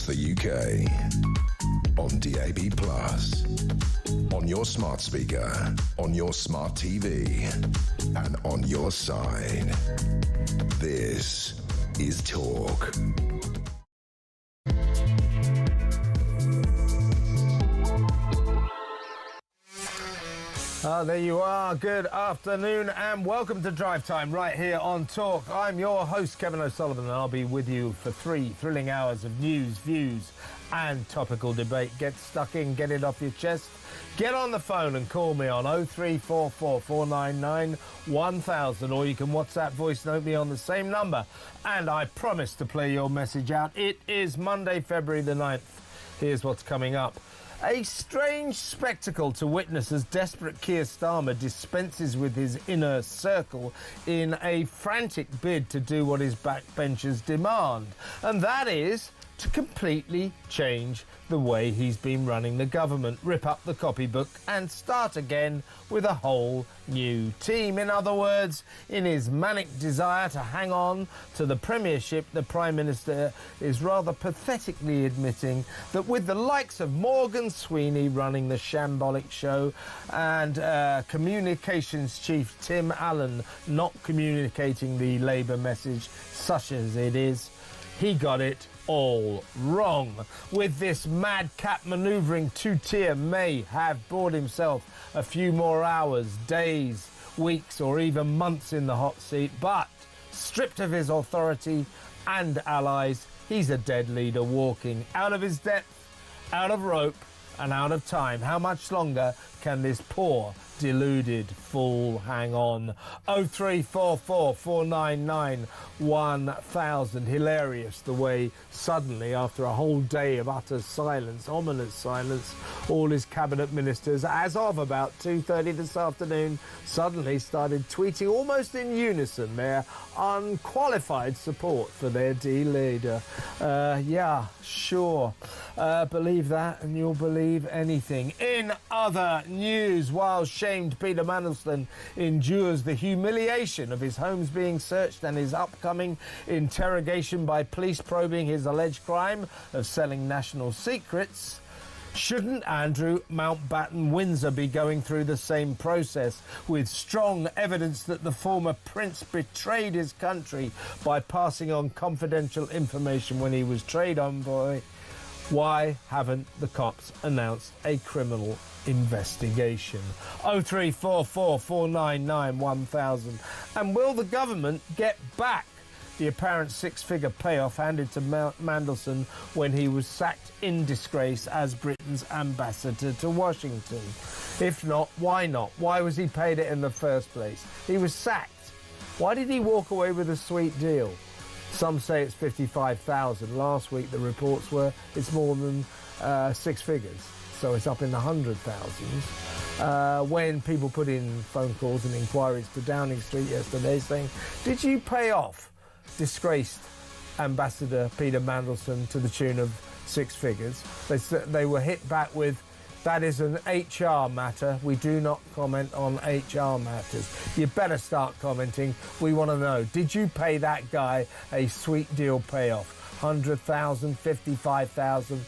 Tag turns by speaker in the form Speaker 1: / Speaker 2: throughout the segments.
Speaker 1: across the UK. On DAB+, on your smart speaker, on your smart TV, and on your side. This is Talk.
Speaker 2: There you are. Good afternoon and welcome to Drive Time right here on Talk. I'm your host, Kevin O'Sullivan, and I'll be with you for 3 thrilling hours of news, views and topical debate. Get stuck in, get it off your chest. Get on the phone and call me on 0344 499 1000, or you can WhatsApp voice note me on the same number. And I promise to play your message out. It is Monday, February the 9th. Here's what's coming up. A strange spectacle to witness as desperate Keir Starmer dispenses with his inner circle in a frantic bid to do what his backbenchers demand. And that is to completely change the way he's been running the government, rip up the copybook and start again with a whole new team. In other words, in his manic desire to hang on to the premiership, the Prime Minister is rather pathetically admitting that with the likes of Morgan Sweeney running the shambolic show and communications chief Tim Allen not communicating the Labour message such as it is, he got it all wrong. With this madcap manoeuvring, two-tier may have bought himself a few more hours, days, weeks or even months in the hot seat, but stripped of his authority and allies, he's a dead leader walking out of his depth, out of rope and out of time. How much longer can this poor deluded fool hang on? 0344 499 1000. Hilarious the way suddenly, after a whole day of utter silence, ominous silence, all his cabinet ministers, as of about 2:30 this afternoon, suddenly started tweeting almost in unison their unqualified support for their D leader. Yeah, sure. Believe that and you'll believe anything. In other news, while shamed Peter Mandelson endures the humiliation of his homes being searched and his upcoming interrogation by police probing his alleged crime of selling national secrets, shouldn't Andrew Mountbatten Windsor be going through the same process with strong evidence that the former prince betrayed his country by passing on confidential information when he was trade envoy? Why haven't the cops announced a criminal investigation? 0344 499 1000. And will the government get back the apparent six-figure payoff handed to Mandelson when he was sacked in disgrace as Britain's ambassador to Washington? If not, why not? Why was he paid it in the first place? He was sacked. Why did he walk away with a sweet deal? Some say it's 55,000. Last week the reports were it's more than 6 figures, so it's up in the 100,000s. When people put in phone calls and inquiries to Downing Street yesterday saying, did you pay off disgraced Ambassador Peter Mandelson to the tune of 6 figures? They were hit back with, that is an HR matter. We do not comment on HR matters. You better start commenting. We want to know, did you pay that guy a sweet deal payoff? 100,000, 55,000,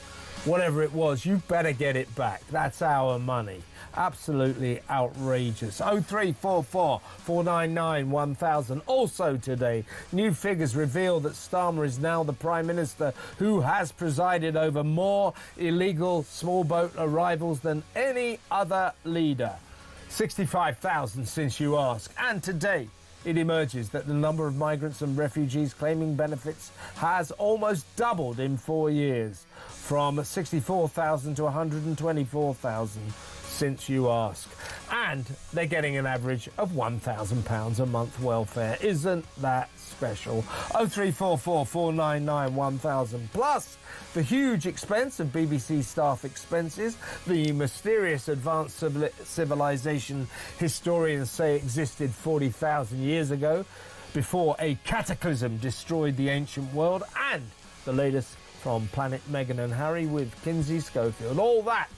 Speaker 2: whatever it was, you better get it back. That's our money. Absolutely outrageous. 0344 499 1000. Also today, new figures reveal that Starmer is now the Prime Minister who has presided over more illegal small boat arrivals than any other leader. 65,000 since you ask. And today, it emerges that the number of migrants and refugees claiming benefits has almost doubled in 4 years, from 64,000 to 124,000 since you ask. And they're getting an average of £1,000 a month welfare. Isn't that special? 0344 499 1000. Plus, the huge expense of BBC staff expenses, the mysterious advanced civilization historians say existed 40,000 years ago, before a cataclysm destroyed the ancient world, and the latest from Planet Meghan and Harry with Kinsey Schofield. All that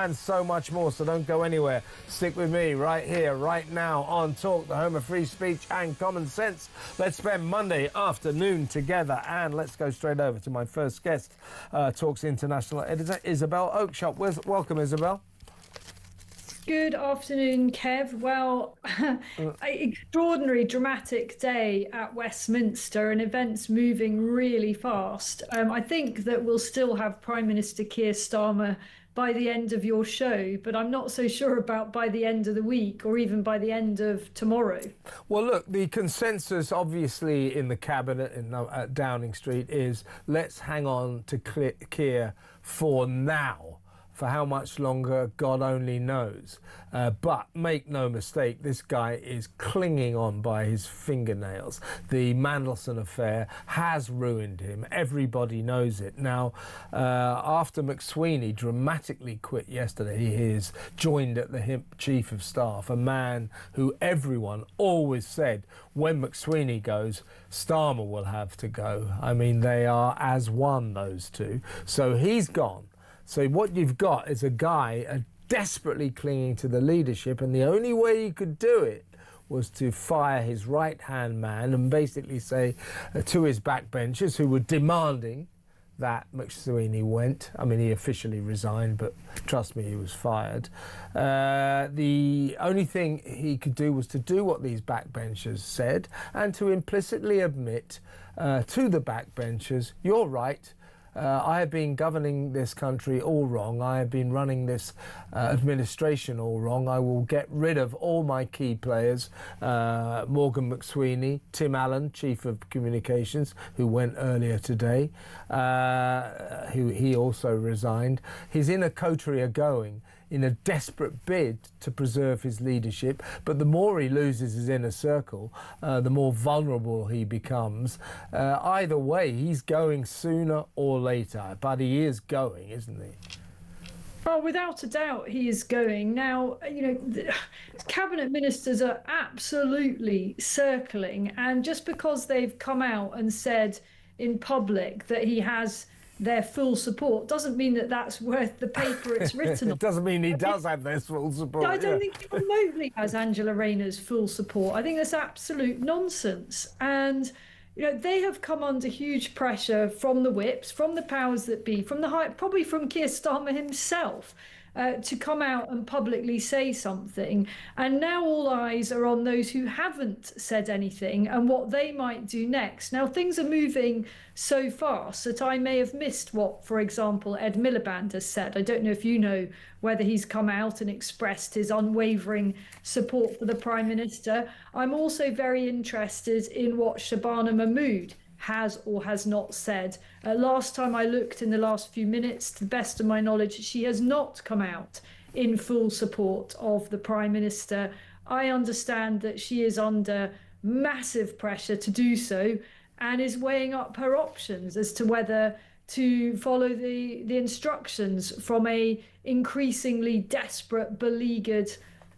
Speaker 2: and so much more. So don't go anywhere. Stick with me right here, right now on Talk, the home of free speech and common sense. Let's spend Monday afternoon together, and let's go straight over to my first guest, Talk's international editor, Isabel Oakeshott. Welcome, Isabel.
Speaker 3: Good afternoon, Kev. Well, extraordinary dramatic day at Westminster and events moving really fast. I think that we'll still have Prime Minister Keir Starmer by the end of your show, but I'm not so sure about by the end of the week or even by the end of tomorrow. Well,
Speaker 2: look, the consensus obviously in the cabinet at Downing Street is let's hang on to Keir for now. For how much longer, God only knows. But make no mistake, this guy is clinging on by his fingernails. The Mandelson affair has ruined him. Everybody knows it. Now, after McSweeney dramatically quit yesterday, he is joined at the Chief of Staff, a man who everyone always said, when McSweeney goes, Starmer will have to go. I mean, they are as one, those two. So he's gone. So what you've got is a guy desperately clinging to the leadership, and the only way he could do it was to fire his right-hand man and basically say to his backbenchers who were demanding that McSweeney went. I mean, he officially resigned, but trust me, he was fired. The only thing he could do was to do what these backbenchers said and to implicitly admit to the backbenchers, you're right, I have been governing this country all wrong. I have been running this administration all wrong. I will get rid of all my key players, Morgan McSweeney, Tim Allen, Chief of Communications, who went earlier today, who he also resigned. His inner coterie are going in a desperate bid to preserve his leadership, but the more he loses his inner circle, the more vulnerable he becomes. Either way, he's going sooner or later, but he is going, isn't he?
Speaker 3: Oh, without a doubt, he is going. Now, you know, the cabinet ministers are absolutely circling, and just because they've come out and said in public that he has their full support doesn't mean that that's worth the paper it's written on.
Speaker 2: It doesn't mean he does have their full support.
Speaker 3: I don't think he remotely has Angela Rayner's full support. I think that's absolute nonsense. And, you know, they have come under huge pressure from the whips, from the powers that be, from the high, probably from Keir Starmer himself, to come out and publicly say something. And now all eyes are on those who haven't said anything and what they might do next. Now, things are moving so fast that I may have missed what, for example, Ed Miliband has said. I don't know if you know whether he's come out and expressed his unwavering support for the Prime Minister. I'm also very interested in what Shabana Mahmood has or has not said. Last time I looked in the last few minutes, to the best of my knowledge, she has not come out in full support of the Prime Minister. I understand that she is under massive pressure to do so and is weighing up her options as to whether to follow the instructions from a increasingly desperate, beleaguered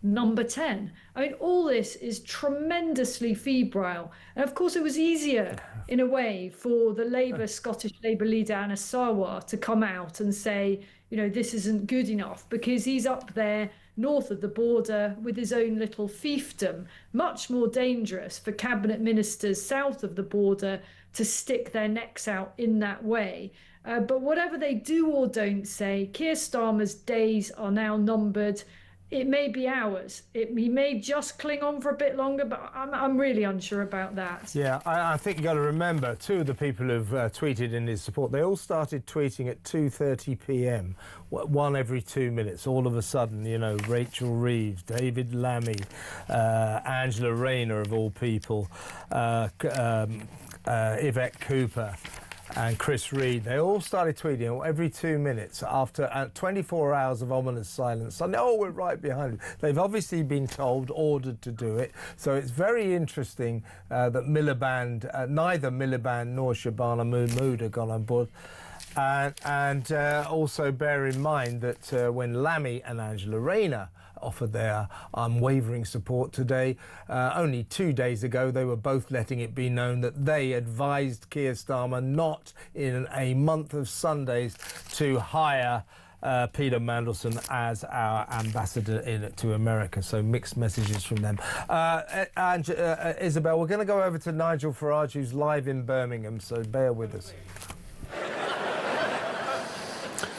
Speaker 3: number 10. I mean, all this is tremendously febrile. And of course, it was easier in a way for the Scottish Labour leader, Anna Sarwar, to come out and say, you know, this isn't good enough, because he's up there north of the border with his own little fiefdom. Much more dangerous for cabinet ministers south of the border to stick their necks out in that way. But whatever they do or don't say, Keir Starmer's days are now numbered. It may be hours. He may just cling on for a bit longer, but I'm really unsure about that.
Speaker 2: Yeah, I think you've got to remember, two of the people who've tweeted in his support, they all started tweeting at 2:30 p.m, one every 2 minutes. All of a sudden, you know, Rachel Reeves, David Lammy, Angela Rayner, of all people, Yvette Cooper, and Chris Reed, they all started tweeting every 2 minutes after 24 hours of ominous silence. And, oh, we're right behind it. They've obviously been told, ordered to do it. So it's very interesting that neither Miliband nor Shabana Mahmood have gone on board. And also bear in mind that when Lammy and Angela Rayner offered their unwavering support today, only 2 days ago they were both letting it be known that they advised Keir Starmer not in a month of Sundays to hire Peter Mandelson as our ambassador to America. So mixed messages from them. And Isabel, we're going to go over to Nigel Farage, who's live in Birmingham, so bear with us.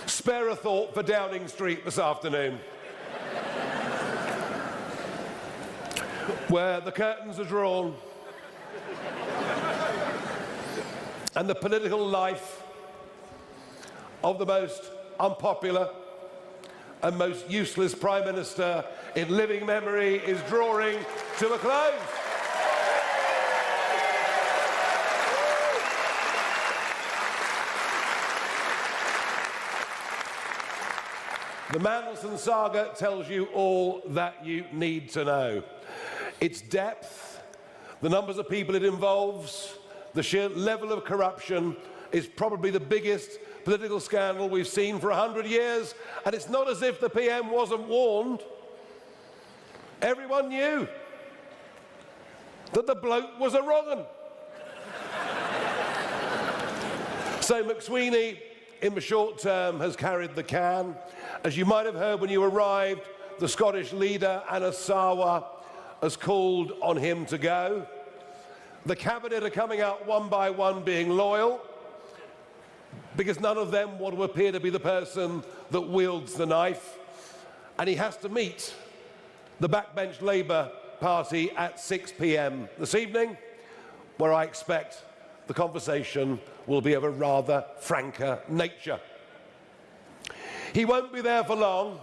Speaker 4: Spare a thought for Downing Street this afternoon, where the curtains are drawn and the political life of the most unpopular and most useless Prime Minister in living memory is drawing to a close. The Mandelson saga tells you all that you need to know. Its depth, the numbers of people it involves, the sheer level of corruption is probably the biggest political scandal we've seen for 100 years, and it's not as if the PM wasn't warned. Everyone knew that the bloke was a wrong 'un. So McSweeney, in the short term, has carried the can. As you might have heard when you arrived, the Scottish leader, Anna Sarwar, has called on him to go. The cabinet are coming out one by one being loyal, because none of them want to appear to be the person that wields the knife. And he has to meet the backbench Labour Party at 6 p.m. this evening, where I expect the conversation will be of a rather franker nature. He won't be there for long.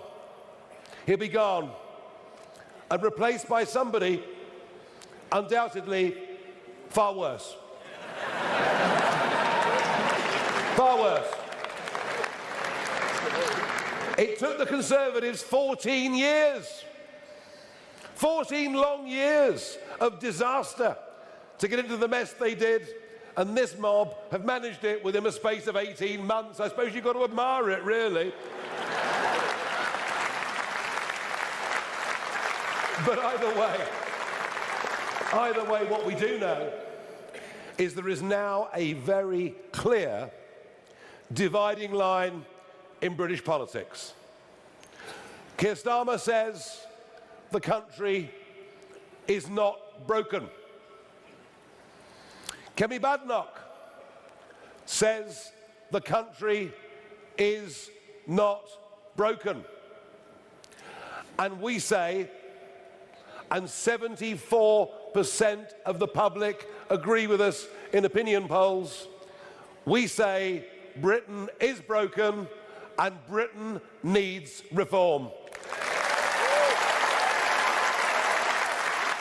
Speaker 4: He'll be gone and replaced by somebody undoubtedly far worse. Far worse. It took the Conservatives 14 years, 14 long years of disaster to get into the mess they did, and this mob have managed it within a space of 18 months. I suppose you've got to admire it, really. But either way, what we do know is there is now a very clear dividing line in British politics. Keir Starmer says the country is not broken. Kemi Badenoch says the country is not broken. And we say, and 74% of the public agree with us in opinion polls, we say Britain is broken and Britain needs reform.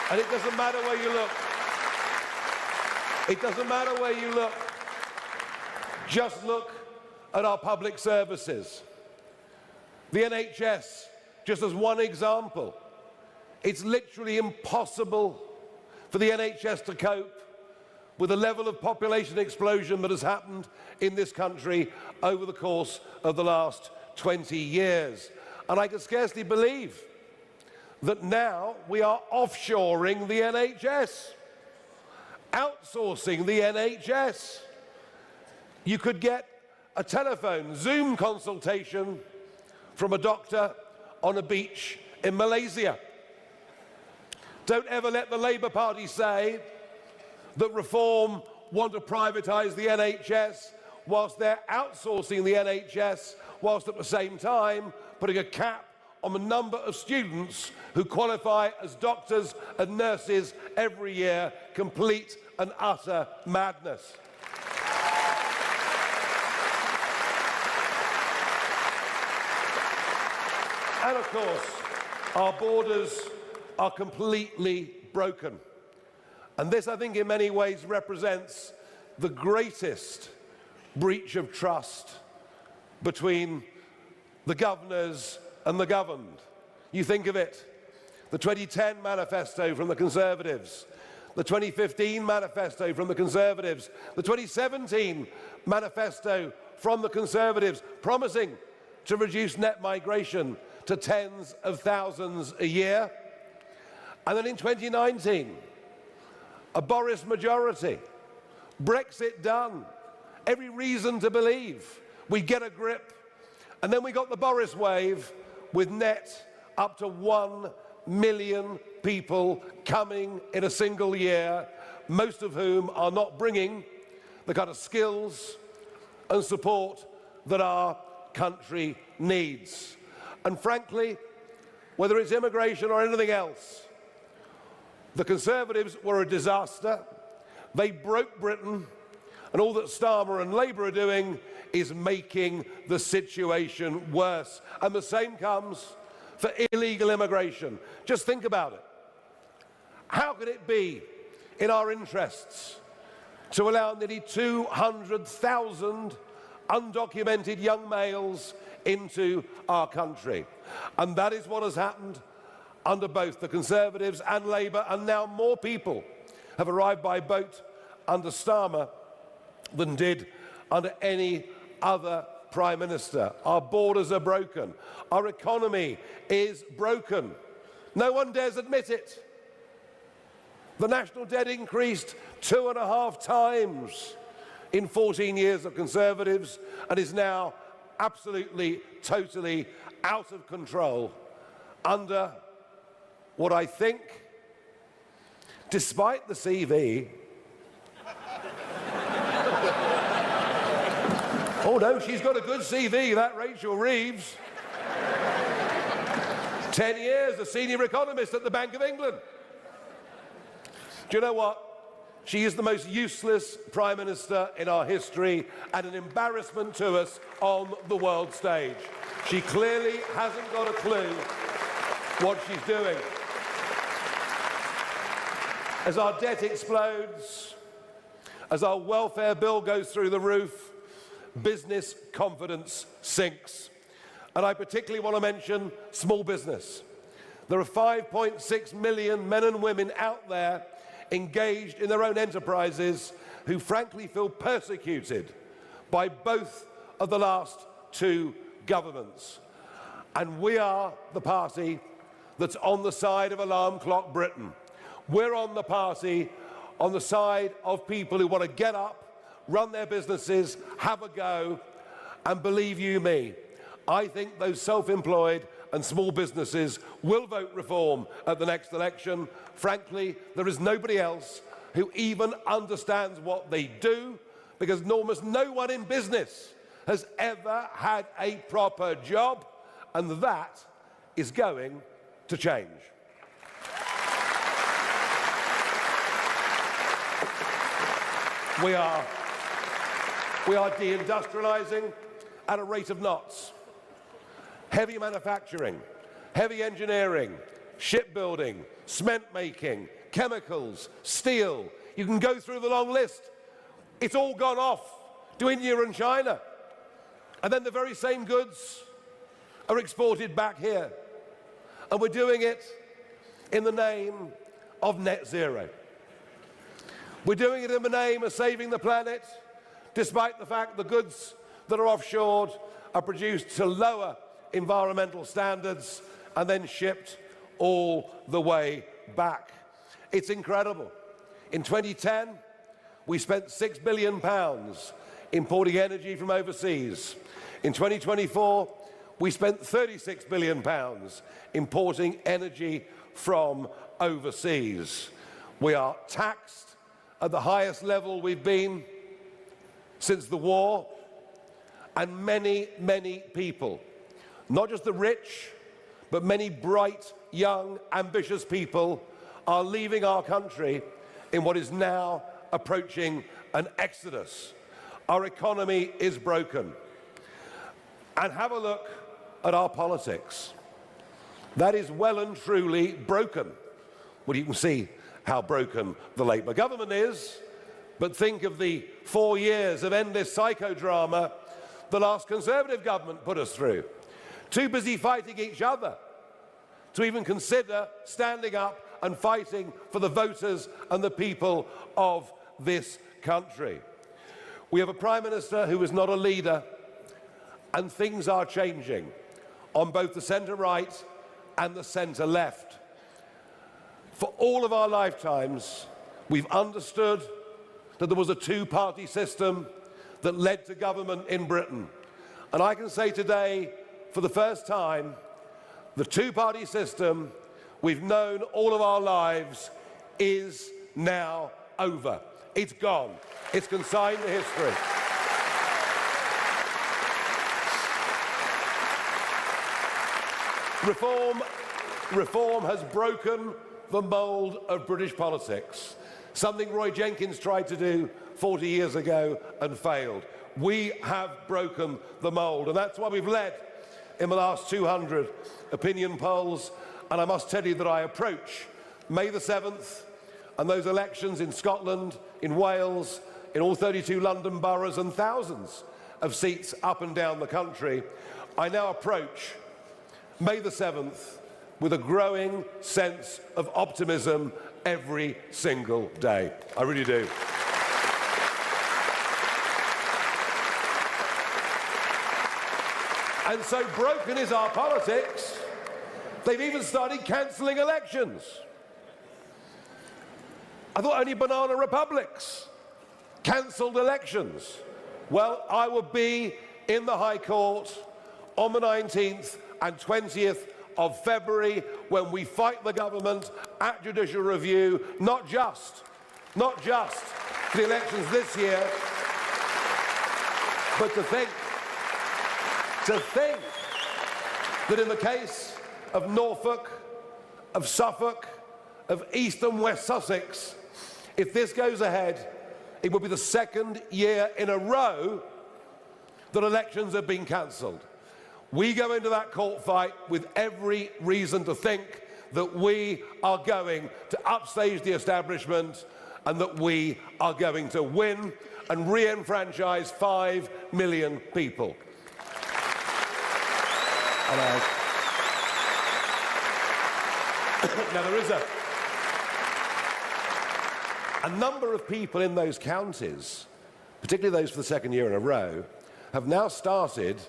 Speaker 4: And it doesn't matter where you look. It doesn't matter where you look. Just look at our public services. The NHS, just as one example. It's literally impossible for the NHS to cope with the level of population explosion that has happened in this country over the course of the last 20 years. And I can scarcely believe that now we are offshoring the NHS, outsourcing the NHS. You could get a telephone Zoom consultation from a doctor on a beach in Malaysia. Don't ever let the Labour Party say that Reform want to privatise the NHS whilst they're outsourcing the NHS, whilst at the same time putting a cap on the number of students who qualify as doctors and nurses every year. Complete and utter madness. And of course, our borders are completely broken. And this, I think, in many ways represents the greatest breach of trust between the governors and the governed. You think of it, the 2010 manifesto from the Conservatives, the 2015 manifesto from the Conservatives, the 2017 manifesto from the Conservatives, promising to reduce net migration to tens of thousands a year. And then in 2019, a Boris majority, Brexit done, every reason to believe we'd get a grip And then we got the Boris wave with net up to 1 million people coming in a single year, most of whom are not bringing the kind of skills and support that our country needs. And frankly, whether it's immigration or anything else, the Conservatives were a disaster. They broke Britain, and all that Starmer and Labour are doing is making the situation worse. And the same comes for illegal immigration. Just think about it. How could it be in our interests to allow nearly 200,000 undocumented young males into our country? And that is what has happened under both the Conservatives and Labour, and now more people have arrived by boat under Starmer than did under any other Prime Minister. Our borders are broken. Our economy is broken. No one dares admit it. The national debt increased 2.5 times in 14 years of Conservatives and is now absolutely, totally out of control under what I think, despite the CV, oh no, she's got a good CV, that Rachel Reeves. 10 years, a senior economist at the Bank of England. Do you know what? She is the most useless Prime Minister in our history and an embarrassment to us on the world stage. She clearly hasn't got a clue what she's doing. As our debt explodes, as our welfare bill goes through the roof, business confidence sinks. And I particularly want to mention small business. There are 5.6 million men and women out there engaged in their own enterprises who frankly feel persecuted by both of the last two governments. And we are the party that's on the side of Alarm Clock Britain. We're on the party on the side of people who want to get up, run their businesses, have a go, and believe you me, I think those self-employed and small businesses will vote reform at the next election. Frankly, there is nobody else who even understands what they do, because almost no one in business has ever had a proper job, and that is going to change. We are deindustrializing at a rate of knots. Heavy manufacturing, heavy engineering, shipbuilding, cement making, chemicals, steel. You can go through the long list. It's all gone off to India and China. And then the very same goods are exported back here. And we're doing it in the name of net zero. We're doing it in the name of saving the planet, despite the fact the goods that are offshored are produced to lower environmental standards and then shipped all the way back. It's incredible. In 2010, we spent £6 billion importing energy from overseas. In 2024, we spent £36 billion importing energy from overseas. We are taxed at the highest level we've been since the war, and many, many people, not just the rich, but many bright, young, ambitious people are leaving our country in what is now approaching an exodus. Our economy is broken. And have a look at our politics. That is well and truly broken. Well, you can see how broken the Labour government is, but think of the 4 years of endless psychodrama the last Conservative government put us through. Too busy fighting each other to even consider standing up and fighting for the voters and the people of this country. We have a Prime Minister who is not a leader, and things are changing on both the centre-right and the centre-left. For all of our lifetimes, we've understood that there was a two-party system that led to government in Britain. And I can say today, for the first time, the two-party system we've known all of our lives is now over. It's gone. It's consigned to history. Reform has broken the mould of British politics, something Roy Jenkins tried to do 40 years ago and failed. We have broken the mould, and that's why we've led in the last 200 opinion polls. And I must tell you that I approach May the 7th and those elections in Scotland, in Wales, in all 32 London boroughs and thousands of seats up and down the country. I now approach May the 7th with a growing sense of optimism every single day. I really do. And so broken is our politics, they've even started cancelling elections. I thought only banana republics cancelled elections. Well, I will be in the High Court on the 19th and 20th of February when we fight the government at judicial review, not just for the elections this year, but to think that in the case of Norfolk, of Suffolk, of East and West Sussex, if this goes ahead, it will be the second year in a row that elections have been cancelled. We go into that court fight with every reason to think that we are going to upstage the establishment and that we are going to win and re-enfranchise 5 million people. Now, there is a number of people in those counties, particularly those for the second year in a row, have now started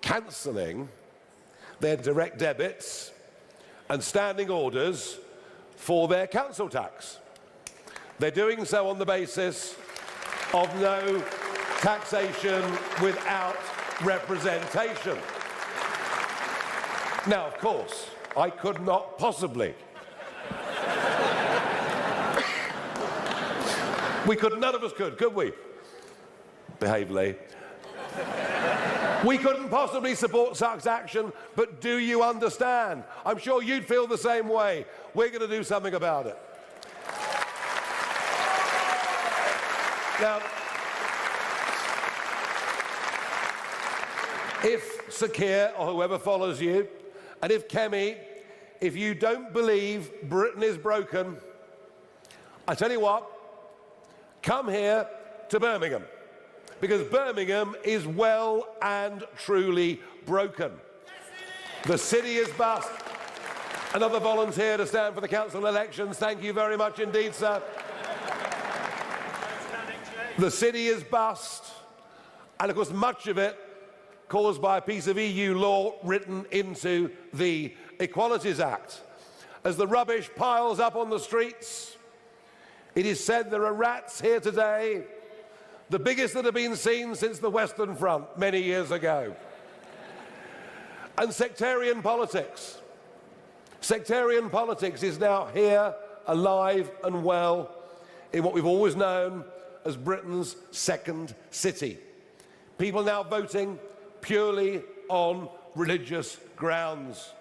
Speaker 4: cancelling their direct debits and standing orders for their council tax. They're doing so on the basis of no taxation without representation. Now, of course, I could not possibly. None of us could we? Behave, Lee. We couldn't possibly support such action, but do you understand? I'm sure you'd feel the same way. We're going to do something about it. Now, if Sir Keir or whoever follows you, and if Kemi, if you don't believe Britain is broken, I tell you what, come here to Birmingham, because Birmingham is well and truly broken. The city is bust. Another volunteer to stand for the council elections. Thank you very much indeed, sir. The city is bust, and of course much of it caused by a piece of EU law written into the Equalities Act. As the rubbish piles up on the streets, it is said there are rats here today, the biggest that have been seen since the Western Front many years ago. And sectarian politics is now here, alive and well, in what we've always known as Britain's second city. People now voting purely on religious grounds.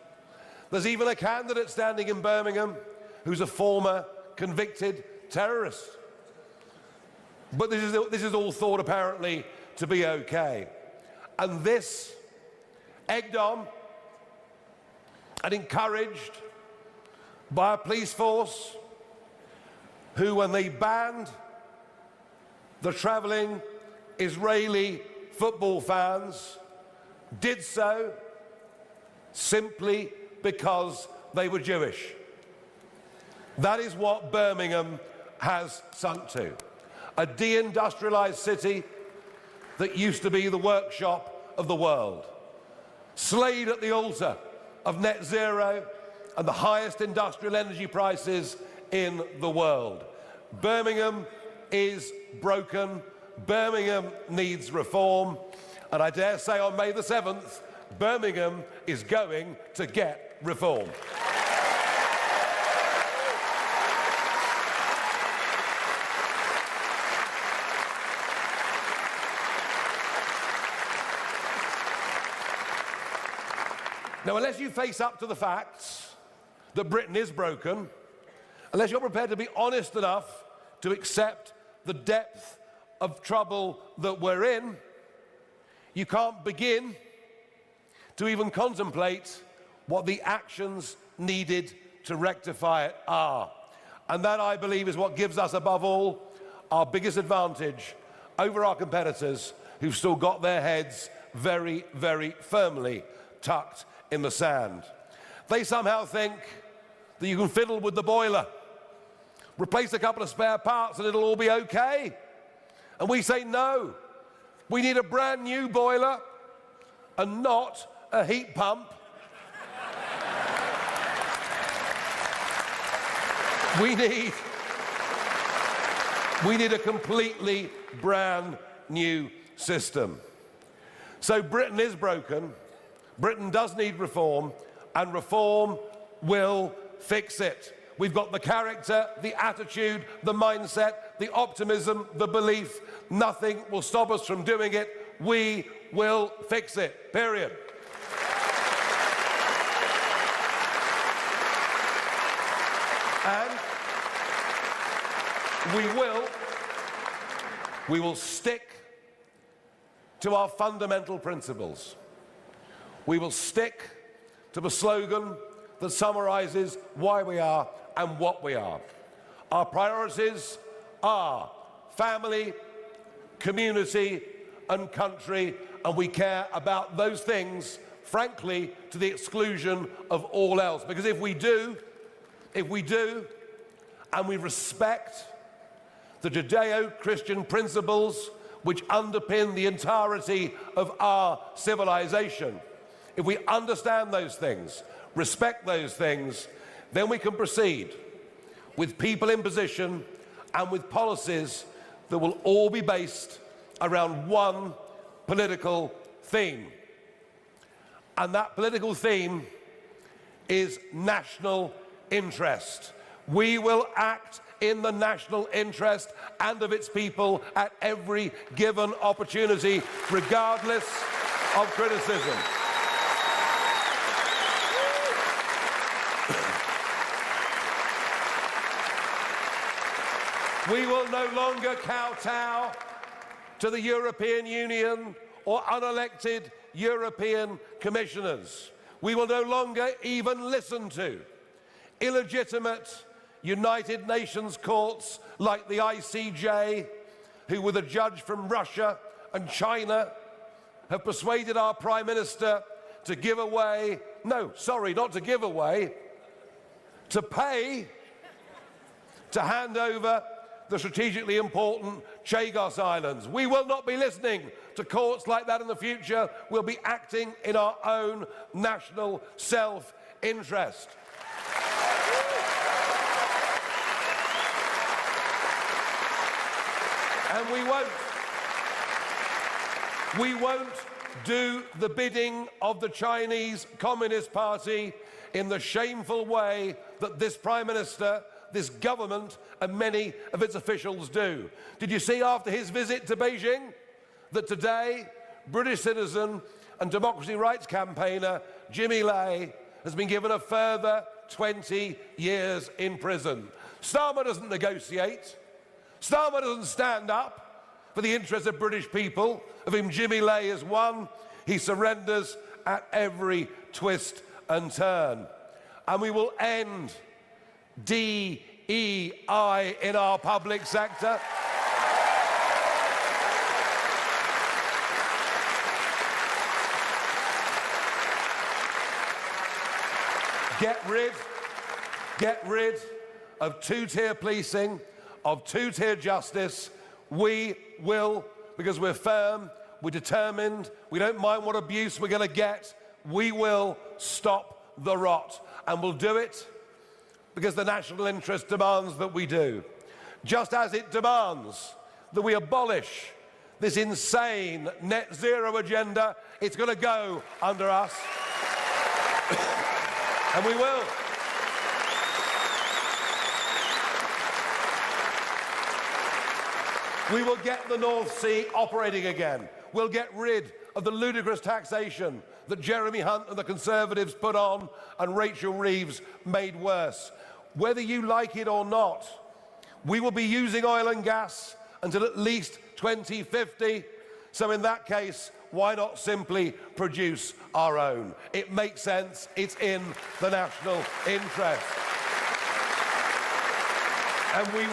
Speaker 4: There's even a candidate standing in Birmingham who's a former convicted terrorist. But this is all thought apparently to be okay. And this, egged on and encouraged by a police force who, when they banned the travelling Israeli football fans, did so simply because they were Jewish. That is what Birmingham has sunk to. A deindustrialised city that used to be the workshop of the world, slayed at the altar of net zero and the highest industrial energy prices in the world. Birmingham is broken. Birmingham needs reform. And I dare say on May the 7th, Birmingham is going to get reform. Now, unless you face up to the facts that Britain is broken, unless you're prepared to be honest enough to accept the depth of trouble that we're in, you can't begin to even contemplate what the actions needed to rectify it are. And that, I believe, is what gives us, above all, our biggest advantage over our competitors who've still got their heads very, very firmly tucked in the sand. They somehow think that you can fiddle with the boiler, replace a couple of spare parts and it'll all be okay. And we say no. We need a brand new boiler and not a heat pump. We need a completely brand new system. So Britain is broken. Britain does need reform, and reform will fix it. We've got the character, the attitude, the mindset, the optimism, the belief. Nothing will stop us from doing it. We will fix it, period. And we will stick to our fundamental principles. We will stick to the slogan that summarizes why we are and what we are. Our priorities are family, community, and country, and we care about those things, frankly, to the exclusion of all else. Because if we do, and we respect the Judeo-Christian principles which underpin the entirety of our civilization, if we understand those things, respect those things, then we can proceed with people in position and with policies that will all be based around one political theme. And that political theme is national interest. We will act in the national interest and of its people at every given opportunity, regardless of criticism. We will no longer kowtow to the European Union or unelected European commissioners. We will no longer even listen to illegitimate United Nations courts like the ICJ, who, with a judge from Russia and China, have persuaded our Prime Minister to give away, no, sorry, not to give away, to pay to hand over the strategically important Chagos Islands. We will not be listening to courts like that in the future. We'll be acting in our own national self-interest. And we won't do the bidding of the Chinese Communist Party in the shameful way that this Prime Minister, this government, and many of its officials do. Did you see after his visit to Beijing that today British citizen and democracy rights campaigner Jimmy Lai has been given a further 20 years in prison? Starmer doesn't negotiate. Starmer doesn't stand up for the interests of British people, of whom Jimmy Lai is one. He surrenders at every twist and turn. And we will end DEI in our public sector. Get rid of two-tier policing, of two-tier justice. We will, because we're firm, we're determined, we don't mind what abuse we're going to get. We will stop the rot, and we'll do it because the national interest demands that we do. Just as it demands that we abolish this insane net zero agenda. It's going to go under us. And we will. We will get the North Sea operating again. We'll get rid of the ludicrous taxation that Jeremy Hunt and the Conservatives put on and Rachel Reeves made worse. Whether you like it or not, we will be using oil and gas until at least 2050. So in that case, why not simply produce our own? It makes sense. It's in the national interest. And we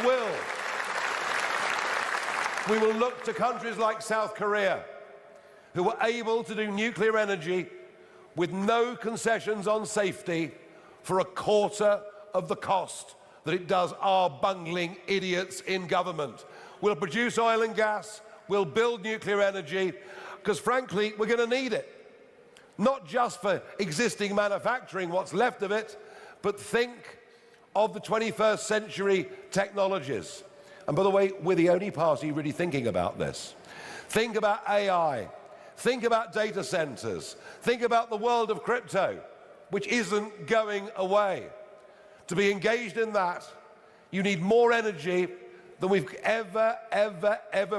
Speaker 4: will look to countries like South Korea, who were able to do nuclear energy with no concessions on safety for a quarter of the cost that it does our bungling idiots in government. We'll produce oil and gas, we'll build nuclear energy, because frankly, we're going to need it. Not just for existing manufacturing, what's left of it, but think of the 21st century technologies. And by the way, we're the only party really thinking about this. Think about AI. Think about data centers. Think about the world of crypto, which isn't going away. To be engaged in that, you need more energy than we've ever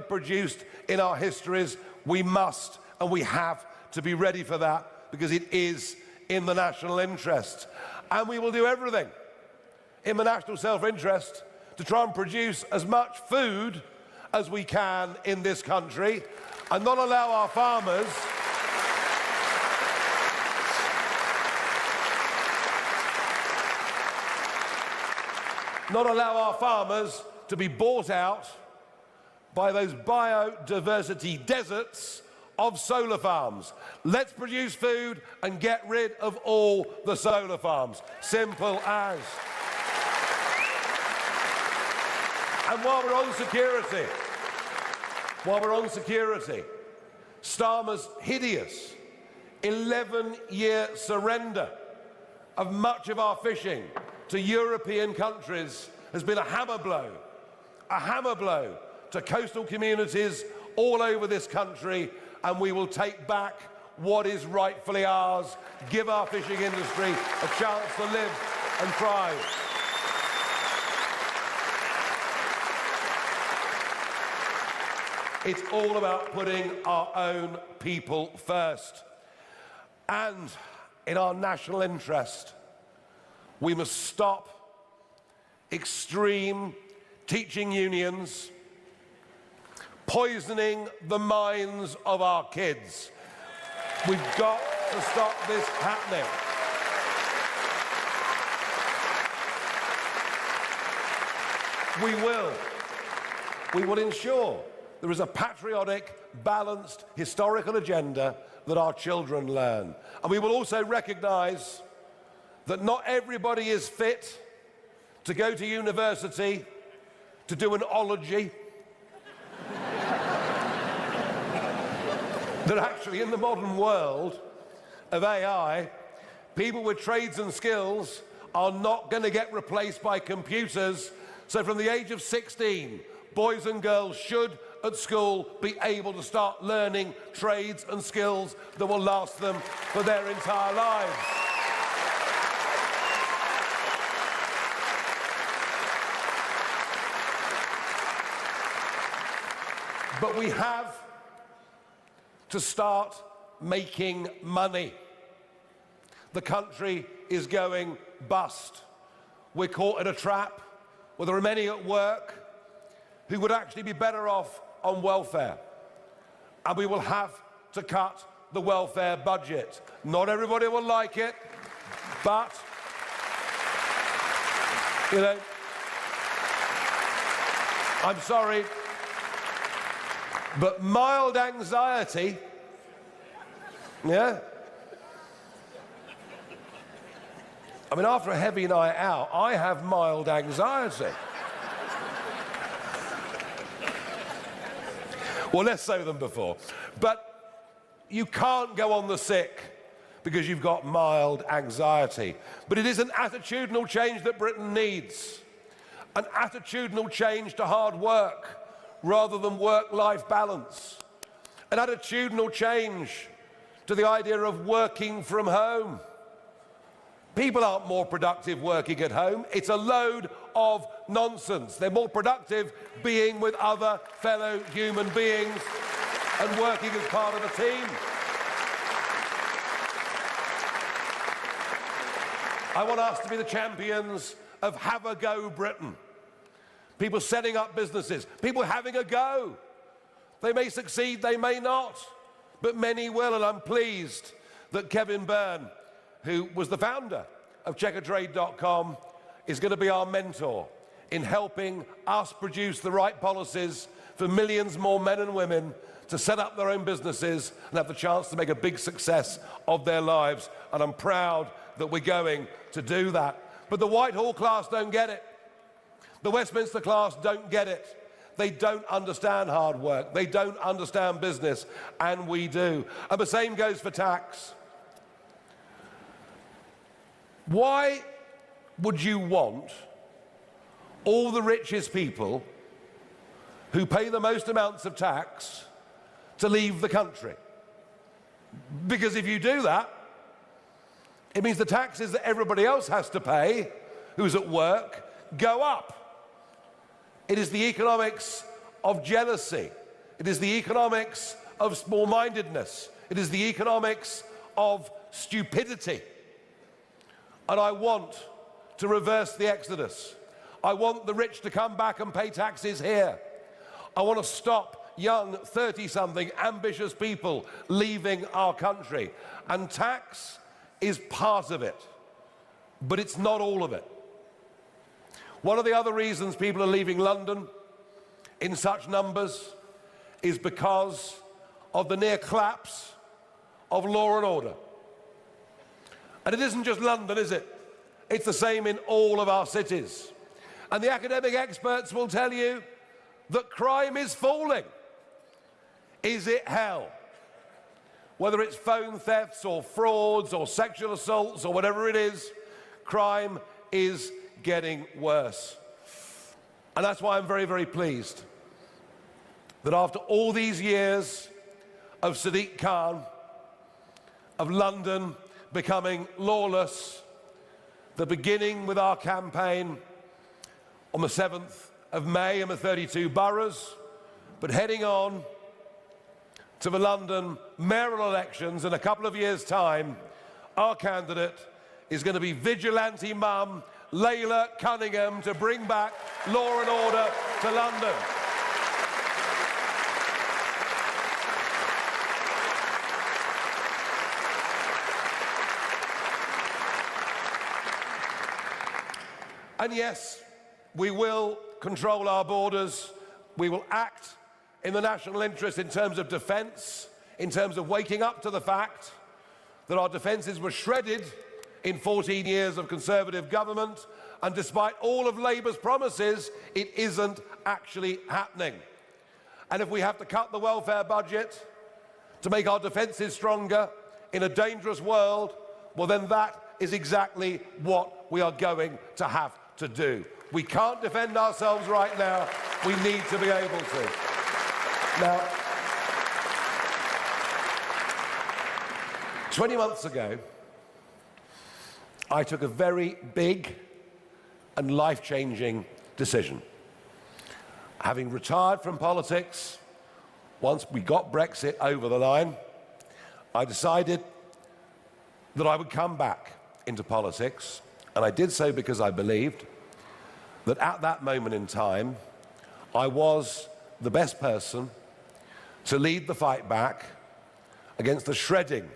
Speaker 4: produced in our histories. We must and we have to be ready for that, because it is in the national interest. And we will do everything in the national self-interest to try and produce as much food as we can in this country and not allow our farmers to be bought out by those biodiversity deserts of solar farms. Let's produce food and get rid of all the solar farms. Simple as. And while we're on security, Starmer's hideous 11-year surrender of much of our fishing to European countries has been a hammer blow to coastal communities all over this country, and we will take back what is rightfully ours, give our fishing industry a chance to live and thrive. It's all about putting our own people first. And in our national interest, we must stop extreme teaching unions poisoning the minds of our kids. We've got to stop this happening. We will ensure there is a patriotic, balanced, historical agenda that our children learn. And we will also recognise that not everybody is fit to go to university to do an ology. That actually, in the modern world of AI, people with trades and skills are not going to get replaced by computers. So from the age of 16, boys and girls should, at school, be able to start learning trades and skills that will last them for their entire lives. But we have to start making money. The country is going bust. We're caught in a trap where there are many at work who would actually be better off on welfare. And we will have to cut the welfare budget. Not everybody will like it, but, you know, I'm sorry, but mild anxiety, yeah? I mean, after a heavy night out, I have mild anxiety. Well, less so than before. But you can't go on the sick because you've got mild anxiety. But it is an attitudinal change that Britain needs. An attitudinal change to hard work, rather than work-life balance. An attitudinal change to the idea of working from home. People aren't more productive working at home. It's a load of nonsense. They're more productive being with other fellow human beings and working as part of a team. I want us to be the champions of have a go Britain. People setting up businesses, people having a go. They may succeed, they may not, but many will, and I'm pleased that Kevin Byrne, who was the founder of checkertrade.com, is going to be our mentor in helping us produce the right policies for millions more men and women to set up their own businesses and have the chance to make a big success of their lives. And I'm proud that we're going to do that. But the Whitehall class don't get it. The Westminster class don't get it. They don't understand hard work. They don't understand business, and we do. And the same goes for tax. Why would you want all the richest people who pay the most amounts of tax to leave the country? Because if you do that, it means the taxes that everybody else has to pay, who's at work, go up. It is the economics of jealousy. It is the economics of small-mindedness. It is the economics of stupidity. And I want to reverse the exodus. I want the rich to come back and pay taxes here. I want to stop young 30-something ambitious people leaving our country. And tax is part of it, but it's not all of it. One of the other reasons people are leaving London in such numbers is because of the near collapse of law and order. And it isn't just London, is it? It's the same in all of our cities. And the academic experts will tell you that crime is falling. Is it hell? Whether it's phone thefts or frauds or sexual assaults or whatever it is, crime is getting worse. And that's why I'm very, very pleased that after all these years of Sadiq Khan, of London becoming lawless, the beginning with our campaign on the 7th of May in the 32 boroughs, but heading on to the London mayoral elections in a couple of years' time, our candidate is going to be vigilante mum Layla Cunningham to bring back law and order to London. And yes, we will control our borders. We will act in the national interest in terms of defence, in terms of waking up to the fact that our defences were shredded in 14 years of Conservative government, and despite all of Labour's promises, it isn't actually happening. And if we have to cut the welfare budget to make our defences stronger in a dangerous world, well then that is exactly what we are going to have to do. We can't defend ourselves right now. We need to be able to. Now, 20 months ago, I took a very big and life-changing decision. Having retired from politics, once we got Brexit over the line, I decided that I would come back into politics, and I did so because I believed that at that moment in time, I was the best person to lead the fight back against the shredding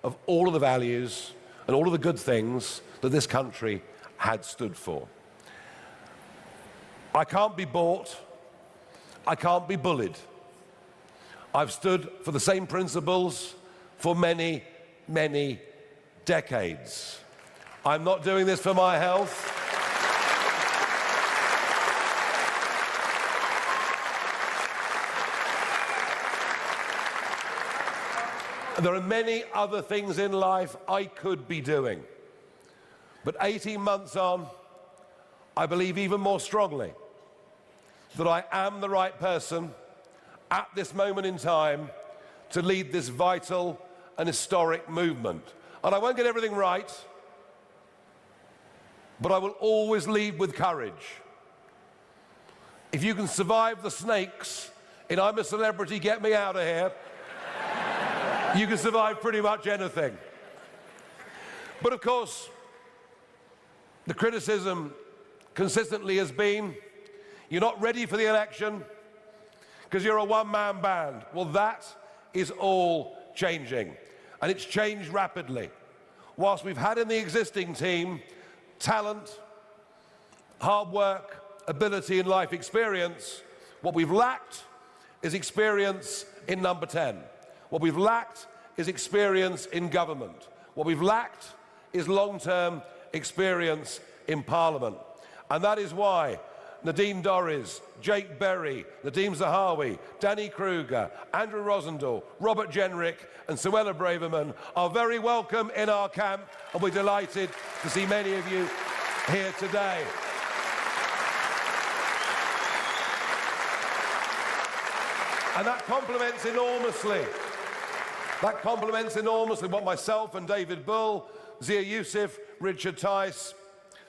Speaker 4: of all of the values and all of the good things that this country had stood for. I can't be bought. I can't be bullied. I've stood for the same principles for many, many decades. I'm not doing this for my health. There are many other things in life I could be doing. But 18 months on, I believe even more strongly that I am the right person at this moment in time to lead this vital and historic movement. And I won't get everything right, but I will always lead with courage. If you can survive the snakes in I'm a Celebrity, Get Me Out of Here, you can survive pretty much anything. But of course, the criticism consistently has been, you're not ready for the election because you're a one-man band. Well, that is all changing, and it's changed rapidly. Whilst we've had in the existing team talent, hard work, ability and life experience, what we've lacked is experience in number 10. What we've lacked is experience in government. What we've lacked is long-term experience in Parliament. And that is why Nadine Dorries, Jake Berry, Nadeem Zahawi, Danny Kruger, Andrew Rosendahl, Robert Jenrick and Suella Braverman are very welcome in our camp, and we're delighted to see many of you here today. And that complements enormously. That complements enormously what myself and David Bull, Zia Youssef, Richard Tice,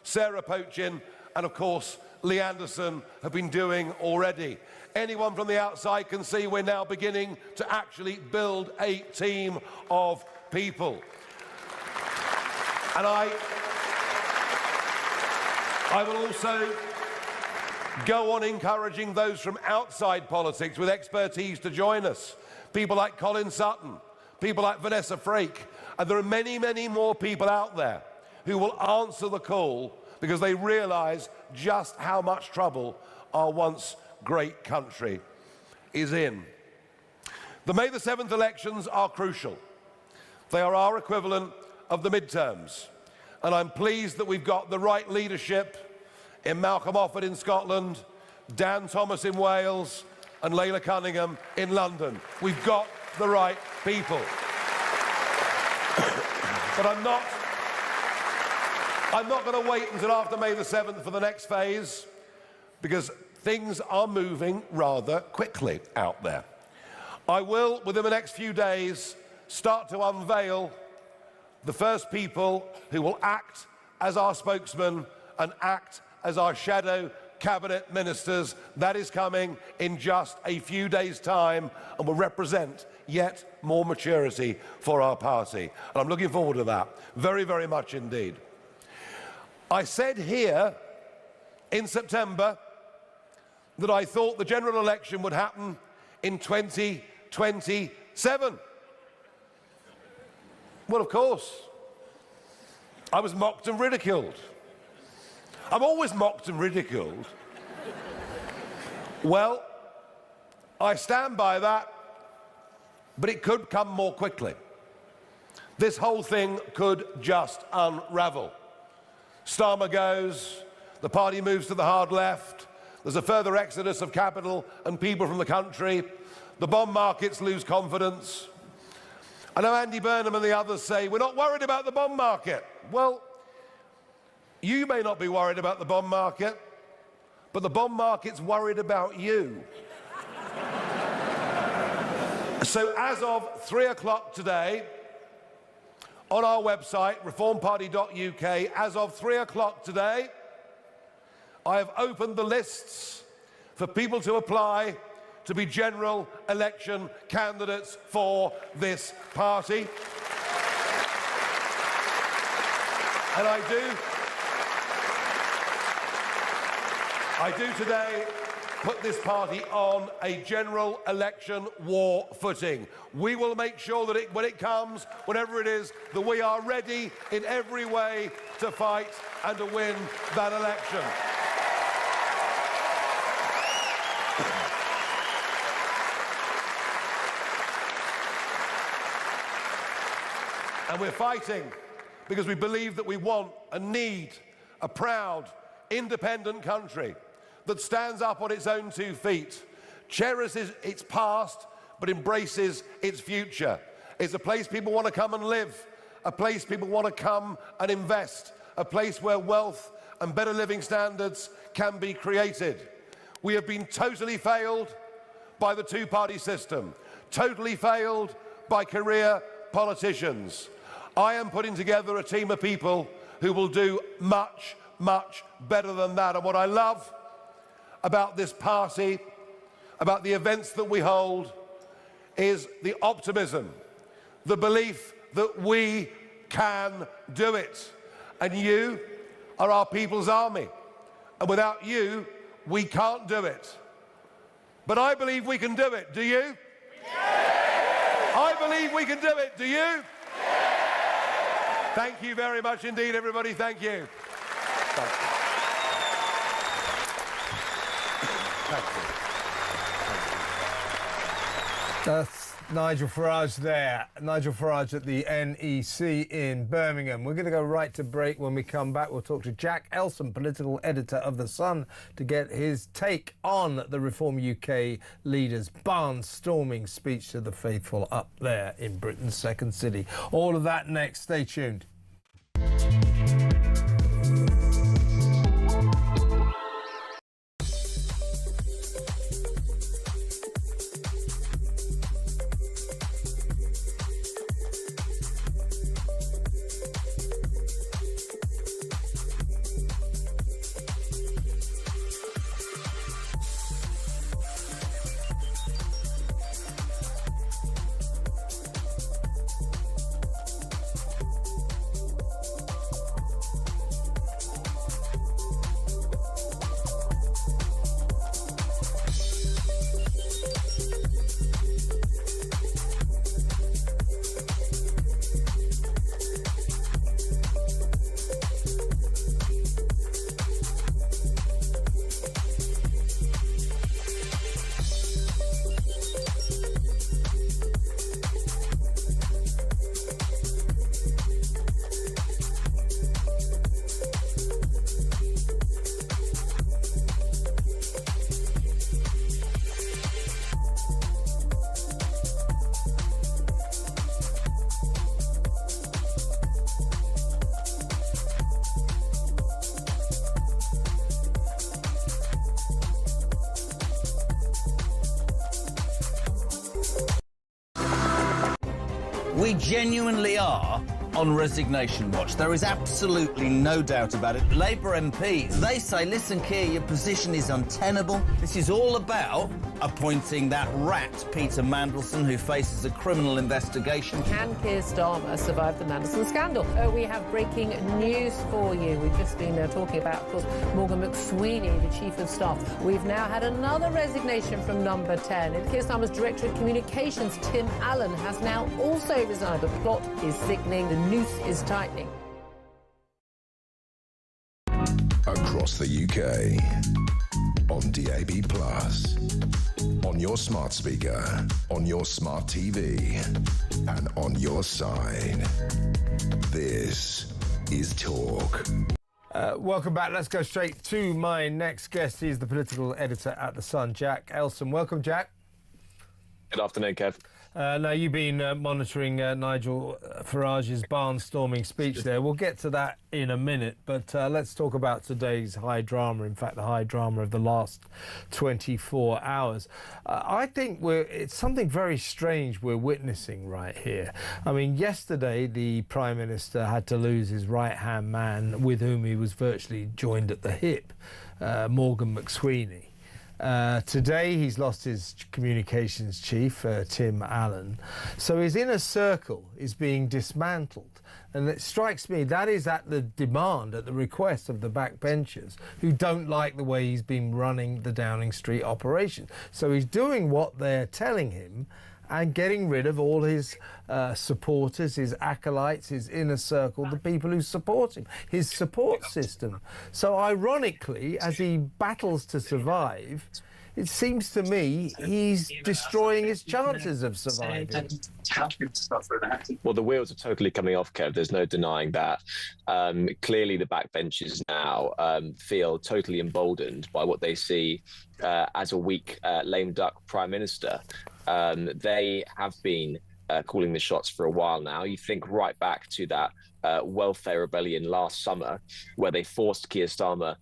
Speaker 4: Sarah Pochin, and of course, Lee Anderson have been doing already. Anyone from the outside can see we're now beginning to actually build a team of people. And I will also go on encouraging those from outside politics with expertise to join us. People like Colin Sutton, people like Vanessa Frake, and there are many, many more people out there who will answer the call because they realise just how much trouble our once great country is in. The May the 7th elections are crucial. They are our equivalent of the midterms. And I'm pleased that we've got the right leadership in Malcolm Offord in Scotland, Dan Thomas in Wales, and Leila Cunningham in London. We've got the right people. But I'm not going to wait until after May the 7th for the next phase, because things are moving rather quickly out there. I will, within the next few days, start to unveil the first people who will act as our spokesman and act as our shadow cabinet ministers. That is coming in just a few days' time and will represent yet more maturity for our party. And I'm looking forward to that, very, very much indeed. I said here in September that I thought the general election would happen in 2027. Well, of course, I was mocked and ridiculed. I'm always mocked and ridiculed. Well, I stand by that, but it could come more quickly. This whole thing could just unravel. Starmer goes, the party moves to the hard left, there's a further exodus of capital and people from the country, the bond markets lose confidence. I know Andy Burnham and the others say, we're not worried about the bond market. Well, you may not be worried about the bond market, but the bond market's worried about you. So as of 3 o'clock today, on our website, reformparty.uk, as of 3 o'clock today, I have opened the lists for people to apply to be general election candidates for this party. And I do today put this party on a general election war footing. We will make sure that when it comes, whenever it is, that we are ready in every way to fight and to win that election. And we're fighting because we believe that we want and need a proud, independent country that stands up on its own 2 feet, cherishes its past, but embraces its future. It's a place people want to come and live, a place people want to come and invest, a place where wealth and better living standards can be created. we have been totally failed by the two-party system, totally failed by career politicians. I am putting together a team of people who will do much, much better than that. And what I love about this party, about the events that we hold, is the optimism, the belief that we can do it. And you are our people's army. And without you, we can't do it. But I believe we can do it. Do you? Yeah! I believe we can do it. Do you? Yeah! Thank you very much indeed, everybody. Thank you. Thank you. Thank you.
Speaker 2: That's Nigel Farage there. Nigel Farage at the NEC in Birmingham. We're going to go right to break. When we come back, we'll talk to Jack Elson, political editor of The Sun, to get his take on the Reform UK leader's barnstorming speech to the faithful up there in Britain's second city. All of that next. Stay tuned.
Speaker 5: We genuinely are on resignation watch. There is absolutely no doubt about it. Labour MPs, they say, listen, Keir, your position is untenable. This is all about appointing that rat, Peter Mandelson, who faces a criminal investigation.
Speaker 6: Can Keir Starmer survive the Mandelson scandal? We have breaking news for you. We've just been talking about, of course, Morgan McSweeney, the Chief of Staff. We've now had another resignation from Number 10. And Keir Starmer's Director of Communications, Tim Allen, has now also resigned. The plot is thickening. The noose is tightening.
Speaker 1: Across the UK, on DAB+, on your smart speaker, on your smart TV, and on your side. This is Talk.
Speaker 2: Welcome back. Let's go straight to my next guest. He's the political editor at The Sun, Jack Elson. Welcome, Jack.
Speaker 7: Good afternoon, Kev.
Speaker 2: Now, you've been monitoring Nigel Farage's barnstorming speech there. We'll get to that in a minute, but let's talk about today's high drama, in fact, the high drama of the last 24 hours. I think it's something very strange we're witnessing right here. I mean, yesterday, the Prime Minister had to lose his right-hand man with whom he was virtually joined at the hip, Morgan McSweeney. Today, he's lost his communications chief, Tim Allen. So his inner circle is being dismantled. And it strikes me that is at the demand, at the request of the backbenchers who don't like the way he's been running the Downing Street operation. So he's doing what they're telling him and getting rid of all his supporters, his acolytes, his inner circle, the people who support him, his support system. So ironically, as he battles to survive, it seems to me he's destroying his chances of surviving.
Speaker 7: Well, the wheels are totally coming off, Kev. There's no denying that. Clearly, the backbenchers now feel totally emboldened by what they see as a weak, lame duck Prime Minister. They have been calling the shots for a while now. You think right back to that welfare rebellion last summer, where they forced Keir Starmer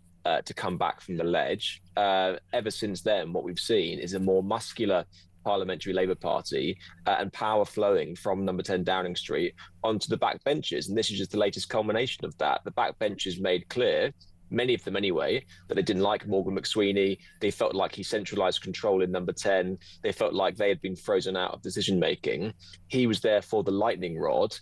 Speaker 7: to come back from the ledge. Ever since then, what we've seen is a more muscular Parliamentary Labour Party and power flowing from number 10 Downing Street onto the backbenchers. And this is just the latest culmination of that. The backbenchers made clear, many of them anyway, that they didn't like Morgan McSweeney. They felt like he centralised control in number 10. They felt like they had been frozen out of decision-making. He was therefore the lightning rod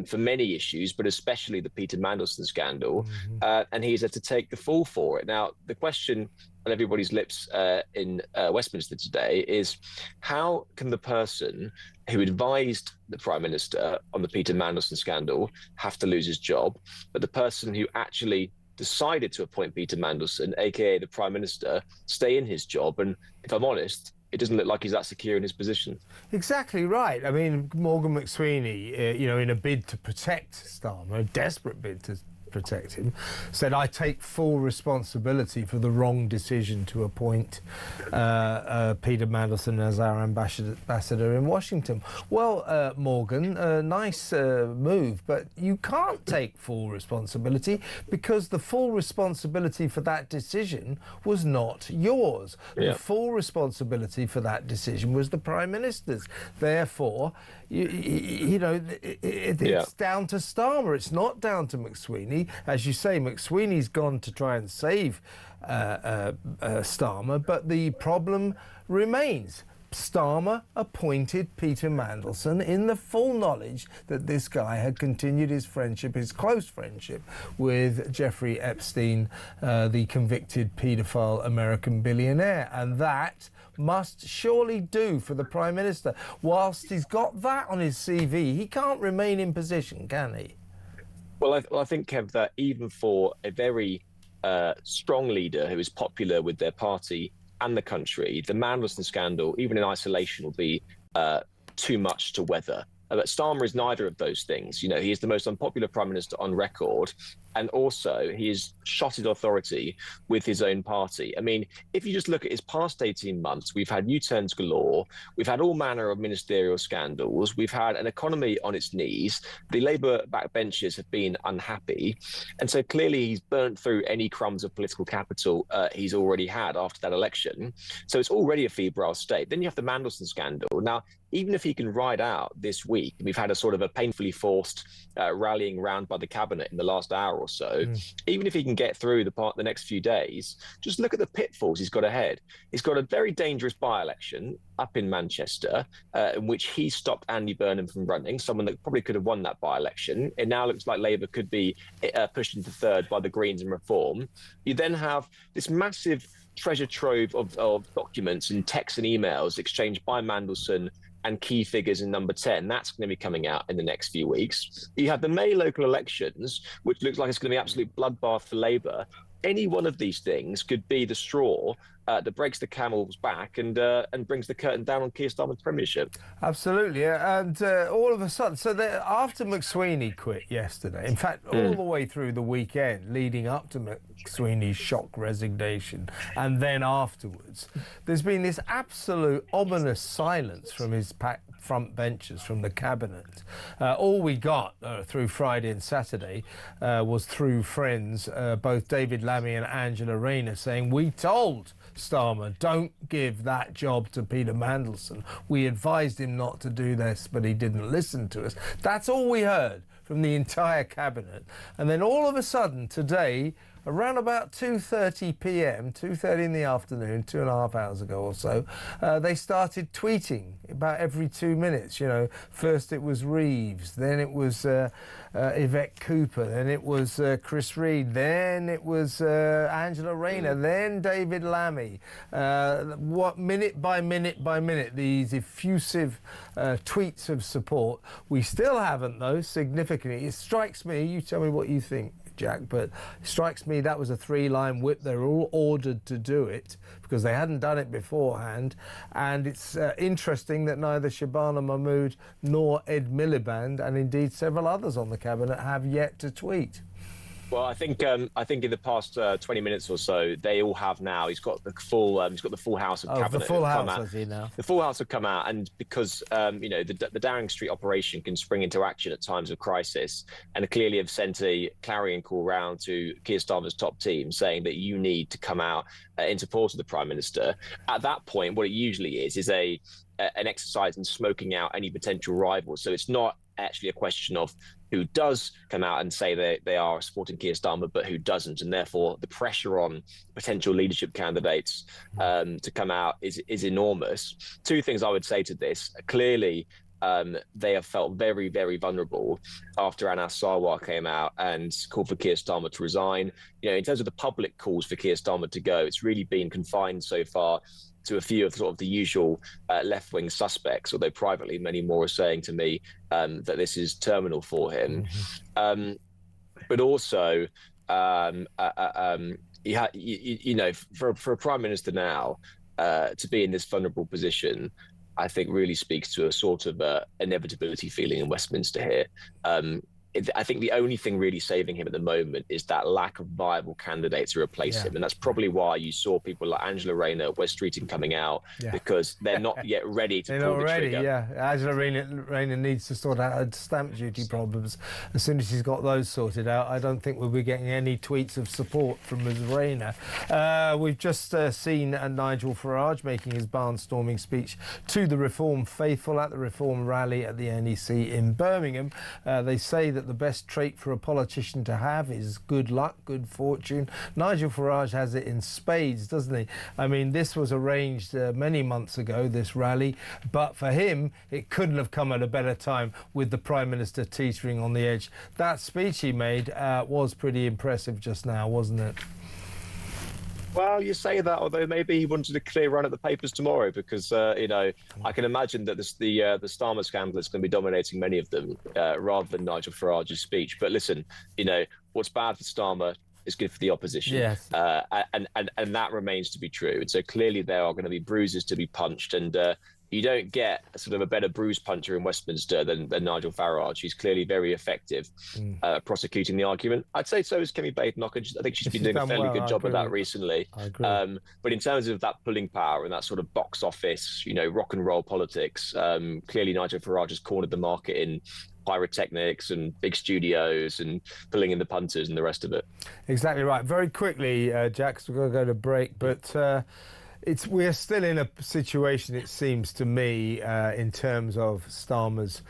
Speaker 7: for many issues, but especially the Peter Mandelson scandal. And he's had to take the fall for it. Now, the question on everybody's lips in Westminster today is, how can the person who advised the Prime Minister on the Peter Mandelson scandal have to lose his job, but the person who actually decided to appoint Peter Mandelson, aka the Prime Minister, stay in his job? And if I'm honest, it doesn't look like he's that secure in his position.
Speaker 2: Exactly right. I mean, Morgan McSweeney, in a bid to protect Starmer, a desperate bid to protect him, said, I take full responsibility for the wrong decision to appoint Peter Mandelson as our ambassador in Washington. Well, Morgan, nice move, but you can't take full responsibility because the full responsibility for that decision was not yours. The full responsibility for that decision was the Prime Minister's. Therefore, it's down to Starmer. It's not down to McSweeney. As you say, McSweeney's gone to try and save Starmer, but the problem remains. Starmer appointed Peter Mandelson in the full knowledge that this guy had continued his friendship, his close friendship, with Jeffrey Epstein, the convicted paedophile American billionaire. And that must surely do for the Prime Minister. Whilst he's got that on his CV, he can't remain in position, can he?
Speaker 7: Well, I think, Kev, that even for a very strong leader who is popular with their party and the country, the Mandelson scandal, even in isolation, will be too much to weather. But Starmer is neither of those things. He is the most unpopular Prime Minister on record. And also, he has shot his authority with his own party. I mean, if you just look at his past 18 months, we've had U-turns galore. We've had all manner of ministerial scandals. We've had an economy on its knees. The Labour backbenchers have been unhappy. And so clearly he's burnt through any crumbs of political capital he's already had after that election. So it's already a febrile state. Then you have the Mandelson scandal. Now, even if he can ride out this week, we've had a sort of a painfully forced rallying round by the cabinet in the last hour or so. Even if he can get through the next few days, just look at the pitfalls he's got ahead. He's got a very dangerous by-election up in Manchester, in which he stopped Andy Burnham from running, someone that probably could have won that by-election. It now looks like Labour could be pushed into third by the Greens and Reform. You then have this massive treasure trove of documents and texts and emails exchanged by Mandelson and key figures in number 10. That's going to be coming out in the next few weeks. You have the May local elections, which looks like it's going to be an absolute bloodbath for Labour. Any one of these things could be the straw that breaks the camel's back and brings the curtain down on Keir Starmer's premiership.
Speaker 2: Absolutely, and all of a sudden, so after McSweeney quit yesterday, in fact, all the way through the weekend leading up to McSweeney's shock resignation, and then afterwards, there's been this absolute ominous silence from his front benches, from the cabinet. All we got through Friday and Saturday was through friends, both David Lammy and Angela Rayner, saying, we told Starmer, don't give that job to Peter Mandelson. We advised him not to do this, but he didn't listen to us. That's all we heard from the entire cabinet. And then all of a sudden today, around about 2:30 p.m, 2:30 in the afternoon, 2.5 hours ago or so, they started tweeting about every 2 minutes. First it was Reeves, then it was Yvette Cooper, then it was Chris Reed, then it was Angela Rayner, then David Lammy. Minute by minute by minute, these effusive tweets of support. We still haven't, though, significantly. It strikes me, you tell me what you think, Jack, but it strikes me that was a 3-line whip. They were all ordered to do it because they hadn't done it beforehand. And it's interesting that neither Shabana Mahmood nor Ed Miliband, and indeed several others on the cabinet, have yet to tweet.
Speaker 7: Well, I think in the past 20 minutes or so, they all have now. He's got the full House of Cabinet.
Speaker 2: The full House, has he now?
Speaker 7: The full House have come out, and because the Downing Street operation can spring into action at times of crisis, and clearly have sent a clarion call round to Keir Starmer's top team, saying that you need to come out in support of the Prime Minister. At that point, what it usually is an exercise in smoking out any potential rivals. So it's not actually a question of who does come out and say they are supporting Keir Starmer, but who doesn't. And therefore, the pressure on potential leadership candidates to come out is enormous. Two things I would say to this. Clearly, they have felt very, very vulnerable after Anas Sarwar came out and called for Keir Starmer to resign. In terms of the public calls for Keir Starmer to go, it's really been confined so far to a few of sort of the usual left-wing suspects, although privately many more are saying to me that this is terminal for him. But also, for a Prime Minister now to be in this vulnerable position, I think really speaks to a sort of inevitability feeling in Westminster here. I think the only thing really saving him at the moment is that lack of viable candidates to replace him. And that's probably why you saw people like Angela Rayner, Wes Streeting coming out, because they're not yet ready to pull the trigger.
Speaker 2: Angela Rayner needs to sort out her stamp duty problems. As soon as she's got those sorted out, I don't think we'll be getting any tweets of support from Ms Rayner. We've just seen Nigel Farage making his barnstorming speech to the Reform faithful at the Reform rally at the NEC in Birmingham. They say that the best trait for a politician to have is good luck, good fortune. Nigel Farage has it in spades, doesn't he? I mean, this was arranged many months ago, this rally, but for him, it couldn't have come at a better time with the Prime Minister teetering on the edge. That speech he made was pretty impressive just now, wasn't it?
Speaker 7: Well, you say that, although maybe he wanted a clear run at the papers tomorrow, because I can imagine that the Starmer scandal is going to be dominating many of them rather than Nigel Farage's speech. But listen, what's bad for Starmer is good for the opposition, and that remains to be true. And so clearly there are going to be bruises to be punched, and you don't get sort of a better bruise puncher in Westminster than Nigel Farage. He's clearly very effective prosecuting the argument. I'd say so is Kemi Badenoch. I think she's been doing a fairly good job of that recently.
Speaker 2: I agree.
Speaker 7: But in terms of that pulling power and that sort of box office, rock and roll politics, clearly Nigel Farage has cornered the market in pyrotechnics and big studios and pulling in the punters and the rest of it.
Speaker 2: Exactly right. Very quickly, Jack, 'cause we're going to go to break, but we're still in a situation, it seems to me, in terms of Starmer's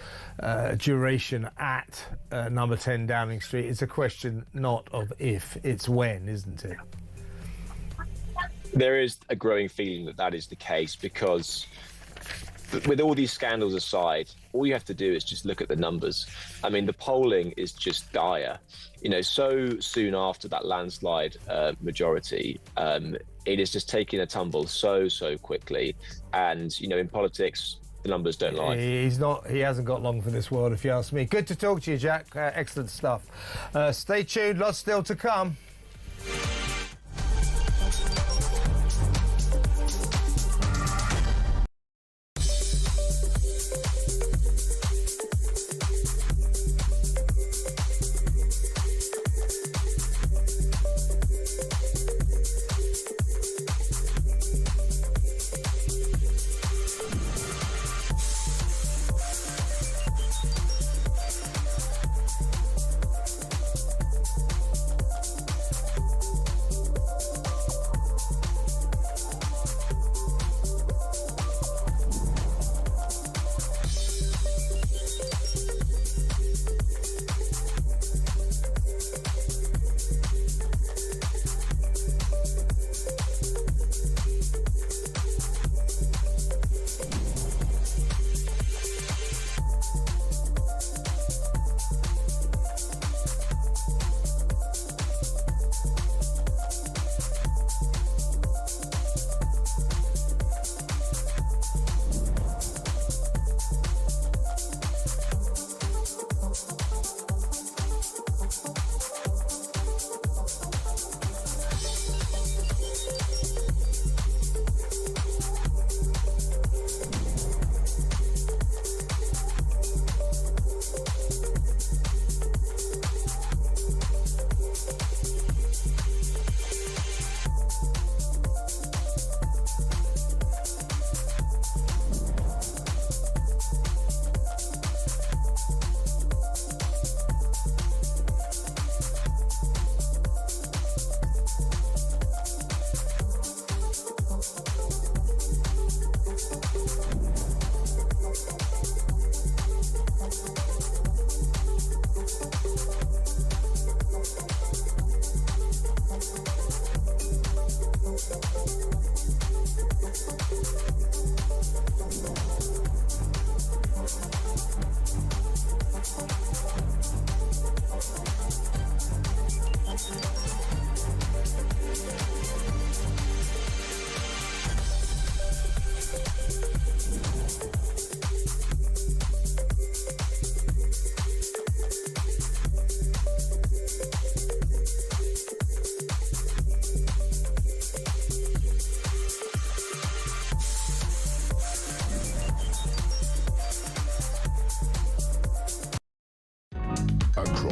Speaker 2: duration at number 10 Downing Street. It's a question not of if, it's when, isn't it?
Speaker 7: There is a growing feeling that is the case, because with all these scandals aside, all you have to do is just look at the numbers. I mean, the polling is just dire. So soon after that landslide majority, it is just taking a tumble so quickly. And, in politics, the numbers don't lie.
Speaker 2: He hasn't got long for this world, if you ask me. Good to talk to you, Jack. Excellent stuff. Stay tuned. Lots still to come.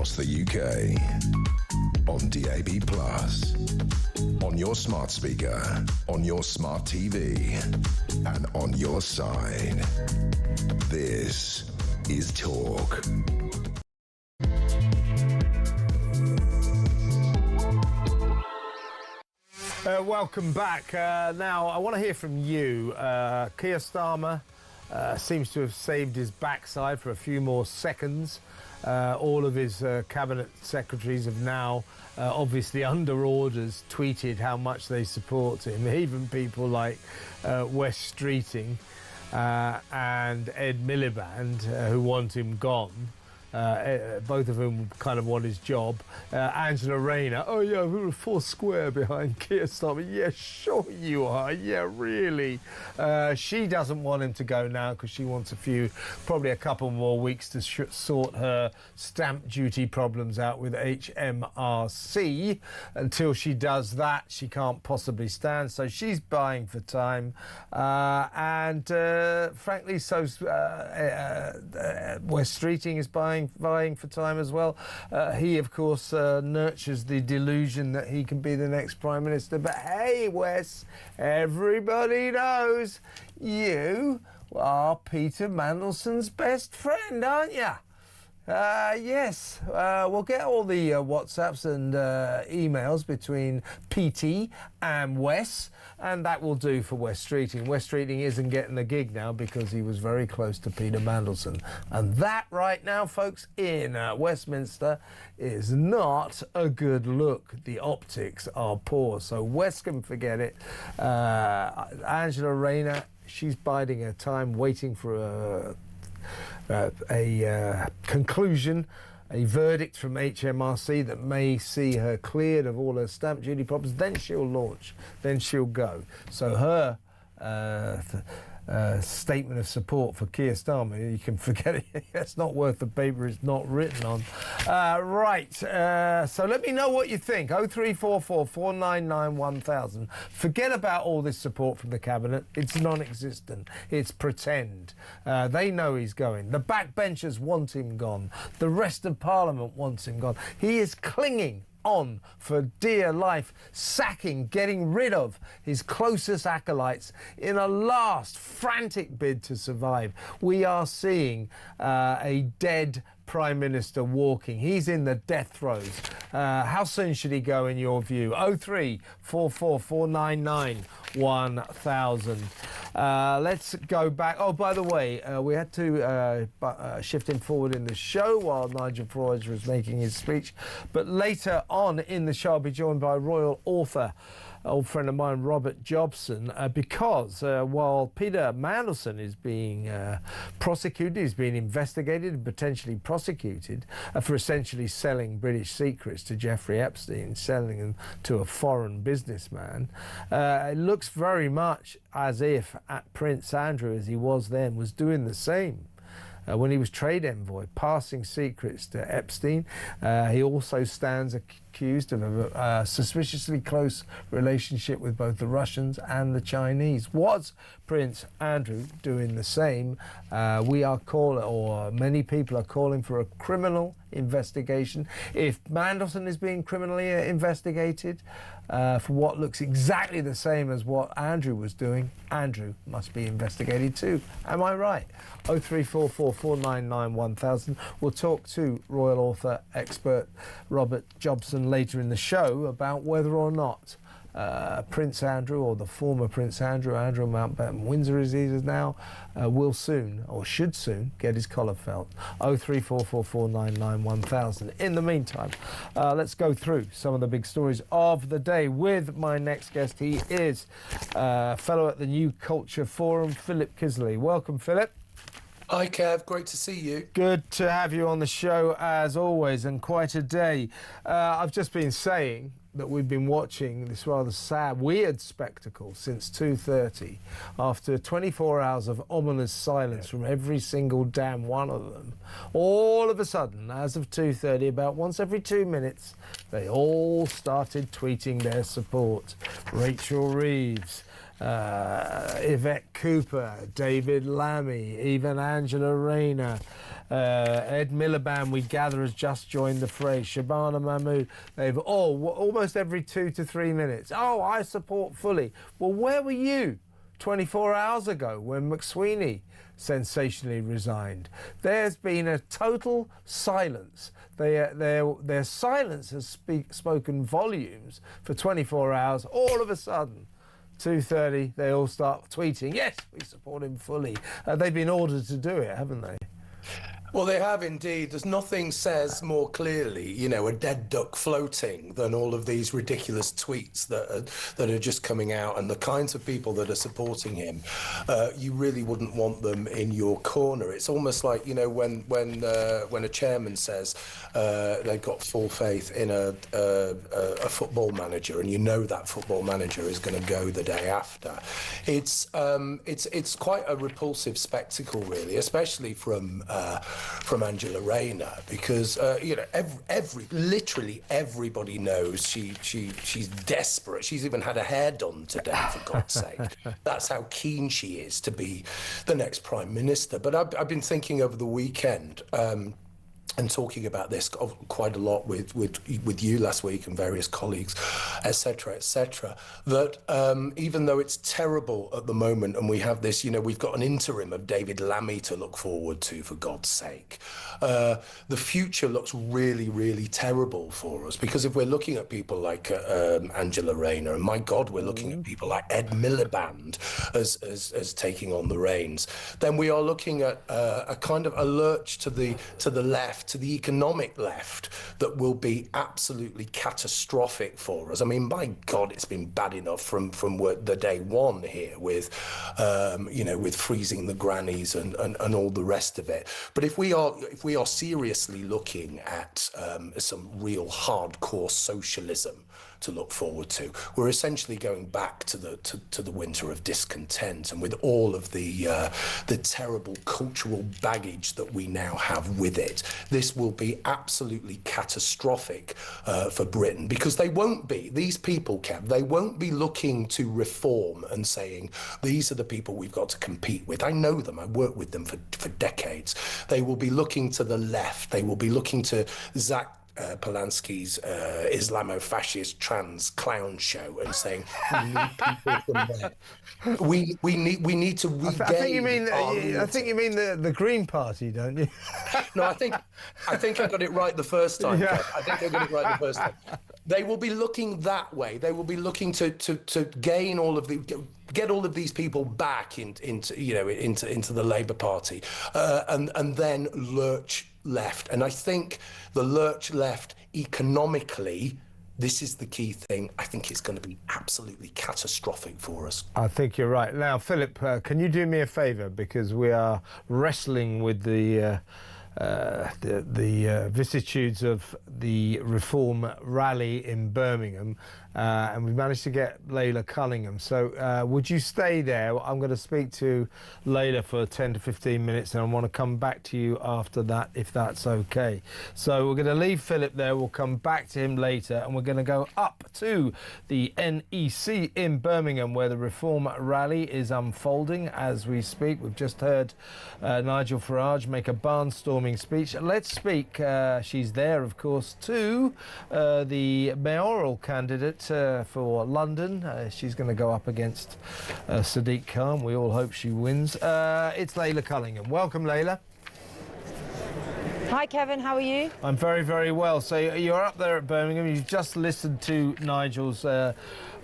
Speaker 1: across the UK. On DAB+, on your smart speaker, on your smart TV, and on your side. This is Talk.
Speaker 2: Welcome back. Now, I want to hear from you. Keir Starmer seems to have saved his backside for a few more seconds. All of his cabinet secretaries have now, obviously under orders, tweeted how much they support him. Even people like Wes Streeting and Ed Miliband, who want him gone. Both of whom kind of want his job. Angela Rayner, oh yeah, we're four square behind Keir Starmer. Yeah, sure you are. Yeah, really. She doesn't want him to go now because she wants probably a couple more weeks to sort her stamp duty problems out with HMRC. Until she does that, she can't possibly stand. So she's buying for time. And frankly, so's Wes Streeting is vying for time as well. He, of course, nurtures the delusion that he can be the next Prime Minister. But hey, Wes, everybody knows you are Peter Mandelson's best friend, aren't you? Yes, we'll get all the WhatsApps and emails between PT and Wes, and that will do for Wes Streeting. Wes Streeting isn't getting the gig now because he was very close to Peter Mandelson. And that right now, folks, in Westminster is not a good look. The optics are poor, so Wes can forget it. Angela Rayner, she's biding her time, waiting for a conclusion, a verdict from HMRC that may see her cleared of all her stamp duty problems. Then she'll launch, then she'll go. So her statement of support for Keir Starmer, you can forget it. It's not worth the paper it's not written on. So let me know what you think. 0344 499 1000. Forget about all this support from the cabinet. It's non-existent. It's pretend. They know he's going. The backbenchers want him gone. The rest of Parliament wants him gone. He is clinging on for dear life, getting rid of his closest acolytes in a last frantic bid to survive. We are seeing a dead Prime Minister walking. He's in the death throes. How soon should he go, in your view? 0344 499 1000. Let's go back. Oh, by the way, we had to shift him forward in the show while Nigel Farage was making his speech. But later on in the show, I'll be joined by royal author, old friend of mine, Robert Jobson, because while Peter Mandelson is being prosecuted, he's being investigated and potentially prosecuted for essentially selling British secrets to Jeffrey Epstein, selling them to a foreign businessman. It looks very much as if Prince Andrew, as he was then, was doing the same. When he was trade envoy, passing secrets to Epstein. He also stands accused of a suspiciously close relationship with both the Russians and the Chinese. Was Prince Andrew doing the same? Many people are calling for a criminal investigation. If Mandelson is being criminally investigated for what looks exactly the same as what Andrew was doing, Andrew must be investigated too. Am I right? 0344 499 1000. We'll talk to royal author expert Robert Jobson later in the show about whether or not Prince Andrew, or the former Prince Andrew Mountbatten Windsor as he is now, will soon, or should soon, get his collar felt. 0344 499 1000. In the meantime, let's go through some of the big stories of the day with my next guest. He is a fellow at the New Culture Forum, Philip Kisley. Welcome, Philip.
Speaker 8: Hi, Kev. Great to see you.
Speaker 2: Good to have you on the show, as always, and quite a day. I've just been saying that we've been watching this rather sad, weird spectacle since 2:30, after 24 hours of ominous silence from every single damn one of them. All of a sudden, as of 2:30, about once every 2 minutes, they all started tweeting their support. Rachel Reeves, Yvette Cooper, David Lammy, even Angela Rayner, Ed Miliband, we gather, has just joined the fray. Shabana Mahmood, they've all, almost every 2 to 3 minutes, oh, I support fully. Well, where were you 24 hours ago when McSweeney sensationally resigned? There's been a total silence. Their silence has spoken volumes for 24 hours. All of a sudden, 2:30, they all start tweeting, yes, we support him fully. They've been ordered to do it, haven't they?
Speaker 8: Well, they have indeed. There's nothing says more clearly, you know, a dead duck floating than all of these ridiculous tweets that are just coming out, and the kinds of people that are supporting him. You really wouldn't want them in your corner. It's almost like, you know, when a chairman says they've got full faith in a football manager, and you know that football manager is going to go the day after. It's quite a repulsive spectacle, really, especially from Angela Rayner, because you know, literally everybody knows she's desperate. She's even had her hair done today, for God's sake. That's how keen she is to be the next Prime Minister. But I've been thinking over the weekend, and talking about this quite a lot with you last week and various colleagues, etc., that even though it's terrible at the moment, and we have this, you know, we've got an interim of David Lammy to look forward to, for God's sake, the future looks really, really terrible for us, because if we're looking at people like Angela Rayner, and my God, we're looking at people like Ed Miliband as taking on the reins, then we are looking at a kind of a lurch to the left, to the economic left, that will be absolutely catastrophic for us. I mean, my God, it's been bad enough from the day one here with, you know, with freezing the grannies and all the rest of it. But if we are seriously looking at some real hardcore socialism to look forward to, we're essentially going back to the winter of discontent, and with all of the terrible cultural baggage that we now have with it. This will be absolutely catastrophic for Britain, because these people, Kev, they won't be looking to reform and saying, these are the people we've got to compete with. I know them, I worked with them for decades. They will be looking to the left. They will be looking to Zach Polanski's Islamo-fascist trans clown show and saying, we need people from there. We need to regain.
Speaker 2: I think you mean the Green Party, don't you?
Speaker 8: No, I think I got it right the first time. Yeah. I think I got it right the first time. They will be looking that way. They will be looking to gain all of get all of these people back into the Labour Party, and then lurch left. And I think the lurch left economically, this is the key thing. I think it's going to be absolutely catastrophic for us.
Speaker 2: I think you're right. Now, Philip, can you do me a favour, because we are wrestling with the vicissitudes of the Reform rally in Birmingham, and we managed to get Layla Cunningham. So would you stay there? I'm going to speak to Layla for 10 to 15 minutes, and I want to come back to you after that, if that's okay. So we're going to leave Philip there. We'll come back to him later, and we're going to go up to the NEC in Birmingham, where the Reform rally is unfolding as we speak. We've just heard Nigel Farage make a barnstorming speech. Let's speak, she's there, of course, to the mayoral candidate for London. She's going to go up against Sadiq Khan. We all hope she wins. It's Layla Cunningham. Welcome, Layla.
Speaker 9: Hi, Kevin. How are you?
Speaker 2: I'm very, very well. So you're up there at Birmingham. You've just listened to Nigel's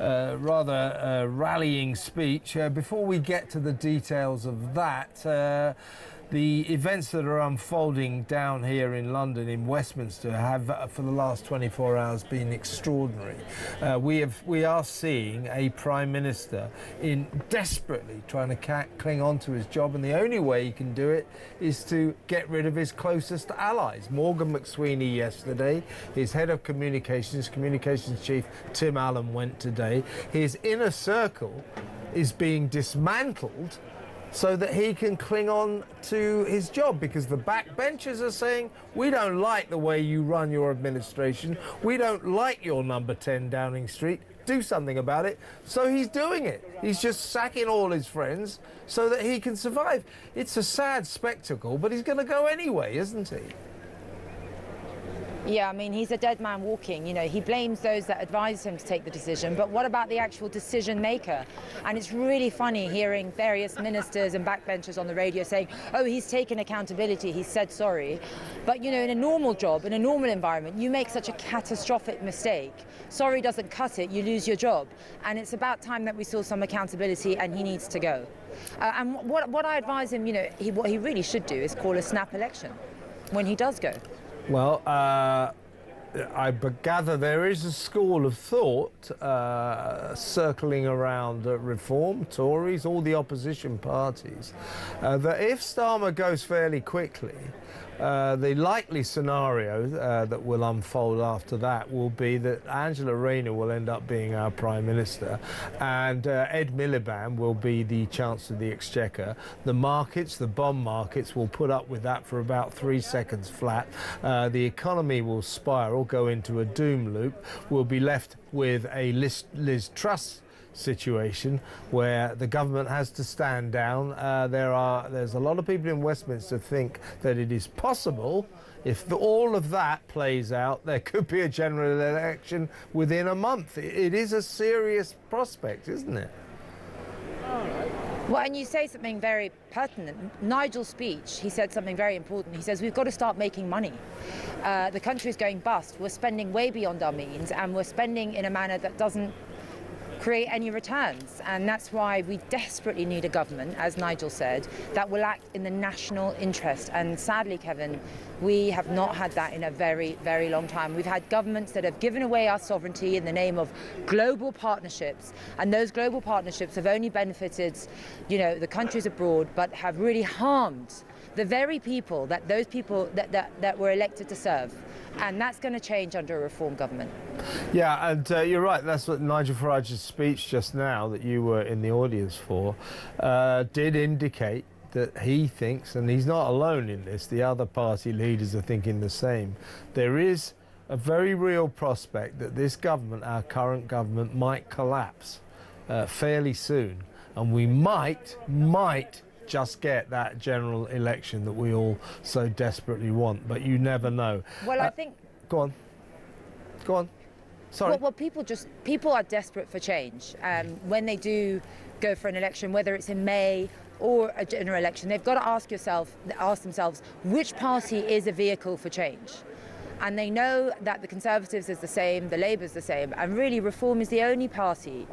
Speaker 2: rather rallying speech. Before we get to the details of that, the events that are unfolding down here in London, in Westminster, have for the last 24 hours been extraordinary. We are seeing a Prime Minister desperately trying to cling on to his job, and the only way he can do it is to get rid of his closest allies. Morgan McSweeney yesterday, his head of communications chief Tim Allen went today. His inner circle is being dismantled so that he can cling on to his job, because the backbenchers are saying, we don't like the way you run your administration, we don't like your number 10 Downing Street, do something about it, so he's doing it. He's just sacking all his friends so that he can survive. It's a sad spectacle, but he's going to go anyway, isn't he?
Speaker 9: Yeah, I mean, he's a dead man walking. You know, he blames those that advised him to take the decision, but what about the actual decision maker? And it's really funny hearing various ministers and backbenchers on the radio saying, oh, he's taken accountability, he said sorry. But, you know, in a normal job, in a normal environment, you make such a catastrophic mistake. Sorry doesn't cut it, you lose your job. And it's about time that we saw some accountability, and he needs to go. And what I advise him, you know, what he really should do is call a snap election when he does go.
Speaker 2: Well, I gather there is a school of thought circling around reform, Tories, all the opposition parties, that if Starmer goes fairly quickly, the likely scenario that will unfold after that will be that Angela Rayner will end up being our Prime Minister, and Ed Miliband will be the Chancellor of the Exchequer. The markets, the bond markets, will put up with that for about 3 seconds flat. The economy will spiral, go into a doom loop. We'll be left with a Liz Truss situation where the government has to stand down. There's a lot of people in Westminster think that it is possible, if all of that plays out, there could be a general election within a month. It is a serious prospect, isn't it?
Speaker 9: Well, and you say something very pertinent. Nigel's speech, he said something very important. He says, we've got to start making money. The country's going bust. We're spending way beyond our means, and we're spending in a manner that doesn't create any returns, and that's why we desperately need a government, as Nigel said, that will act in the national interest. And sadly, Kevin, we have not had that in a very, very long time. We've had governments that have given away our sovereignty in the name of global partnerships, and those global partnerships have only benefited, you know, the countries abroad, but have really harmed the very people that that were elected to serve. And that's going to change under a reform government.
Speaker 2: Yeah, and you're right. That's what Nigel Farage's speech just now, that you were in the audience for, did indicate that he thinks, and he's not alone in this, the other party leaders are thinking the same. There is a very real prospect that this government, our current government, might collapse fairly soon. And we might just get that general election that we all so desperately want, but you never know.
Speaker 9: Well, I think...
Speaker 2: Go on. Sorry.
Speaker 9: Well, people are desperate for change. When they do go for an election, whether it's in May or a general election, they've got to ask themselves, which party is a vehicle for change? And they know that the Conservatives is the same, the Labour's the same, and really Reform is the only party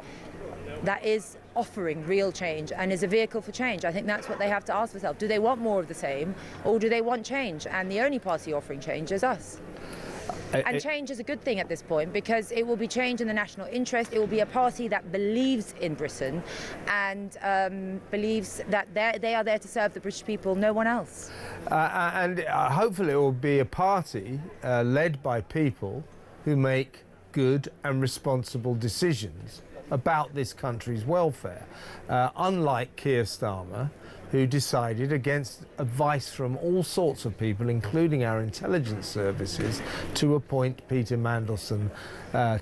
Speaker 9: that is offering real change and is a vehicle for change. I think that's what they have to ask themselves. Do they want more of the same, or do they want change? And the only party offering change is us. And change is a good thing at this point, because it will be change in the national interest. It will be a party that believes in Britain and believes that they are there to serve the British people, no one else.
Speaker 2: And hopefully it will be a party led by people who make good and responsible decisions about this country's welfare, unlike Keir Starmer, who decided, against advice from all sorts of people, including our intelligence services, to appoint Peter Mandelson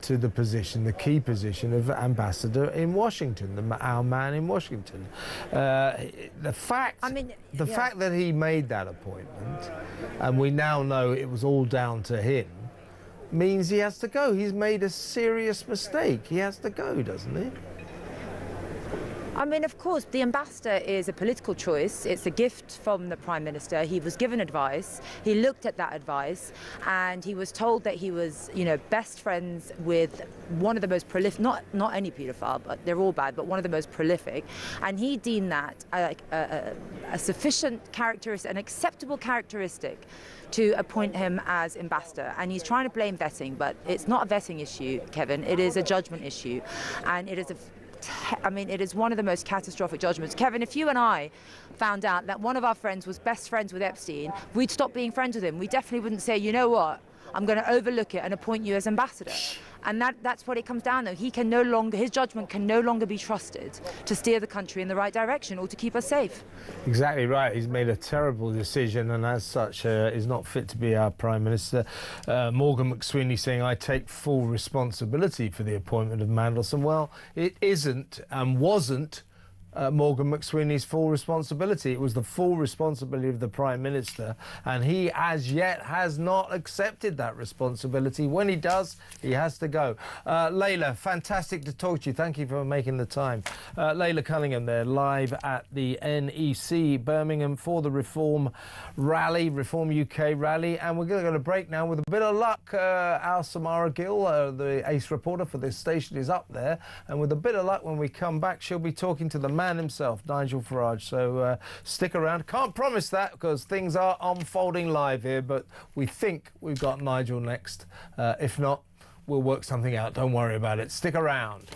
Speaker 2: to the position, the key position of ambassador in Washington, our man in Washington. The fact that he made that appointment, and we now know it was all down to him, means he has to go. He's made a serious mistake. He has to go, doesn't he?
Speaker 9: I mean, of course, the ambassador is a political choice. It's a gift from the Prime Minister. He was given advice. He looked at that advice, and he was told that he was, you know, best friends with one of the most prolific, not any paedophile, but they're all bad, but one of the most prolific. And he deemed that a sufficient characteristic, an acceptable characteristic, to appoint him as ambassador. And he's trying to blame vetting, but it's not a vetting issue, Kevin. It is a judgment issue, and it is it is one of the most catastrophic judgments. Kevin, if you and I found out that one of our friends was best friends with Epstein, we'd stop being friends with him. We definitely wouldn't say, you know what, I'm going to overlook it and appoint you as ambassador. And that's what it comes down to. His judgment can no longer be trusted to steer the country in the right direction or to keep us safe.
Speaker 2: Exactly right. He's made a terrible decision, and as such is not fit to be our Prime Minister. Morgan McSweeney saying, I take full responsibility for the appointment of Mandelson. Well, it isn't and wasn't Morgan McSweeney's full responsibility. It was the full responsibility of the Prime Minister, and he as yet has not accepted that responsibility. When he does, he has to go. Layla, fantastic to talk to you. Thank you for making the time. Layla Cunningham there, live at the NEC Birmingham for the Reform Rally, Reform UK Rally, and we're going to go to break now. With a bit of luck, our Samara Gill, the ace reporter for this station, is up there, and with a bit of luck, when we come back, she'll be talking to the man himself, Nigel Farage. So stick around. Can't promise that because things are unfolding live here, but we think we've got Nigel next. If not, we'll work something out. Don't worry about it. Stick around.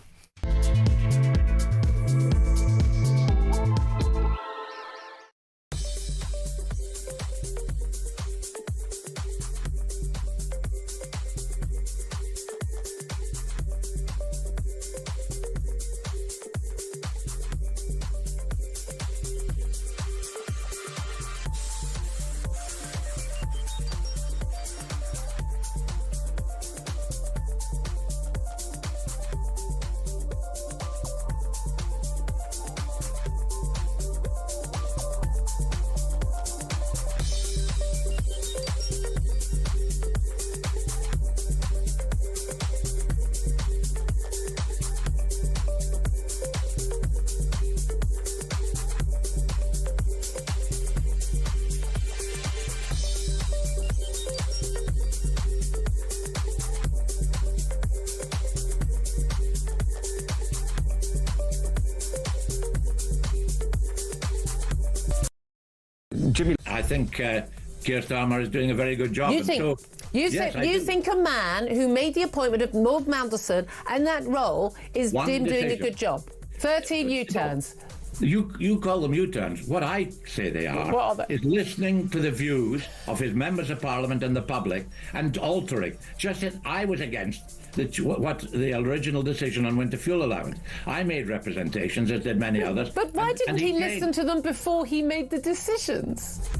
Speaker 10: Jimmy, I think Keir Starmer is doing a very good job.
Speaker 6: You think a man who made the appointment of Maud Mandelson and that role is doing a good job? 13 U-turns.
Speaker 10: You call them U-turns. What I say they are is listening to the views of his members of Parliament and the public and altering. Just as I was against the original decision on winter fuel allowance. I made representations, as did many others.
Speaker 6: But why didn't he listen to them before he made the decisions?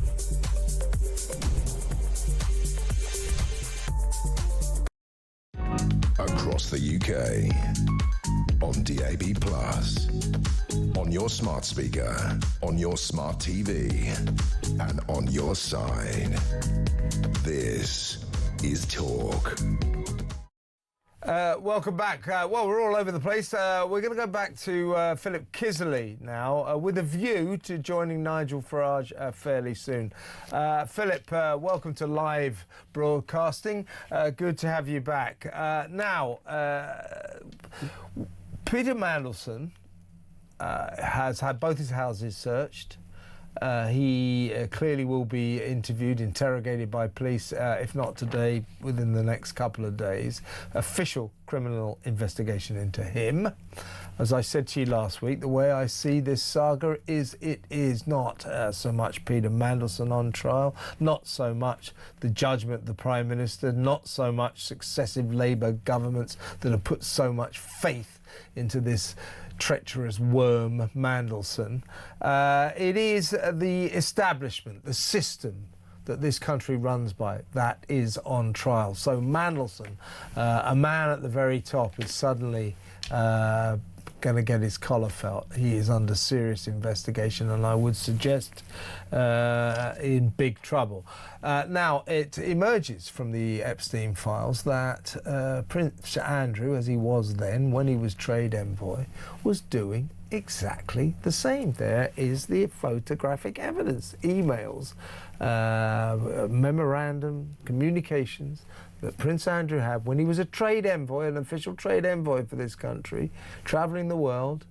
Speaker 1: Across the UK, on DAB+, on your smart speaker, on your smart TV, and on your side. This is Talk.
Speaker 2: Welcome back. Well, we're all over the place. We're going to go back to Philip Kisley now with a view to joining Nigel Farage fairly soon. Philip, welcome to live broadcasting. Good to have you back. Now, Peter Mandelson has had both his houses searched. He clearly will be interrogated by police, if not today, within the next couple of days. Official criminal investigation into him. As I said to you last week, the way I see this saga is it is not so much Peter Mandelson on trial, not so much the judgment of the Prime Minister, not so much successive Labour governments that have put so much faith into this treacherous worm Mandelson. It is the establishment, the system that this country runs by, that is on trial. So Mandelson, a man at the very top, is suddenly going to get his collar felt. He is under serious investigation, and I would suggest in big trouble. Now, it emerges from the Epstein files that Prince Andrew, as he was then, when he was trade envoy, was doing exactly the same. There is the photographic evidence, emails, memorandum, communications that Prince Andrew had when he was a trade envoy, an official trade envoy for this country, travelling the world.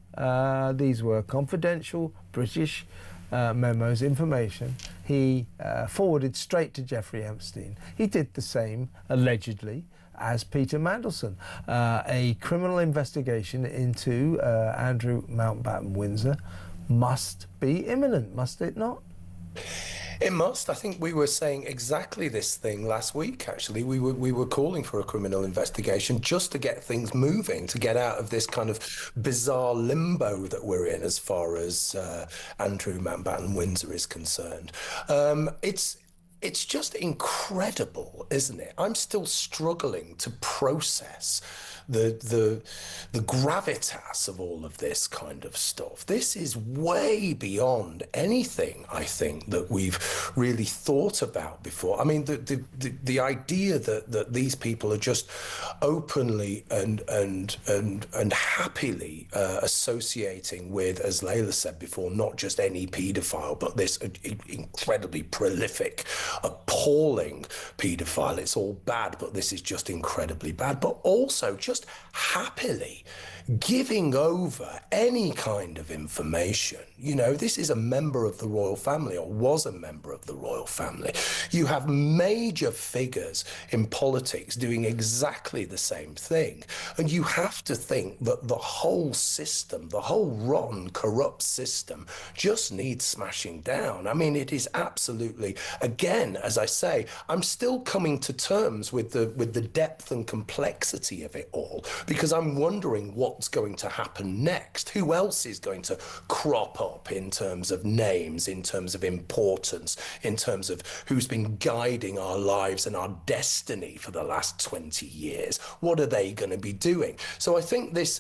Speaker 2: These were confidential British memos, information. He forwarded straight to Jeffrey Epstein. He did the same, allegedly, as Peter Mandelson. A criminal investigation into Andrew Mountbatten Windsor must be imminent, must it not?
Speaker 8: It must. I think we were saying exactly this thing last week, actually. We were calling for a criminal investigation just to get things moving, to get out of this kind of bizarre limbo that we're in as far as Andrew Mountbatten-Windsor is concerned. It's just incredible, isn't it? I'm still struggling to process the gravitas of all of this kind of stuff. This is way beyond anything, I think, that we've really thought about before. I mean, the idea that these people are just openly and happily associating with, as Layla said before, not just any paedophile, but this incredibly prolific, appalling paedophile. It's all bad, but this is just incredibly bad. But also just happily giving over any kind of information. You know, this is a member of the royal family, or was a member of the royal family. You have major figures in politics doing exactly the same thing. And you have to think that the whole system, the whole rotten, corrupt system, just needs smashing down. I mean, it is absolutely, again, as I say, I'm still coming to terms with the depth and complexity of it all, because I'm wondering what's going to happen next. Who else is going to crop up in terms of names, in terms of importance, in terms of who's been guiding our lives and our destiny for the last 20 years? What are they going to be doing? So I think there's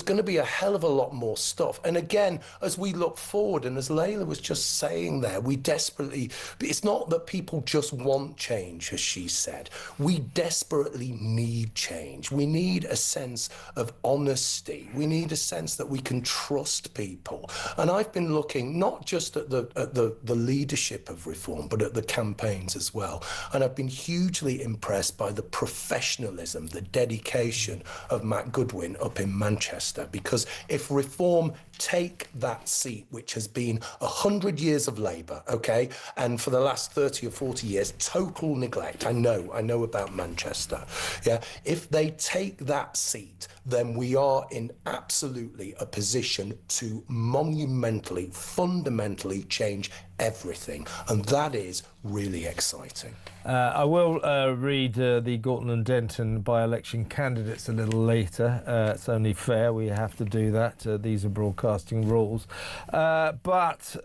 Speaker 8: going to be a hell of a lot more stuff. And again, as we look forward, and as Layla was just saying there, we desperately, it's not that people just want change, as she said. We desperately need change. We need a sense of honesty. We need a sense that we can trust people. And I've been looking not just at the leadership of reform, but at the campaigns as well. And I've been hugely impressed by the professionalism, the dedication of Matt Goodwin up in Manchester. Because if reform take that seat, which has been 100 years of Labour, okay, and for the last 30 or 40 years, total neglect. I know about Manchester. Yeah, if they take that seat, then we are in absolutely a position to monumentally, fundamentally change everything. And that is really exciting.
Speaker 2: I will read the Gorton and Denton by-election candidates a little later. It's only fair, we have to do that. These are broadcasting rules. But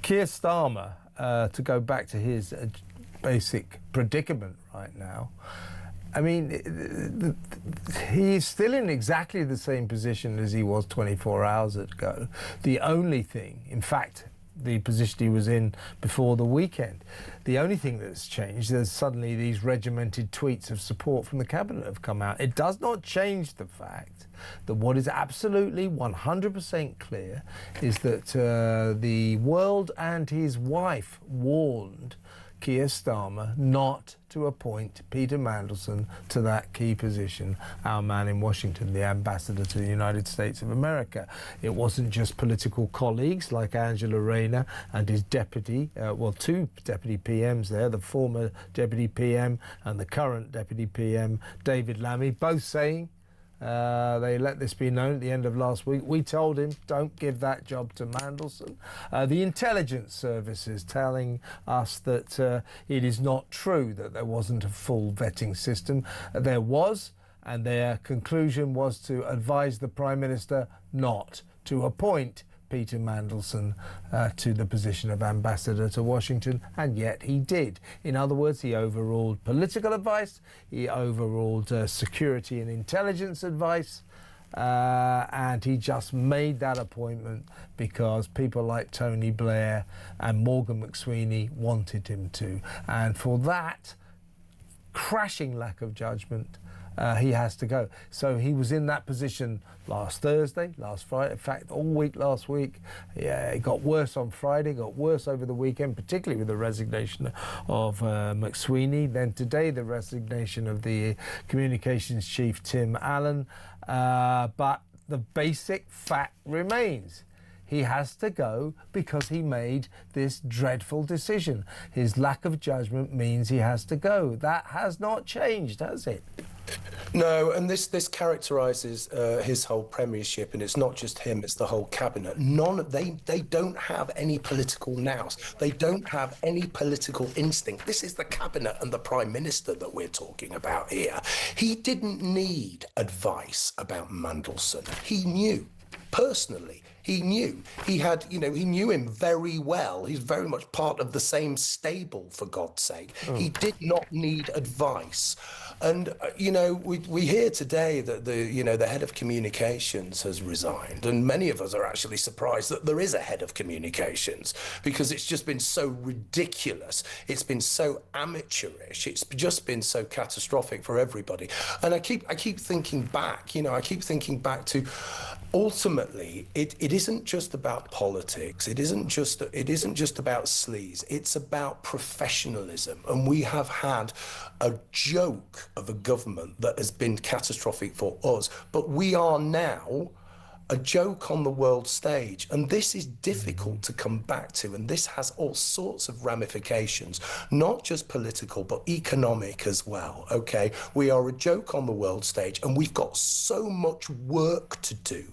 Speaker 2: Keir Starmer, to go back to his basic predicament right now, I mean, he's still in exactly the same position as he was 24 hours ago. The only thing, in fact, the position he was in before the weekend, the only thing that's changed is suddenly these regimented tweets of support from the cabinet have come out. It does not change the fact that what is absolutely 100% clear is that the world and his wife warned Keir Starmer not to appoint Peter Mandelson to that key position, our man in Washington, the ambassador to the United States of America. It wasn't just political colleagues like Angela Rayner and his deputy, two deputy PMs there, the former deputy PM and the current deputy PM, David Lammy, both saying, they let this be known at the end of last week. We told him, don't give that job to Mandelson. The intelligence services telling us that it is not true that there wasn't a full vetting system. There was, and their conclusion was to advise the Prime Minister not to appoint Peter Mandelson to the position of ambassador to Washington, and yet he did. In other words, he overruled political advice, he overruled security and intelligence advice, and he just made that appointment because people like Tony Blair and Morgan McSweeney wanted him to. And for that crashing lack of judgment, he has to go. So he was in that position last Thursday, last Friday, in fact, all week last week. Yeah, it got worse on Friday, got worse over the weekend, particularly with the resignation of McSweeney. Then today, the resignation of the communications chief, Tim Allen. But the basic fact remains. He has to go because he made this dreadful decision. His lack of judgment means he has to go. That has not changed, has it?
Speaker 8: No, and this characterises his whole premiership, and it's not just him; it's the whole cabinet. They don't have any political nous. They don't have any political instinct. This is the cabinet and the prime minister that we're talking about here. He didn't need advice about Mandelson. He knew personally. He knew. He had, he knew him very well. He's very much part of the same stable, for God's sake. He did not need advice. And, we hear today that the head of communications has resigned. And many of us are actually surprised that there is a head of communications, because it's just been so ridiculous. It's been so amateurish. It's just been so catastrophic for everybody. And I keep thinking back, to ultimately, it isn't just about politics. It isn't just about sleaze. It's about professionalism. And we have had a joke of a government that has been catastrophic for us. But we are now a joke on the world stage. And this is difficult to come back to. And this has all sorts of ramifications, not just political, but economic as well. Okay, we are a joke on the world stage, and we've got so much work to do.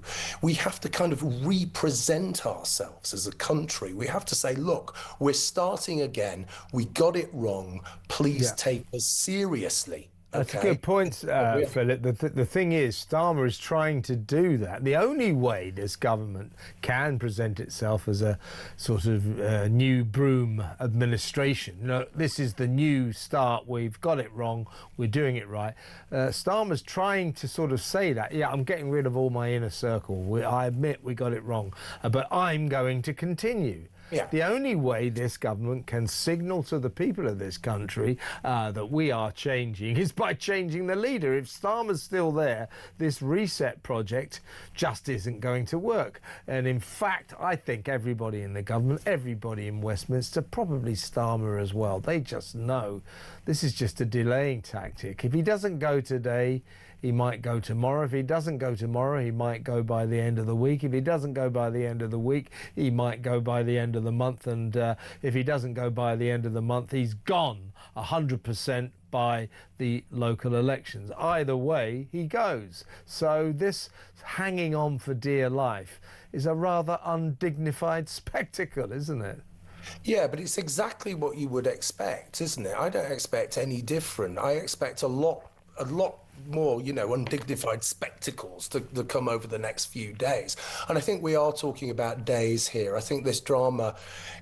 Speaker 8: We have to kind of represent ourselves as a country. We have to say, look, we're starting again. We got it wrong. Please take us seriously.
Speaker 2: That's a good point, Philip. The thing is, Starmer is trying to do that. The only way this government can present itself as a sort of new broom administration, this is the new start, we've got it wrong, we're doing it right. Starmer's trying to sort of say that, I'm getting rid of all my inner circle. I admit we got it wrong, but I'm going to continue.
Speaker 8: Yeah.
Speaker 2: The only way this government can signal to the people of this country that we are changing is by changing the leader. If Starmer's still there, this reset project just isn't going to work. And in fact, I think everybody in the government, everybody in Westminster, probably Starmer as well, they just know this is just a delaying tactic. If he doesn't go today, he might go tomorrow. If he doesn't go tomorrow, he might go by the end of the week. If he doesn't go by the end of the week, he might go by the end of the month. And if he doesn't go by the end of the month, he's gone 100% by the local elections. Either way, he goes. So this hanging on for dear life is a rather undignified spectacle, isn't it?
Speaker 8: Yeah, but it's exactly what you would expect, isn't it? I don't expect any different. I expect a lot more, undignified spectacles to come over the next few days. And I think we are talking about days here. I think this drama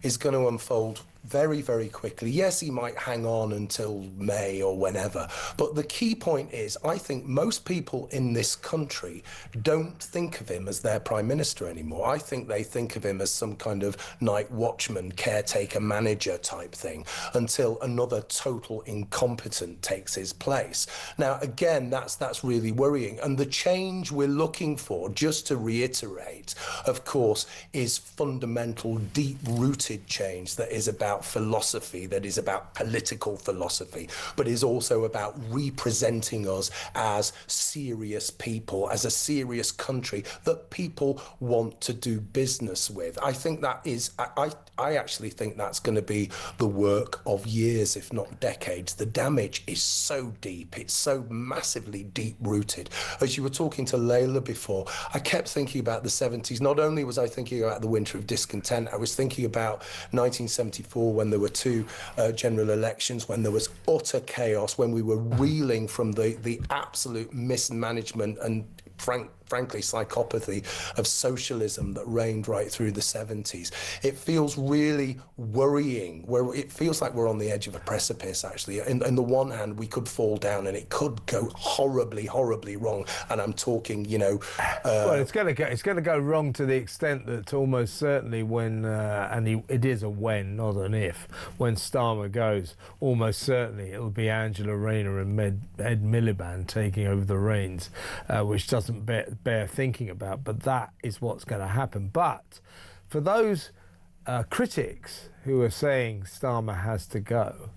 Speaker 8: is going to unfold very, very quickly. Yes, he might hang on until May or whenever. But the key point is, I think most people in this country don't think of him as their prime minister anymore. I think they think of him as some kind of night watchman, caretaker, manager type thing, until another total incompetent takes his place. Now, again, that's really worrying. And the change we're looking for, just to reiterate, of course, is fundamental, deep-rooted change that is about philosophy, that is about political philosophy, but is also about representing us as serious people, as a serious country that people want to do business with. I think that is, I actually think that's going to be the work of years, if not decades. The damage is so deep, it's so massively deep-rooted. As you were talking to Layla before, I kept thinking about the 70s. Not only was I thinking about the winter of discontent, I was thinking about 1974, when there were two general elections, when there was utter chaos, when we were reeling from the absolute mismanagement and frankly psychopathy of socialism that reigned right through the 70s. It feels really worrying, it feels like we're on the edge of a precipice, actually. On the one hand, we could fall down and it could go horribly, horribly wrong. And I'm talking,
Speaker 2: well, it's going to go wrong to the extent that almost certainly when, it is a when, not an if, when Starmer goes, almost certainly it'll be Angela Rayner and Ed Miliband taking over the reins, which doesn't bear thinking about, but that is what's going to happen. But for those critics who are saying Starmer has to go,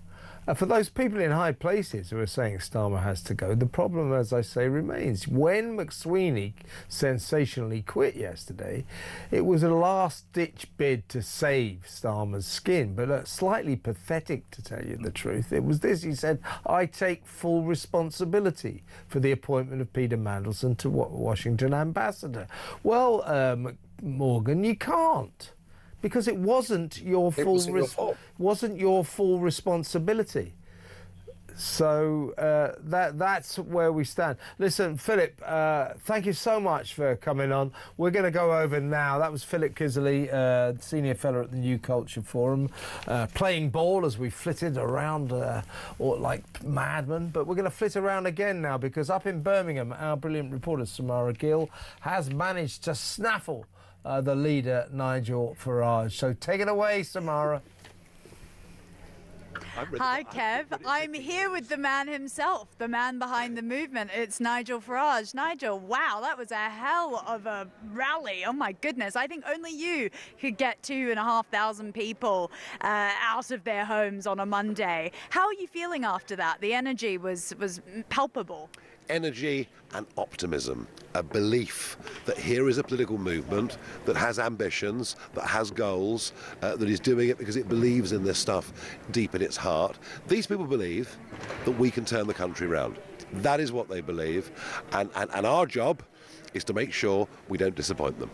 Speaker 2: For those people in high places who are saying Starmer has to go, the problem, as I say, remains. When McSweeney sensationally quit yesterday, it was a last-ditch bid to save Starmer's skin, but slightly pathetic, to tell you the truth. It was this: he said, "I take full responsibility for the appointment of Peter Mandelson to Washington ambassador." Well, Morgan, you can't, because it wasn't your wasn't your full responsibility. So that's where we stand. Listen, Philip, thank you so much for coming on. We're going to go over now. That was Philip Kisley, senior fellow at the New Culture Forum, playing ball as we flitted around like madmen. But we're going to flit around again now, because up in Birmingham, our brilliant reporter Samara Gill has managed to snaffle the leader, Nigel Farage. So take it away, Samara.
Speaker 11: Hi, Kev. I'm here with the man himself, the man behind the movement. It's Nigel Farage. Nigel, wow, that was a hell of a rally. Oh, my goodness. I think only you could get 2,500 people out of their homes on a Monday. How are you feeling after that? The energy was palpable.
Speaker 4: Energy and optimism, a belief that here is a political movement that has ambitions, that has goals, that is doing it because it believes in this stuff deep in its heart. These people believe that we can turn the country around. That is what they believe, and our job is to make sure we don't disappoint them.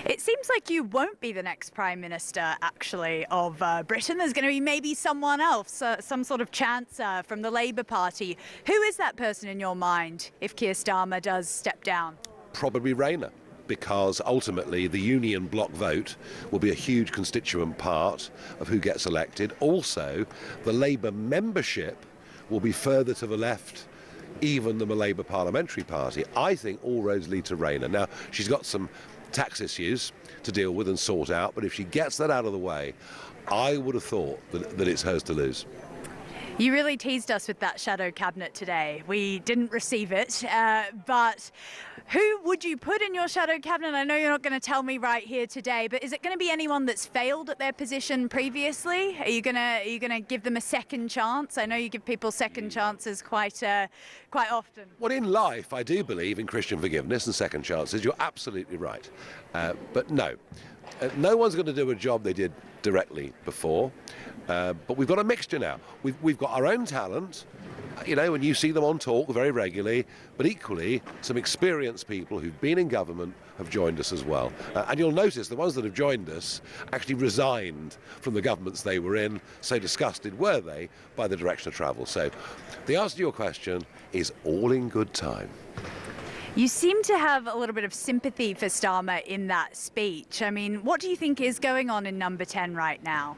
Speaker 11: It seems like you won't be the next Prime Minister, actually, of Britain. There's going to be maybe someone else, some sort of chancer from the Labour Party. Who is that person in your mind if Keir Starmer does step down?
Speaker 4: Probably Rayner, because ultimately the union bloc vote will be a huge constituent part of who gets elected. Also, the Labour membership will be further to the left even than the Labour Parliamentary Party. I think all roads lead to Rayner. Now, she's got some tax issues to deal with and sort out, but if she gets that out of the way, I would have thought that it's hers to lose.
Speaker 11: You really teased us with that shadow cabinet today. We didn't receive it, but who would you put in your shadow cabinet? I know you're not going to tell me right here today, but is it going to be anyone that's failed at their position previously? Are you going to give them a second chance? I know you give people second chances quite often.
Speaker 4: Well, in life, I do believe in Christian forgiveness and second chances. You're absolutely right. But no, no one's going to do a job they did directly before. But we've got a mixture now. We've got our own talent, you know, and you see them on Talk very regularly, but equally some experienced people who've been in government have joined us as well. And you'll notice the ones that have joined us actually resigned from the governments they were in, so disgusted were they by the direction of travel. So the answer to your question is all in good time.
Speaker 11: You seem to have a little bit of sympathy for Starmer in that speech. I mean, what do you think is going on in Number 10 right now?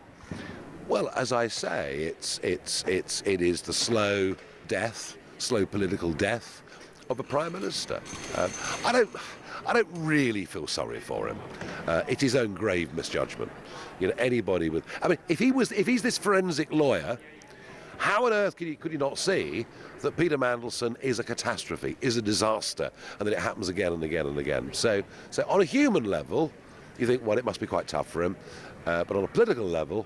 Speaker 4: Well, as I say, it is the slow political death of a Prime Minister. I don't really feel sorry for him. It's his own grave misjudgment. You know, anybody with, I mean, if he's this forensic lawyer, how on earth could he not see that Peter Mandelson is a catastrophe, is a disaster, and that it happens again and again and again? So on a human level, you think, well, it must be quite tough for him. But on a political level,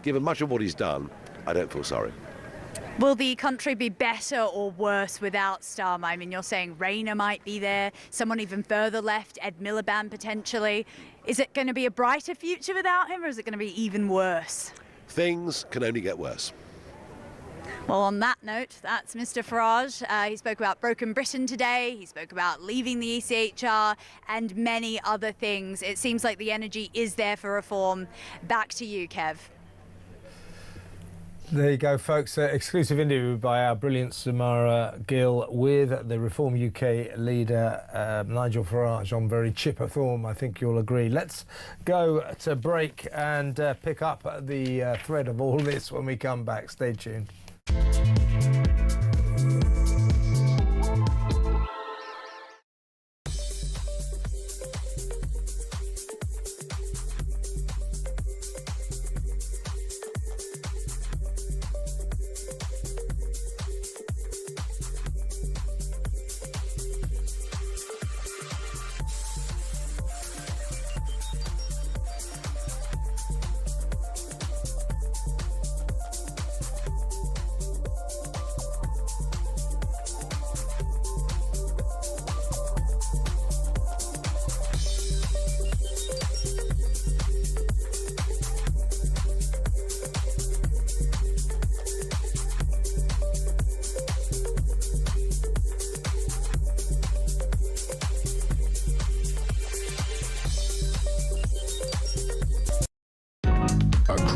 Speaker 4: given much of what he's done, I don't feel sorry.
Speaker 11: Will the country be better or worse without Starmer? I mean, you're saying Rayner might be there, someone even further left, Ed Miliband potentially. Is it going to be a brighter future without him, or is it going to be even worse?
Speaker 4: Things can only get worse.
Speaker 11: Well, on that note, that's Mr. Farage. He spoke about Broken Britain today. He spoke about leaving the ECHR and many other things. It seems like the energy is there for reform. Back to you, Kev.
Speaker 2: There you go, folks. Exclusive interview by our brilliant Samara Gill with the Reform UK leader, Nigel Farage, on very chipper form, I think you'll agree. Let's go to break and pick up the thread of all this when we come back. Stay tuned.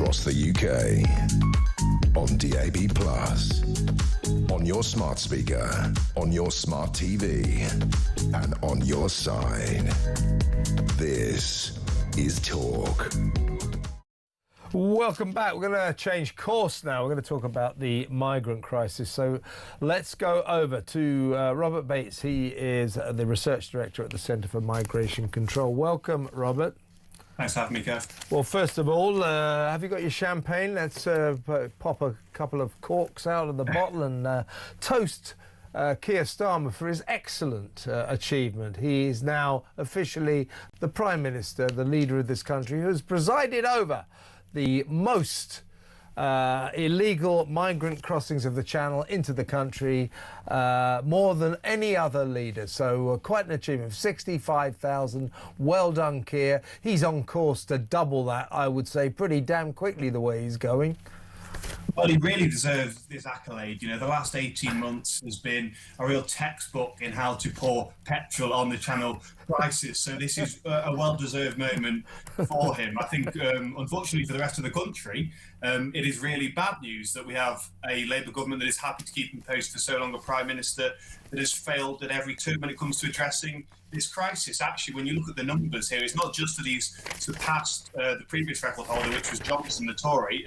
Speaker 1: across the UK. On DAB+, on your smart speaker, on your smart TV, and on your side. This is Talk.
Speaker 2: Welcome back. We're going to change course now. We're going to talk about the migrant crisis. So let's go over to Robert Bates. He is the research director at the Centre for Migration Control. Welcome, Robert.
Speaker 12: Thanks for having me, Kev.
Speaker 2: Well, first of all, have you got your champagne? Let's pop a couple of corks out of the bottle and toast Keir Starmer for his excellent achievement. He is now officially the Prime Minister, the leader of this country, who has presided over the most illegal migrant crossings of the Channel into the country, more than any other leader. So quite an achievement. 65,000. Well done, Keir. He's on course to double that, I would say, pretty damn quickly the way he's going.
Speaker 12: Well, he really deserves this accolade. You know, the last 18 months has been a real textbook in how to pour petrol on the Channel crisis. So this is a well-deserved moment for him. I think, unfortunately for the rest of the country, it is really bad news that we have a Labour government that is happy to keep in post for so long, a Prime Minister that has failed at every turn when it comes to addressing this crisis. Actually, when you look at the numbers here, it's not just that he's surpassed the previous record holder, which was Johnson, the Tory.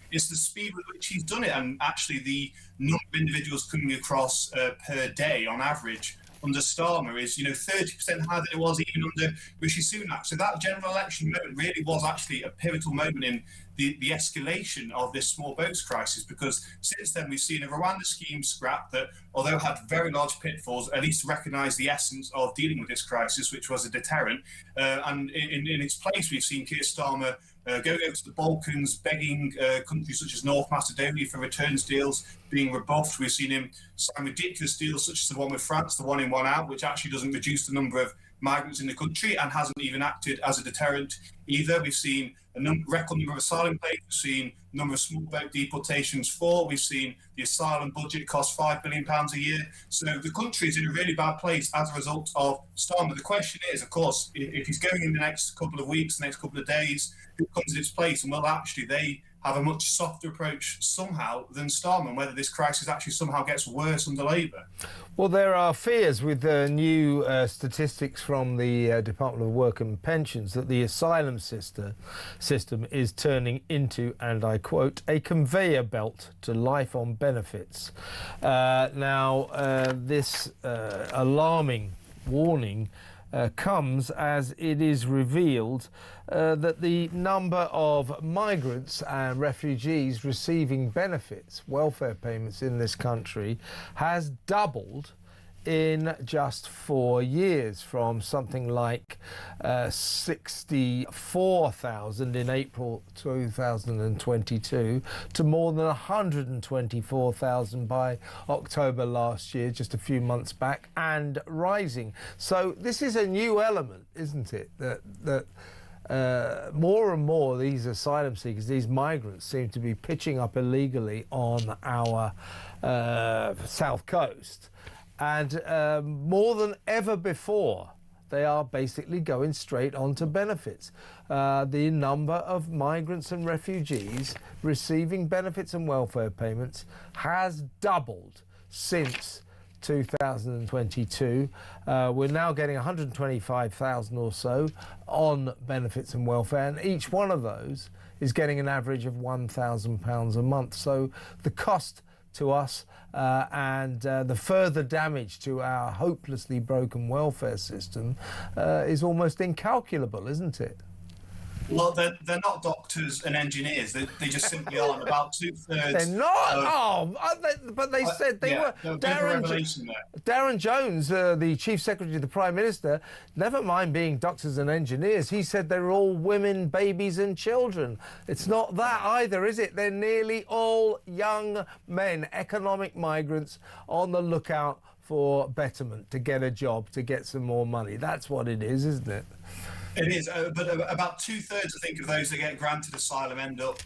Speaker 12: It's the speed with which he's done it, and actually the number of individuals coming across per day on average under Starmer is, 30% higher than it was even under Rishi Sunak. So that general election moment really was actually a pivotal moment in the escalation of this small boats crisis, because since then we've seen a Rwanda scheme scrapped that, although had very large pitfalls, at least recognised the essence of dealing with this crisis, which was a deterrent. And in its place, we've seen Keir Starmer go over to the Balkans, begging countries such as North Macedonia for returns deals being rebuffed. We've seen him sign ridiculous deals such as the one with France, the one in, one out, which actually doesn't reduce the number of migrants in the country and hasn't even acted as a deterrent either. We've seen a record number of asylum claims. We've seen a number of small boat deportations fall. We've seen the asylum budget cost £5 billion a year. So the country is in a really bad place as a result of Starmer. The question is, of course, if he's going in the next couple of weeks, the next couple of days, who comes in its place, and will actually they have a much softer approach somehow than Starmer, and whether this crisis actually somehow gets worse under Labour?
Speaker 2: Well, there are fears with new statistics from the Department of Work and Pensions that the asylum system is turning into, and I quote, a conveyor belt to life on benefits. This alarming warning comes as it is revealed that the number of migrants and refugees receiving benefits, welfare payments in this country, has doubled in just 4 years, from something like 64,000 in April 2022 to more than 124,000 by October last year, just a few months back, and rising. So this is a new element, isn't it? That more and more these asylum seekers, these migrants, seem to be pitching up illegally on our south coast. And more than ever before, they are basically going straight onto benefits. The number of migrants and refugees receiving benefits and welfare payments has doubled since 2022. We're now getting 125,000 or so on benefits and welfare, and each one of those is getting an average of £1,000 a month. So the cost to us and the further damage to our hopelessly broken welfare system is almost incalculable, isn't it?
Speaker 12: Well, they're not doctors and engineers. They just simply aren't. About 2/3.
Speaker 2: They're not. But they said they were. Darren Jones, the Chief Secretary of the Prime Minister, never mind being doctors and engineers, he said they're all women, babies and children. It's not that either, is it? They're nearly all young men, economic migrants on the lookout for betterment, to get a job, to get some more money. That's what it is, isn't it?
Speaker 12: It is, but about 2/3, I think, of those that get granted asylum end up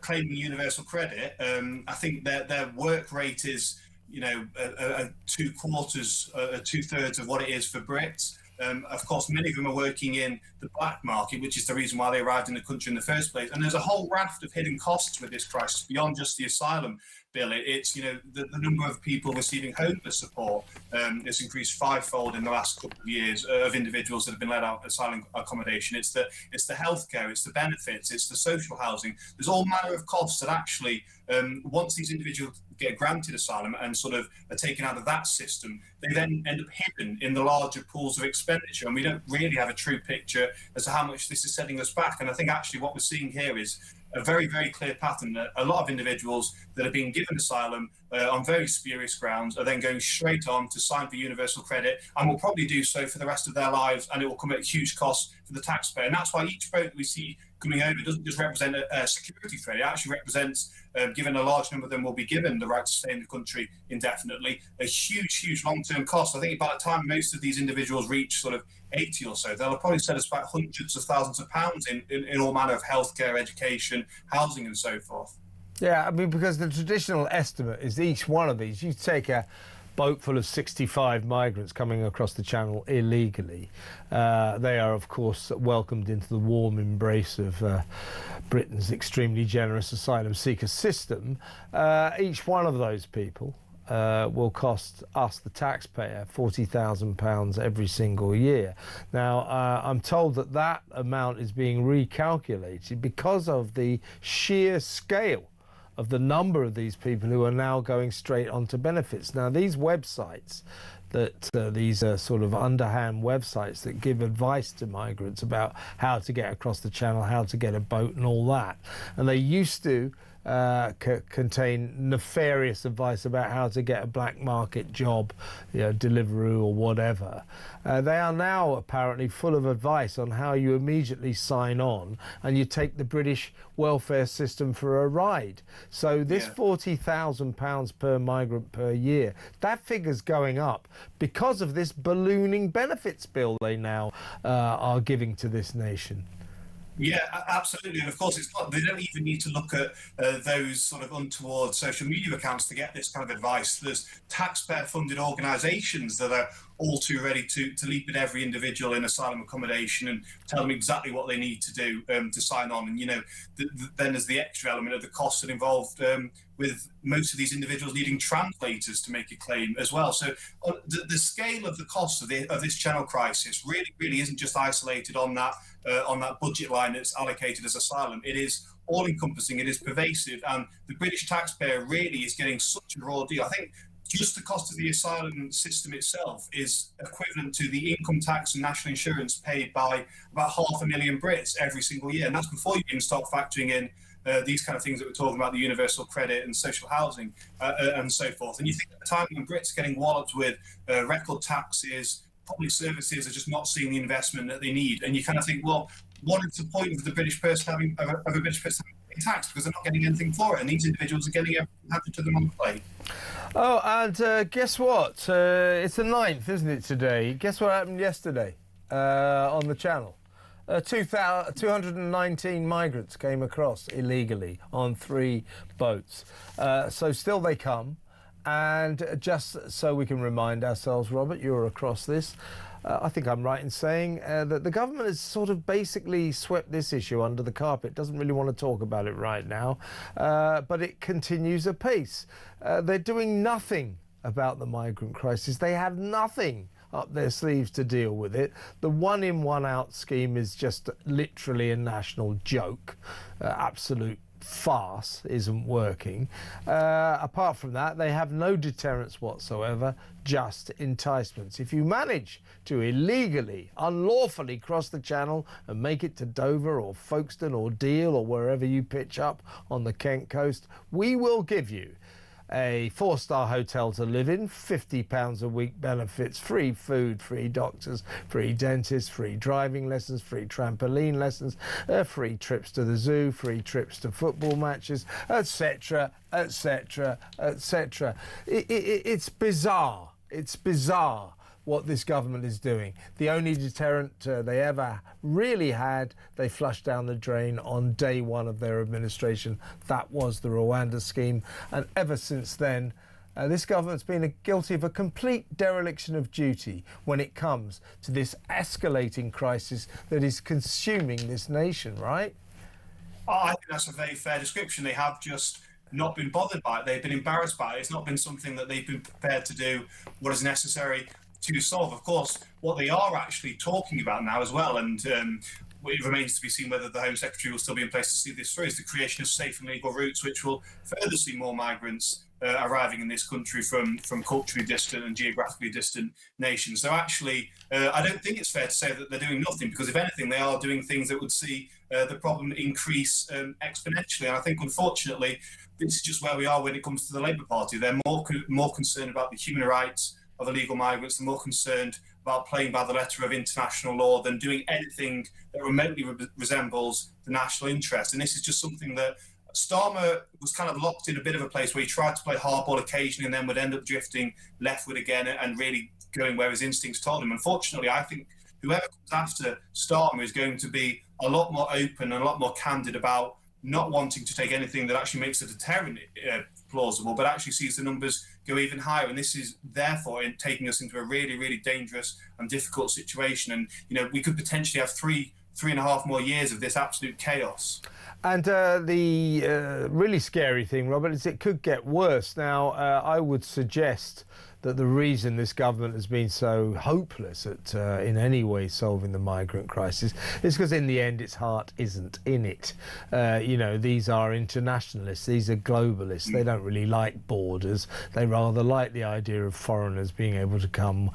Speaker 12: claiming universal credit. I think their work rate is, 2/3 of what it is for Brits. Of course, many of them are working in the black market, which is the reason why they arrived in the country in the first place. And there's a whole raft of hidden costs with this crisis beyond just the asylum bill. It's, you know, the number of people receiving homeless support has increased fivefold in the last couple of years of individuals that have been let out of asylum accommodation. It's the healthcare, it's the benefits, it's the social housing. There's all manner of costs that actually, once these individuals get granted asylum and sort of are taken out of that system, they then end up hidden in the larger pools of expenditure, and we don't really have a true picture as to how much this is setting us back. And I think actually what we're seeing here is a very, very clear pattern that a lot of individuals that are being given asylum on very spurious grounds are then going straight on to sign for universal credit, and will probably do so for the rest of their lives, and it will come at huge cost for the taxpayer. And that's why each boat we see coming over doesn't just represent a security threat. It actually represents, given a large number of them will be given the right to stay in the country indefinitely, a huge, huge long-term cost. I think by the time most of these individuals reach sort of 80 or so, they'll probably set us back hundreds of thousands of pounds in all manner of healthcare, education, housing and so forth.
Speaker 2: Yeah, I mean, because the traditional estimate is each one of these, you take a boat full of 65 migrants coming across the channel illegally. They are, of course, welcomed into the warm embrace of Britain's extremely generous asylum seeker system. Each one of those people will cost us, the taxpayer, £40,000 every single year. Now, I'm told that that amount is being recalculated because of the sheer scale of the number of these people who are now going straight onto benefits. Now, these websites that these sort of underhand websites that give advice to migrants about how to get across the channel, how to get a boat and all that, and they used to contain nefarious advice about how to get a black market job, you know, Deliveroo or whatever. They are now apparently full of advice on how you immediately sign on and you take the British welfare system for a ride. So this £40,000 per migrant per year, that figure's going up because of this ballooning benefits bill they now are giving to this nation.
Speaker 12: Yeah, absolutely. And of course, it's not, they don't even need to look at those sort of untoward social media accounts to get this kind of advice. There's taxpayer-funded organisations that are all too ready to leap at every individual in asylum accommodation and tell them exactly what they need to do to sign on. And, you know, then there's the extra element of the costs that involved with most of these individuals needing translators to make a claim as well. So the scale of the cost of this channel crisis really isn't just isolated on that budget line that's allocated as asylum. It is all-encompassing, it is pervasive, and the British taxpayer really is getting such a raw deal. I think just the cost of the asylum system itself is equivalent to the income tax and national insurance paid by about 500,000 Brits every single year. And that's before you even start factoring in these kind of things that we're talking about, the universal credit and social housing and so forth. And you think at the time when Brits are getting walloped with record taxes, public services are just not seeing the investment that they need. And you kind of think, well, what is the point of the British person having taxed, because they're not getting anything for it, and these individuals are getting everything handed to them on the plate.
Speaker 2: Oh, and guess what? It's the 9th, isn't it, today? Guess what happened yesterday on the channel? 219 migrants came across illegally on 3 boats. So still they come. And just so we can remind ourselves, Robert, you're across this. I think I'm right in saying that the government has sort of basically swept this issue under the carpet, doesn't really want to talk about it right now, but it continues apace. They're doing nothing about the migrant crisis. They have nothing up their sleeves to deal with it. The one-in, one-out scheme is just literally a national joke, absolute farce, isn't working. Apart from that, they have no deterrents whatsoever, just enticements. If you manage to illegally, unlawfully cross the channel and make it to Dover or Folkestone or Deal or wherever you pitch up on the Kent coast, we will give you a 4-star hotel to live in, £50 a week benefits, free food, free doctors, free dentists, free driving lessons, free trampoline lessons, free trips to the zoo, free trips to football matches, etc., etc., etc. It's bizarre. It's bizarre what this government is doing. The only deterrent they ever really had, they flushed down the drain on day 1 of their administration. That was the Rwanda scheme. And ever since then, this government's been guilty of a complete dereliction of duty when it comes to this escalating crisis that is consuming this nation, right?
Speaker 12: I think that's a very fair description. They have just not been bothered by it. They've been embarrassed by it. It's not been something that they've been prepared to do what is necessary to solve. Of course, what they are actually talking about now as well, and it remains to be seen whether the Home Secretary will still be in place to see this through, is the creation of safe and legal routes, which will further see more migrants arriving in this country from culturally distant and geographically distant nations. So actually, I don't think it's fair to say that they're doing nothing, because if anything, they are doing things that would see the problem increase exponentially. And I think, unfortunately, this is just where we are when it comes to the Labour Party. They're more concerned about the human rights of illegal migrants. They're more concerned about playing by the letter of international law than doing anything that remotely resembles the national interest. And this is just something that Starmer was kind of locked in a bit of a place where he tried to play hardball occasionally and then would end up drifting leftward again and really going where his instincts told him. Unfortunately, I think whoever comes after Starmer is going to be a lot more open and a lot more candid about not wanting to take anything that actually makes the deterrent plausible, but actually sees the numbers go even higher. And this is therefore taking us into a really, really dangerous and difficult situation. And, we could potentially have three and a half more years of this absolute chaos.
Speaker 2: And the really scary thing, Robert, is it could get worse. Now, I would suggest that the reason this government has been so hopeless at in any way solving the migrant crisis is because in the end its heart isn't in it. These are internationalists, these are globalists. They don't really like borders. They rather like the idea of foreigners being able to come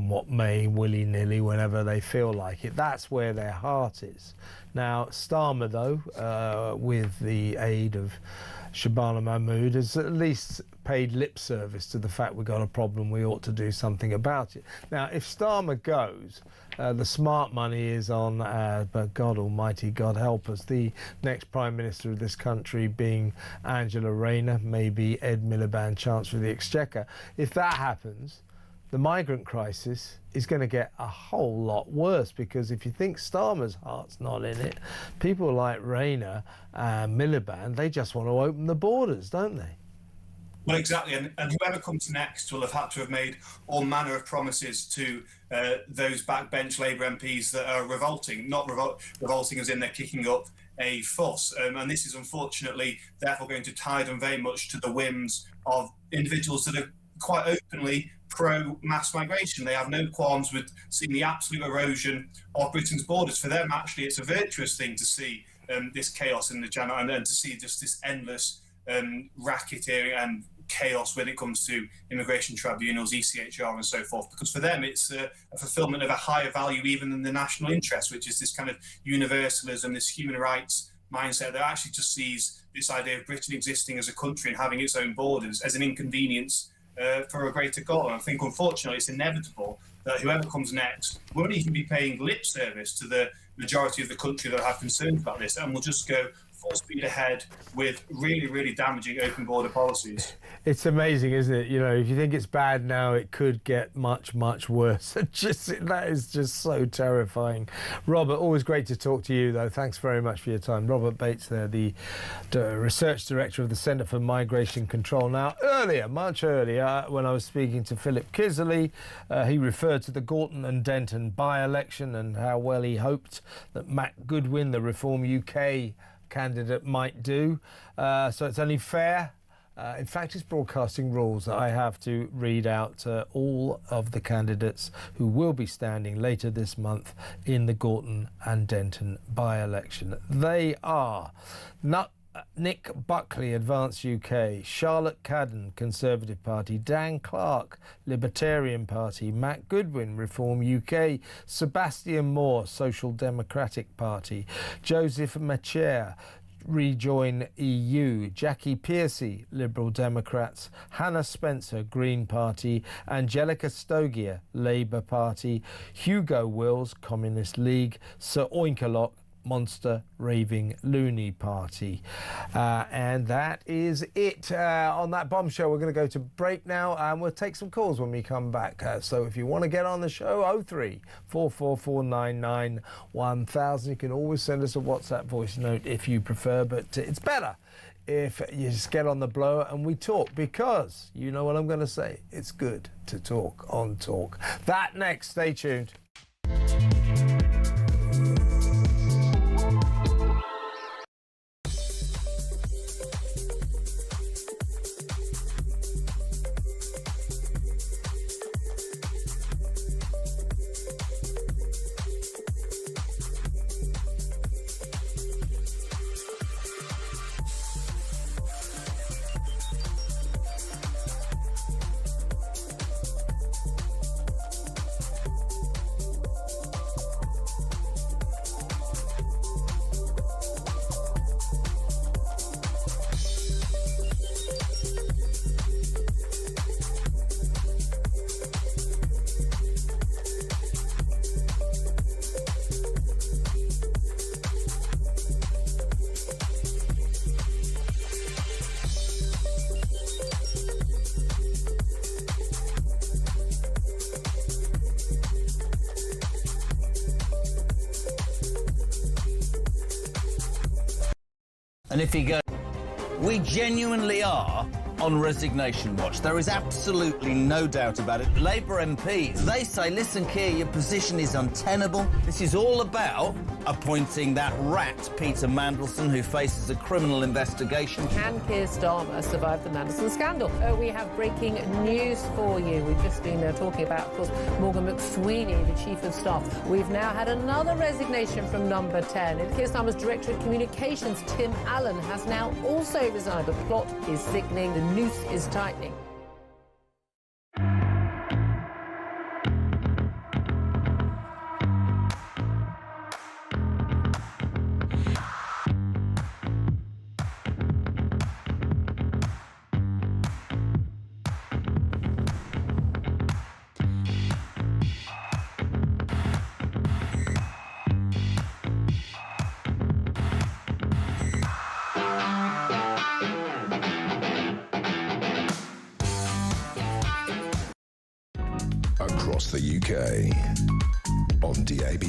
Speaker 2: what may, willy-nilly, whenever they feel like it. That's where their heart is. Now, Starmer, though, with the aid of Shabana Mahmood, has at least paid lip service to the fact we've got a problem, we ought to do something about it. Now, if Starmer goes, the smart money is on, but God almighty, God help us, the next Prime Minister of this country being Angela Rayner, maybe Ed Miliband, Chancellor of the Exchequer. If that happens, the migrant crisis is going to get a whole lot worse, because if you think Starmer's heart's not in it, people like Rayner and Miliband, they just want to open the borders, don't they?
Speaker 12: Well, exactly, and whoever comes next will have had to have made all manner of promises to those backbench Labour MPs that are revolting, not revolting as in they're kicking up a fuss. And this is unfortunately therefore going to tie them very much to the whims of individuals that are quite openly pro-mass migration. They have no qualms with seeing the absolute erosion of Britain's borders. For them, actually, it's a virtuous thing to see this chaos in the channel and to see just this endless racketeering and chaos when it comes to immigration tribunals, ECHR and so forth, because for them it's a fulfilment of a higher value even than the national interest, which is this kind of universalism, this human rights mindset that actually just sees this idea of Britain existing as a country and having its own borders as an inconvenience for a greater goal. And I think unfortunately it's inevitable that whoever comes next won't even be paying lip service to the majority of the country that have concerns about this, and will just go full speed ahead with really, really damaging open border policies.
Speaker 2: It's amazing, isn't it? If you think it's bad now, it could get much, much worse. That is just so terrifying. Robert, always great to talk to you, though. Thanks very much for your time. Robert Bates there, the Research Director of the Centre for Migration Control. Now, much earlier, when I was speaking to Philip Kisley, he referred to the Gorton and Denton by-election and how well he hoped that Matt Goodwin, the Reform UK candidate, might do. So it's only fair. In fact, it's broadcasting rules that I have to read out all of the candidates who will be standing later this month in the Gorton and Denton by-election. They are Nick Buckley, Advance UK, Charlotte Cadden, Conservative Party, Dan Clark, Libertarian Party, Matt Goodwin, Reform UK, Sebastian Moore, Social Democratic Party, Joseph Machair, Rejoin EU, Jackie Piercy, Liberal Democrats, Hannah Spencer, Green Party, Angelica Stogia, Labour Party, Hugo Wills, Communist League, Sir Oinkalot, monster raving loony party. And that is it. On that bombshell, we're going to go to break now, and we'll take some calls when we come back. So if you want to get on the show, 03 444 99 1000. You can always send us a WhatsApp voice note if you prefer, but it's better if you just get on the blower and we talk, because you know what I'm going to say. It's good to talk on Talk. That next. Stay tuned.
Speaker 5: And if he goes, we genuinely are on resignation watch. There is absolutely no doubt about it. Labour MPs, they say, listen, Keir, your position is untenable. This is all about appointing that rat, Peter Mandelson, who faces a criminal investigation.
Speaker 6: Can Keir Starmer survive the Mandelson scandal? We have breaking news for you. We've just been talking about, of course, Morgan McSweeney, the Chief of Staff. We've now had another resignation from Number 10. And Keir Starmer's Director of Communications, Tim Allen, has now also resigned. The plot is thickening. The noose is tightening.
Speaker 1: Across the UK, on DAB+,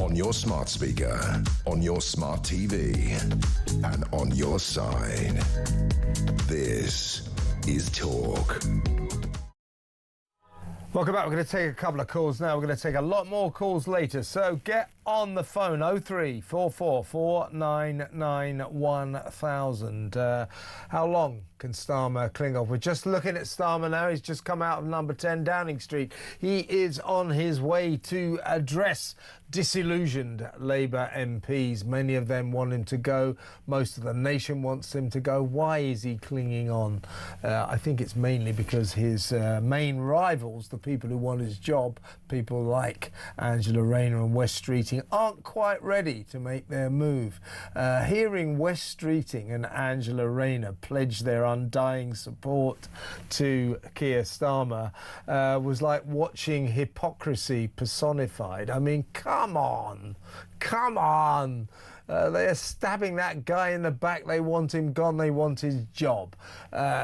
Speaker 1: on your smart speaker, on your smart TV, and on your side. This is Talk.
Speaker 2: Welcome back. We're going to take a couple of calls now. We're going to take a lot more calls later. So get on the phone, 03 444 99 1000. How long can Starmer cling on? We're just looking at Starmer now. He's just come out of Number 10 Downing Street. He is on his way to address disillusioned Labour MPs. Many of them want him to go. Most of the nation wants him to go. Why is he clinging on? I think it's mainly because his main rivals, the people who want his job, people like Angela Rayner and West Streeting, aren't quite ready to make their move. Hearing West Streeting and Angela Rayner pledge their undying support to Keir Starmer was like watching hypocrisy personified. I mean, come on. They are stabbing that guy in the back. They want him gone. They want his job.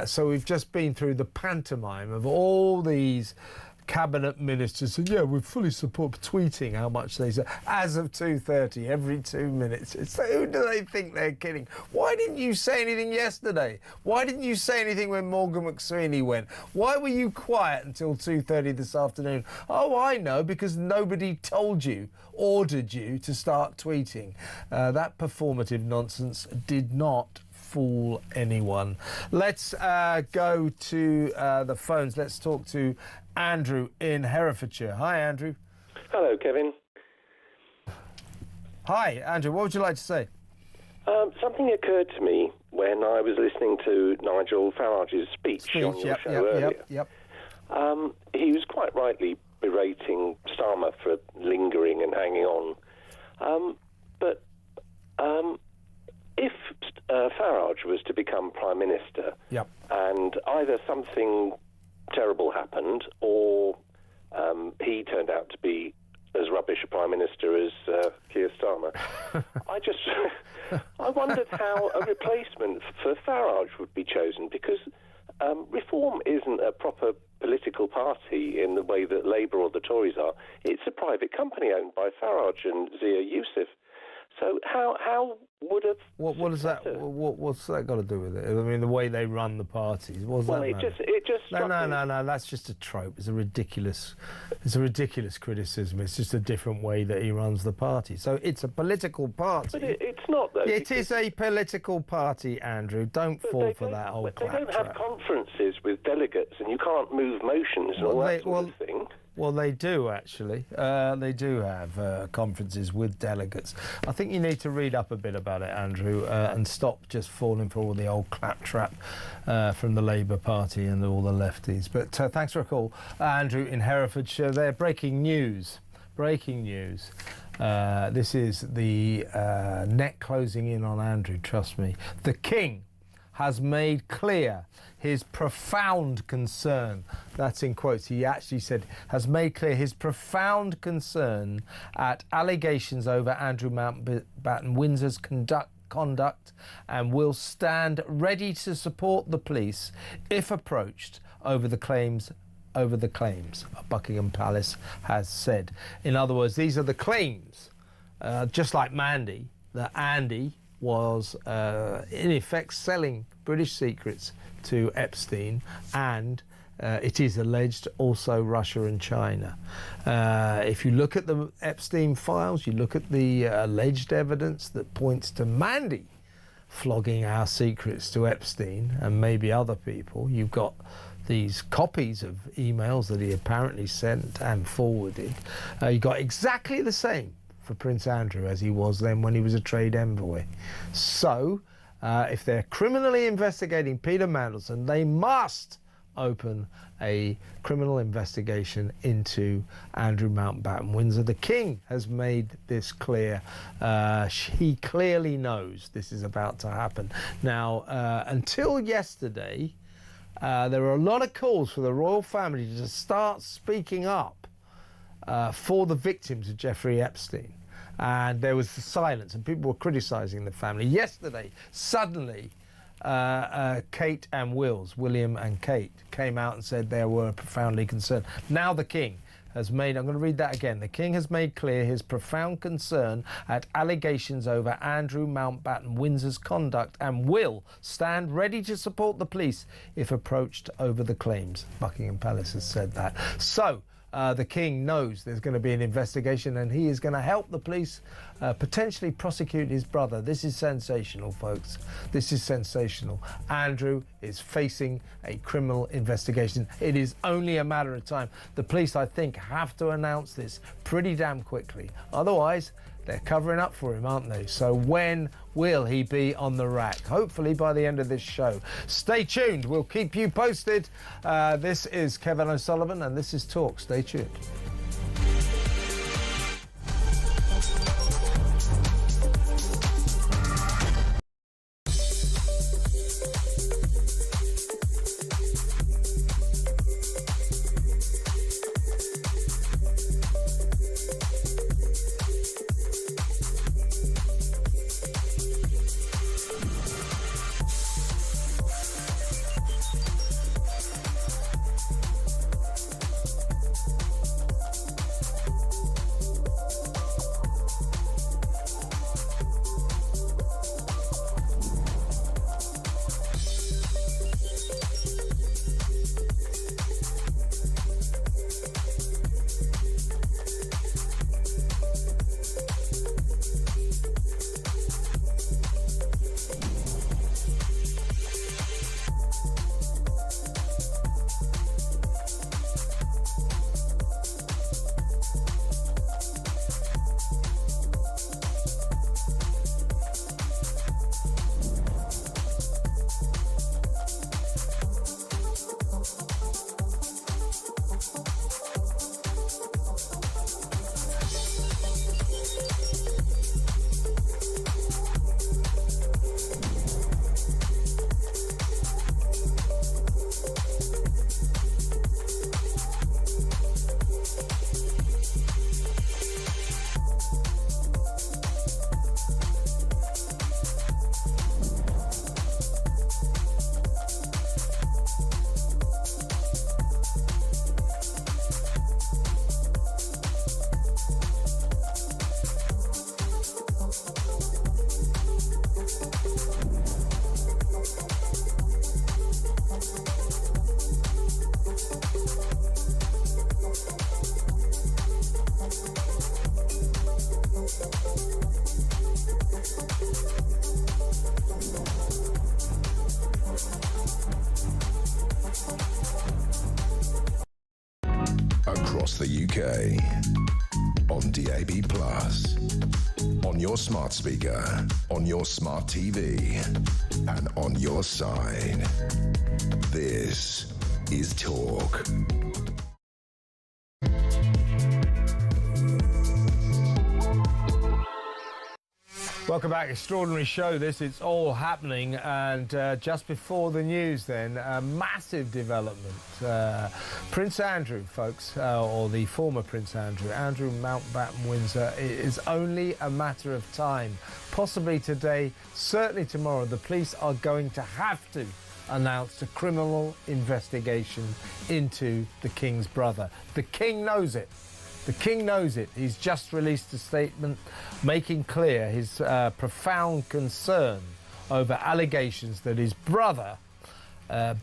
Speaker 2: So we've just been through the pantomime of all these cabinet ministers said, yeah, we fully support, tweeting how much they say. As of 2:30, every 2 minutes. It's like, who do they think they're kidding? Why didn't you say anything yesterday? Why didn't you say anything when Morgan McSweeney went? Why were you quiet until 2:30 this afternoon? Oh, I know, because nobody told you, ordered you to start tweeting. That performative nonsense did not fool anyone. Let's go to the phones. Let's talk to Andrew in Herefordshire. Hi, Andrew.
Speaker 13: Hello, Kevin.
Speaker 2: Hi, Andrew. What would you like to say?
Speaker 13: Something occurred to me when I was listening to Nigel Farage's speech on your show earlier. He was quite rightly berating Starmer for lingering and hanging on. But if Farage was to become Prime Minister and either something terrible happened or he turned out to be as rubbish Scottish Prime Minister as Keir Starmer. I wondered how a replacement for Farage would be chosen, because Reform isn't a proper political party in the way that Labour or the Tories are. It's a private company owned by Farage and Zia Youssef. So how would have...
Speaker 2: What's that got to do with it? I mean, the way they run the parties.
Speaker 13: It just
Speaker 2: no. That's just a trope. It's a ridiculous criticism. It's just a different way that he runs the party. So it's a political party.
Speaker 13: But it's not, though.
Speaker 2: It is a political party, Andrew. Don't fall for that old claptrap.
Speaker 13: They don't have conferences with delegates, and you can't move motions and all that sort of thing.
Speaker 2: Well, they do, actually. They do have conferences with delegates. I think you need to read up a bit about it, Andrew, and stop just falling for all the old claptrap from the Labour Party and all the lefties. But thanks for a call. Andrew in Herefordshire there. Breaking news. This is the net closing in on Andrew, trust me. The King has made clear his profound concern, that's in quotes, he actually said, has made clear his profound concern at allegations over Andrew Mountbatten Windsor's conduct and will stand ready to support the police if approached over the claims, Buckingham Palace has said. In other words, these are the claims, just like Mandy, that Andy was in effect selling British secrets to Epstein, and it is alleged also Russia and China. If you look at the Epstein files, you look at the alleged evidence that points to Mandy flogging our secrets to Epstein and maybe other people. You've got these copies of emails that he apparently sent and forwarded. You got exactly the same for Prince Andrew as he was then when he was a trade envoy. So if they're criminally investigating Peter Mandelson, they must open a criminal investigation into Andrew Mountbatten Windsor. The King has made this clear. He clearly knows this is about to happen. Now, until yesterday, there were a lot of calls for the royal family to start speaking up for the victims of Jeffrey Epstein. And there was silence, and people were criticising the family. Yesterday, suddenly, Kate and William and Kate, came out and said they were profoundly concerned. Now the King has made, I'm going to read that again, the King has made clear his profound concern at allegations over Andrew Mountbatten Windsor's conduct and will stand ready to support the police if approached over the claims. Buckingham Palace has said that. So, the King knows there's going to be an investigation, and he is going to help the police potentially prosecute his brother. This is sensational, folks. This is sensational. Andrew is facing a criminal investigation. It is only a matter of time. The police, I think, have to announce this pretty damn quickly. Otherwise, they're covering up for him, aren't they? So when will he be on the rack? Hopefully by the end of this show. Stay tuned. We'll keep you posted. This is Kevin O'Sullivan, and this is Talk. Stay tuned.
Speaker 1: across the UK. On DAB+, on your smart speaker, on your smart TV, and on your side. This is Talk.
Speaker 2: Welcome back. Extraordinary show this. It's all happening. And just before the news then, a massive development. Prince Andrew, folks, or the former Prince Andrew Mountbatten Windsor, it is only a matter of time. Possibly today, certainly tomorrow, the police are going to have to announce a criminal investigation into the King's brother. The King knows it. The King knows it. He's just released a statement making clear his profound concern over allegations that his brother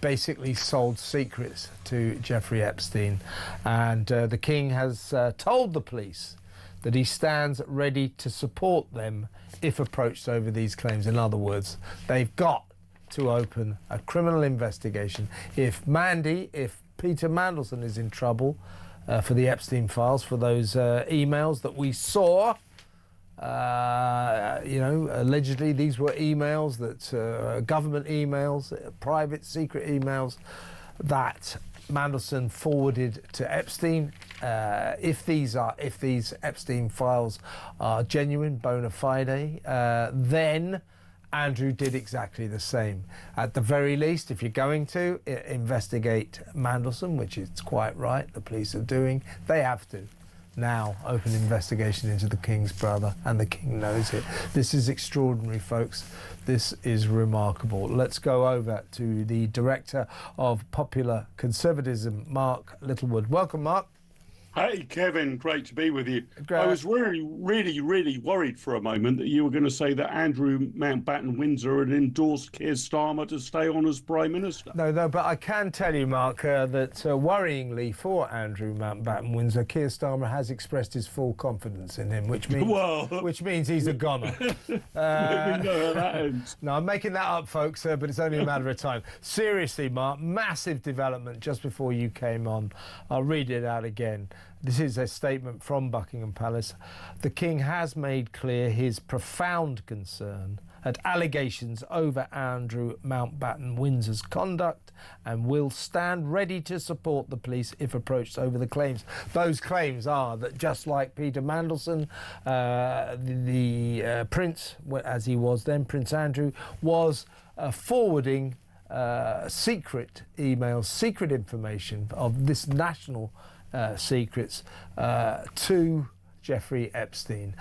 Speaker 2: basically sold secrets to Jeffrey Epstein. And the King has told the police that he stands ready to support them if approached over these claims. In other words, they've got to open a criminal investigation. If Peter Mandelson is in trouble, for the Epstein files, for those emails that we saw. Allegedly these were emails that, government emails, private secret emails that Mandelson forwarded to Epstein. If these Epstein files are genuine, bona fide, then Andrew did exactly the same. At the very least, if you're going to investigate Mandelson, which is quite right, the police are doing, they have to now open investigation into the King's brother, and the King knows it. This is extraordinary, folks. This is remarkable. Let's go over to the Director of Popular Conservatism, Mark Littlewood. Welcome, Mark.
Speaker 14: Hey, Kevin, great to be with you. I was really worried for a moment that you were going to say that Andrew Mountbatten Windsor had endorsed Keir Starmer to stay on as Prime Minister.
Speaker 2: No, but I can tell you, Mark, that worryingly for Andrew Mountbatten Windsor, Keir Starmer has expressed his full confidence in him, which means he's a goner.
Speaker 14: Let me know how that ends.
Speaker 2: No, I'm making that up, folks, but it's only a matter of time. Seriously, Mark, massive development just before you came on. I'll read it out again. This is a statement from Buckingham Palace. The King has made clear his profound concern at allegations over Andrew Mountbatten Windsor's conduct and will stand ready to support the police if approached over the claims. Those claims are that just like Peter Mandelson, the Prince, as he was then, Prince Andrew, was forwarding secret emails, secret information of this national secrets to Jeffrey Epstein.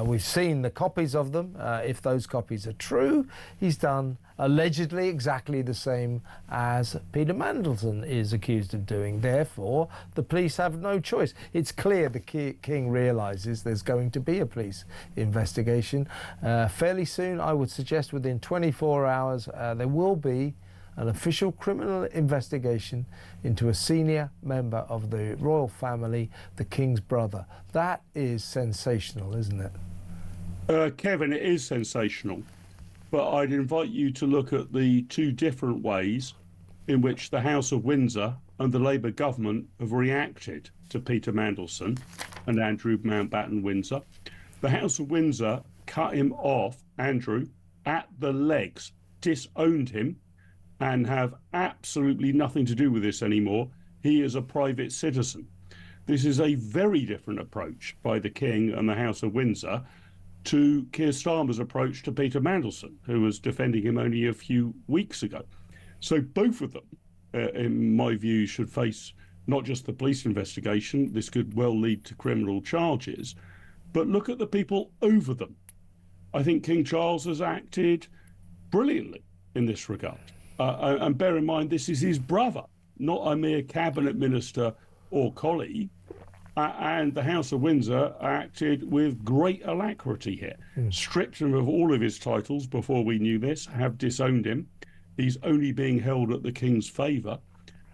Speaker 2: We've seen the copies of them. If those copies are true, he's done allegedly exactly the same as Peter Mandelson is accused of doing. Therefore, the police have no choice. It's clear the King realises there's going to be a police investigation. Fairly soon, I would suggest within 24 hours, there will be an official criminal investigation into a senior member of the royal family, the King's brother. That is sensational, isn't it?
Speaker 14: Kevin, it is sensational, but I'd invite you to look at the two different ways in which the House of Windsor and the Labour government have reacted to Peter Mandelson and Andrew Mountbatten Windsor. The House of Windsor cut him off, Andrew, at the legs, disowned him, and have absolutely nothing to do with this anymore. He is a private citizen. This is a very different approach by the King and the House of Windsor to Keir Starmer's approach to Peter Mandelson, who was defending him only a few weeks ago. So both of them, in my view, should face not just the police investigation, this could well lead to criminal charges, but look at the people over them. I think King Charles has acted brilliantly in this regard. And bear in mind, this is his brother, not a mere cabinet minister or colleague. And the House of Windsor acted with great alacrity here. Stripped him of all of his titles before we knew this, have disowned him. He's only being held at the King's favour.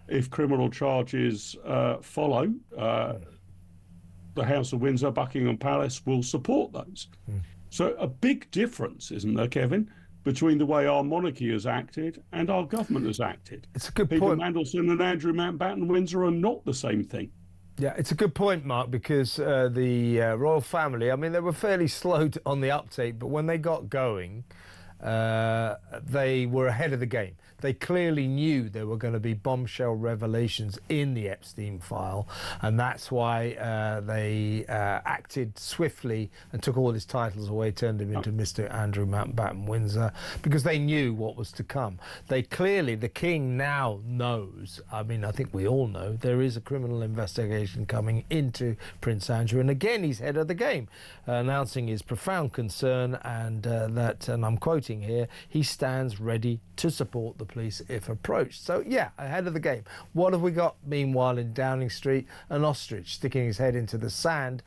Speaker 14: If criminal charges follow, the House of Windsor, Buckingham Palace will support those. So a big difference, isn't there, Kevin, between the way our monarchy has acted and our government has acted.
Speaker 2: It's a good
Speaker 14: point.
Speaker 2: point.
Speaker 14: Peter Mandelson and Andrew Mountbatten Windsor are not the same thing.
Speaker 2: Yeah, it's a good point, Mark, because the royal family, I mean, they were fairly slow on the uptake, but when they got going, they were ahead of the game. They clearly knew there were going to be bombshell revelations in the Epstein file, and that's why they acted swiftly and took all his titles away, turned him into Mr. Andrew Mountbatten Windsor, because they knew what was to come. They clearly, the King now knows, I mean, I think we all know, there is a criminal investigation coming into Prince Andrew, and again, he's head of the game, announcing his profound concern and that, and I'm quoting here, he stands ready to support the police if approached. So yeah, ahead of the game. What have we got meanwhile in Downing Street? An ostrich sticking his head into the sand,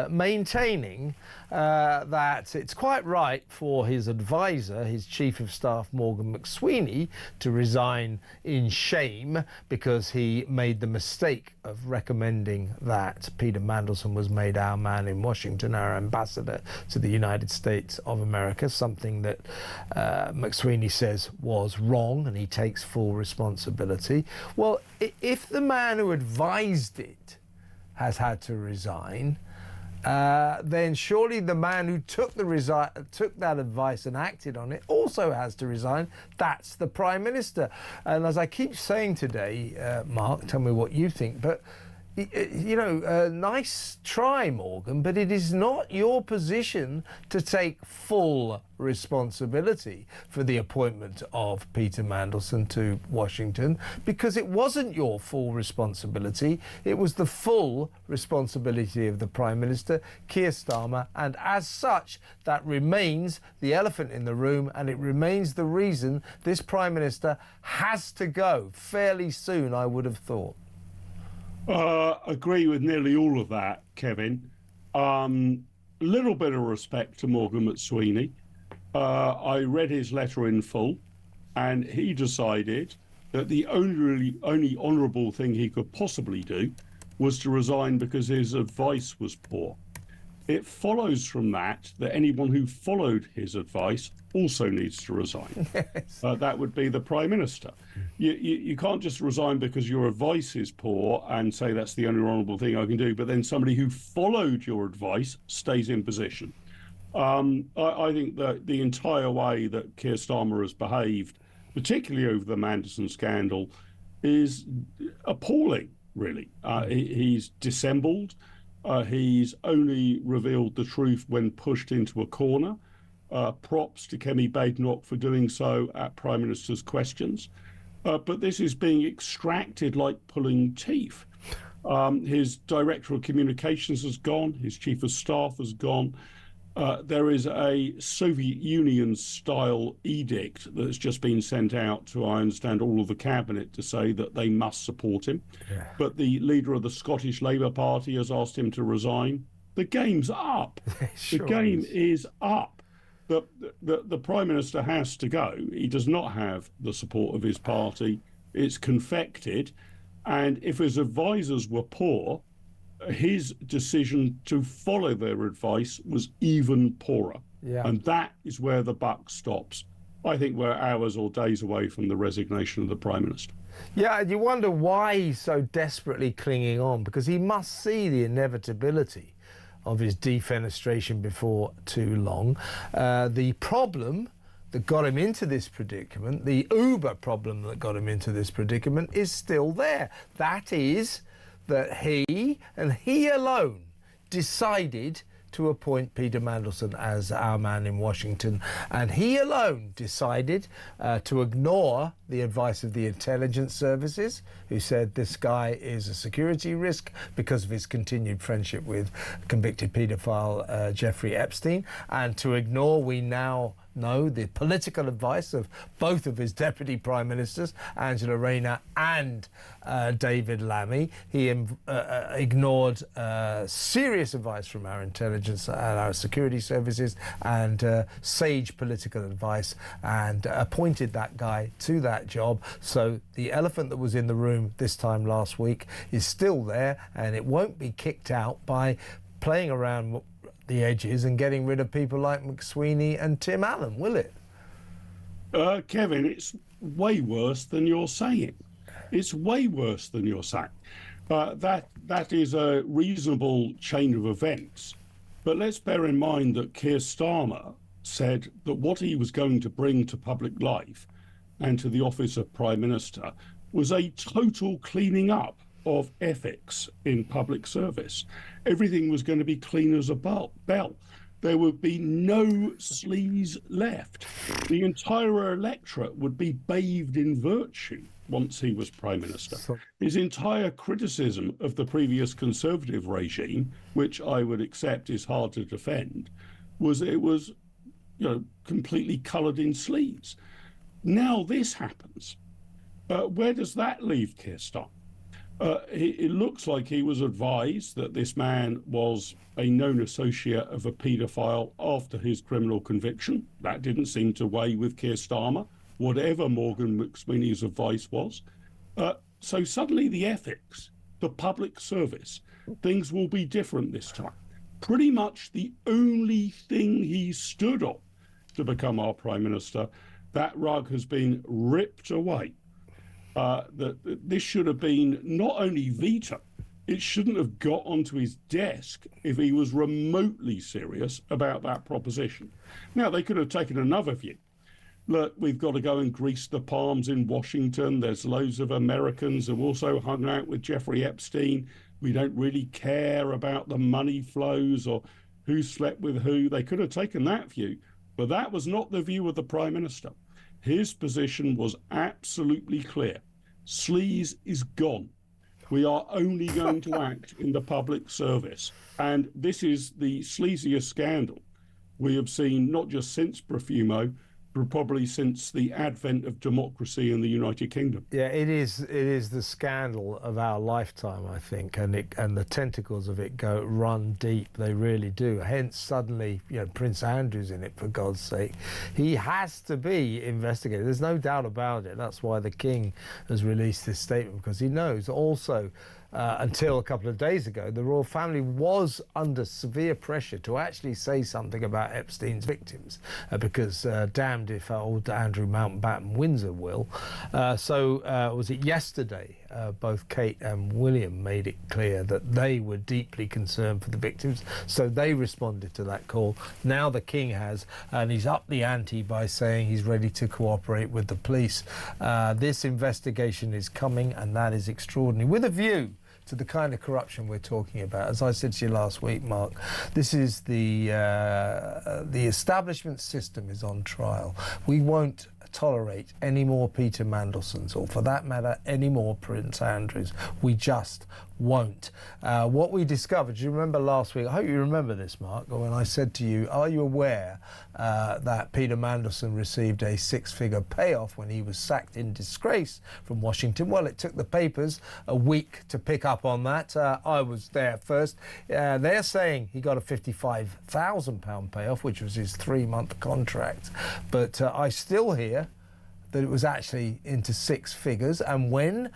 Speaker 2: maintaining that it's quite right for his advisor, his chief of staff Morgan McSweeney, to resign in shame because he made the mistake of recommending that Peter Mandelson was made our man in Washington, our ambassador to the United States of America, something that McSweeney says was wrong, and he takes full responsibility. Well, if the man who advised it has had to resign, then surely the man who took that advice and acted on it also has to resign. That's the Prime Minister. And as I keep saying today, Mark, tell me what you think, but you know, nice try, Morgan, but it is not your position to take full responsibility for the appointment of Peter Mandelson to Washington, because it wasn't your full responsibility. It was the full responsibility of the Prime Minister, Keir Starmer, and as such, that remains the elephant in the room, and it remains the reason this Prime Minister has to go fairly soon, I would have thought.
Speaker 14: Agree with nearly all of that, Kevin. Little bit of respect to Morgan McSweeney. I read his letter in full, and he decided that the only honourable thing he could possibly do was to resign because his advice was poor. It follows from that anyone who followed his advice also needs to resign. Yes. That would be the Prime Minister. You can't just resign because your advice is poor and say that's the only honourable thing I can do, but then somebody who followed your advice stays in position. I think that the entire way that Keir Starmer has behaved, particularly over the Mandelson scandal, is appalling, really. He's dissembled. He's only revealed the truth when pushed into a corner. Props to Kemi Badenoch for doing so at Prime Minister's questions. But this is being extracted like pulling teeth. His Director of Communications has gone. His Chief of Staff has gone. There is a Soviet Union-style edict that's just been sent out to, I understand, all of the Cabinet to say that they must support him. Yeah. But the leader of the Scottish Labour Party has asked him to resign. The game's up. Sure, the game is up. The Prime Minister has to go. He does not have the support of his party. It's confected. And if his advisors were poor, his decision to follow their advice was even poorer. Yeah. And that is where the buck stops. I think we're hours or days away from the resignation of the Prime Minister.
Speaker 2: Yeah, and you wonder why he's so desperately clinging on, because he must see the inevitability of his defenestration before too long. The problem that got him into this predicament, the uber problem that got him into this predicament, is still there. That is that he, and he alone, decided to appoint Peter Mandelson as our man in Washington, and he alone decided to ignore the advice of the intelligence services, who said this guy is a security risk because of his continued friendship with convicted paedophile Jeffrey Epstein, and to ignore, we now know, the political advice of both of his deputy prime ministers, Angela Rayner and David Lammy. He ignored serious advice from our intelligence and our security services and sage political advice, and appointed that guy to that job. So the elephant that was in the room this time last week is still there, and it won't be kicked out by playing around the edges and getting rid of people like McSweeney and Tim Allen, will it?
Speaker 14: Kevin, it's way worse than you're saying. It's way worse than you're saying. That is a reasonable chain of events. But let's bear in mind that Keir Starmer said that what he was going to bring to public life and to the office of Prime Minister was a total cleaning up of ethics in public service. Everything was going to be clean as a bell. There would be no sleaze left. The entire electorate would be bathed in virtue once he was Prime Minister. His entire criticism of the previous Conservative regime, which I would accept is hard to defend, was it was, completely coloured in sleaze. Now this happens. Where does that leave Keir Starmer? It looks like he was advised that this man was a known associate of a paedophile after his criminal conviction. That didn't seem to weigh with Keir Starmer, whatever Morgan McSweeney's advice was. So suddenly the ethics, the public service, things will be different this time. Pretty much the only thing he stood on to become our Prime Minister, that rug has been ripped away. This should have been not only vetoed, it shouldn't have got onto his desk if he was remotely serious about that proposition. Now, they could have taken another view. Look, we've got to go and grease the palms in Washington. There's loads of Americans who also hung out with Jeffrey Epstein. We don't really care about the money flows or who slept with who. They could have taken that view, but that was not the view of the Prime Minister. His position was absolutely clear. Sleaze is gone. We are only going to act in the public service. And this is the sleaziest scandal we have seen, not just since Profumo, but probably since the advent of democracy in the United Kingdom.
Speaker 2: Yeah, it is the scandal of our lifetime, I think, and the tentacles of it run deep. They really do. Hence, suddenly, Prince Andrew's in it, for God's sake. He has to be investigated. There's no doubt about it. That's why the King has released this statement, because he knows also, until a couple of days ago, the royal family was under severe pressure to actually say something about Epstein's victims, because damned if old Andrew Mountbatten Windsor will. Was it yesterday, both Kate and William made it clear that they were deeply concerned for the victims, so they responded to that call. Now the King has, and he's upped the ante by saying he's ready to cooperate with the police. This investigation is coming, and that is extraordinary, with a view to the kind of corruption we're talking about. As I said to you last week, Mark, this is the establishment system is on trial. We won't tolerate any more Peter Mandelsons, or for that matter, any more Prince Andrews. We just won't. What we discovered, do you remember last week, I hope you remember this, Mark, when I said to you, are you aware that Peter Mandelson received a six-figure payoff when he was sacked in disgrace from Washington? Well, it took the papers a week to pick up on that. I was there first. They're saying he got a £55,000 payoff, which was his 3-month contract. But I still hear that it was actually into six figures. And when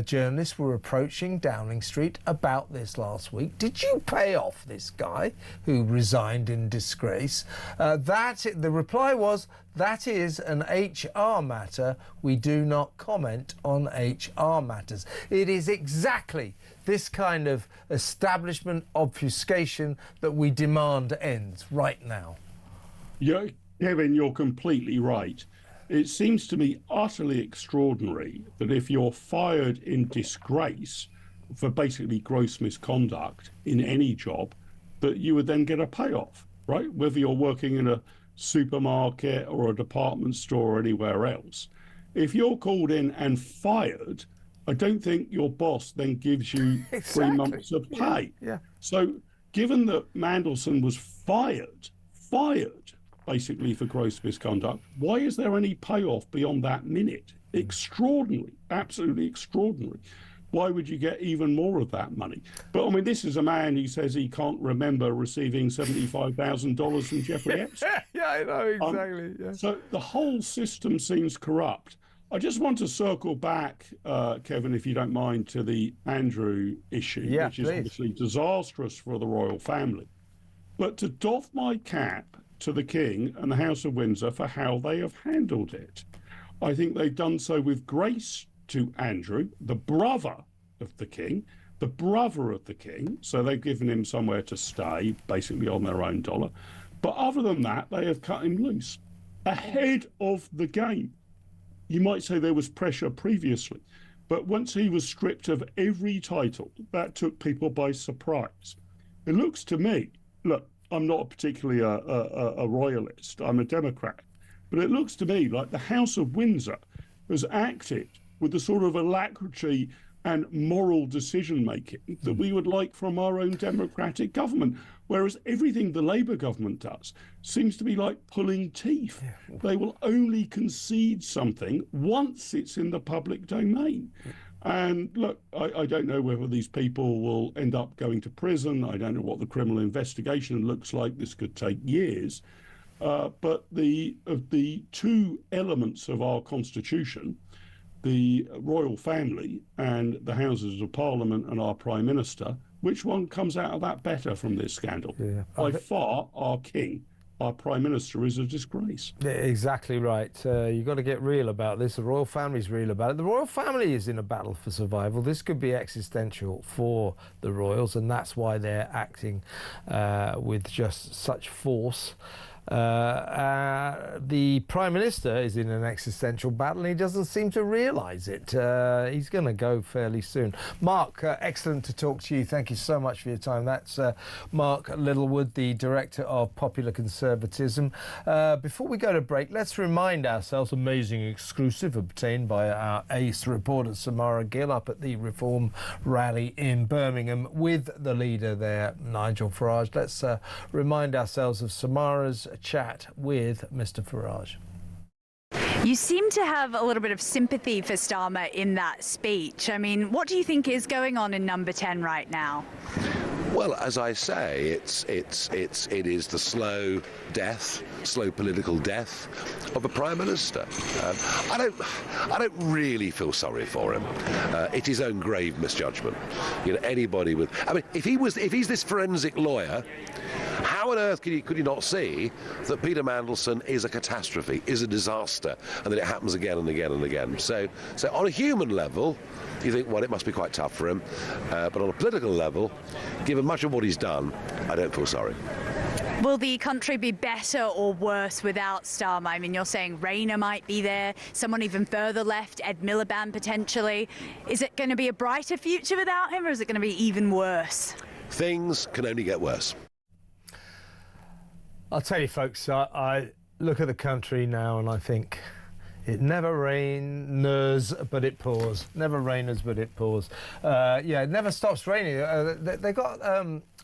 Speaker 2: journalists were approaching Downing Street about this last week, did you pay off this guy who resigned in disgrace? The reply was, that is an HR matter. We do not comment on HR matters. It is exactly this kind of establishment obfuscation that we demand ends right now.
Speaker 14: Yeah, Kevin, you're completely right. It seems to me utterly extraordinary that if you're fired in disgrace for basically gross misconduct in any job, that you would then get a payoff, right? Whether you're working in a supermarket or a department store or anywhere else. If you're called in and fired, I don't think your boss then gives you 3 months of pay.
Speaker 2: Yeah.
Speaker 14: So given that Mandelson was fired basically for gross misconduct, why is there any payoff beyond that minute? Extraordinary, absolutely extraordinary. Why would you get even more of that money? But I mean, this is a man who says he can't remember receiving $75,000 from Jeffrey Epstein.
Speaker 2: Yeah, I know, exactly. Yeah.
Speaker 14: So the whole system seems corrupt. I just want to circle back, Kevin, if you don't mind, to the Andrew issue, which is obviously disastrous for the royal family. But to doff my cap to the King and the House of Windsor for how they have handled it. I think they've done so with grace to Andrew, the brother of the King, the brother of the king, so they've given him somewhere to stay, basically on their own dollar. But other than that, they have cut him loose ahead of the game. You might say there was pressure previously, but once he was stripped of every title, that took people by surprise. It looks to me, look, I'm not particularly a royalist, I'm a Democrat, but it looks to me like the House of Windsor has acted with the sort of alacrity and moral decision-making that we would like from our own democratic government, whereas everything the Labour government does seems to be like pulling teeth. Yeah. They will only concede something once it's in the public domain. And look, I don't know whether these people will end up going to prison. I don't know what the criminal investigation looks like. This could take years. But of the two elements of our constitution, the royal family and the Houses of Parliament and our Prime Minister, which one comes out of that better from this scandal? Yeah. By far, our king, our Prime Minister, is a disgrace.
Speaker 2: Yeah, exactly right. You've got to get real about this. The royal family's real about it. The royal family is in a battle for survival. This could be existential for the royals, and that's why they're acting with just such force. The Prime Minister is in an existential battle and he doesn't seem to realise it. He's going to go fairly soon. Mark, excellent to talk to you. Thank you so much for your time. That's Mark Littlewood, the Director of Popular Conservatism. Before we go to break, let's remind ourselves, amazing exclusive obtained by our ace reporter Samara Gill up at the Reform rally in Birmingham with the leader there, Nigel Farage. Let's remind ourselves of Samara's chat with Mr. Farage.
Speaker 11: You seem to have a little bit of sympathy for Starmer in that speech. I mean, what do you think is going on in number 10 right now?
Speaker 4: Well, as I say, it is the slow political death of a prime minister. I don't really feel sorry for him. It's his own grave misjudgment. You know, anybody with, I mean, if he's this forensic lawyer, how on earth could you not see that Peter Mandelson is a catastrophe, is a disaster, and that it happens again and again and again? So on a human level, you think, well, it must be quite tough for him. But on a political level, given much of what he's done, I don't feel sorry.
Speaker 11: Will the country be better or worse without Starmer? I mean, you're saying Rayner might be there, someone even further left, Ed Miliband potentially. Is it going to be a brighter future without him, or is it going to be even worse?
Speaker 4: Things can only get worse.
Speaker 2: I'll tell you, folks, I look at the country now and I think it never rains, but it pours. Never rains, but it pours. Yeah, it never stops raining. They got,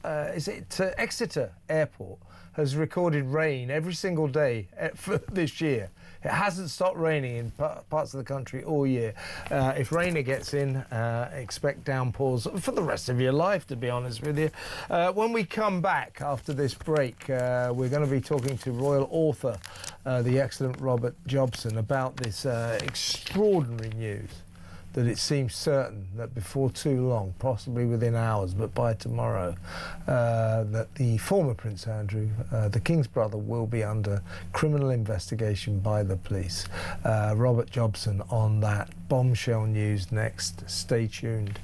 Speaker 2: Exeter Airport has recorded rain every single day for this year. It hasn't stopped raining in parts of the country all year. If Rayner gets in, expect downpours for the rest of your life, to be honest with you. When we come back after this break, we're going to be talking to royal author, the excellent Robert Jobson, about this extraordinary news that it seems certain that before too long, possibly within hours, but by tomorrow, that the former Prince Andrew, the King's brother, will be under criminal investigation by the police. Robert Jobson on that bombshell news next. Stay tuned.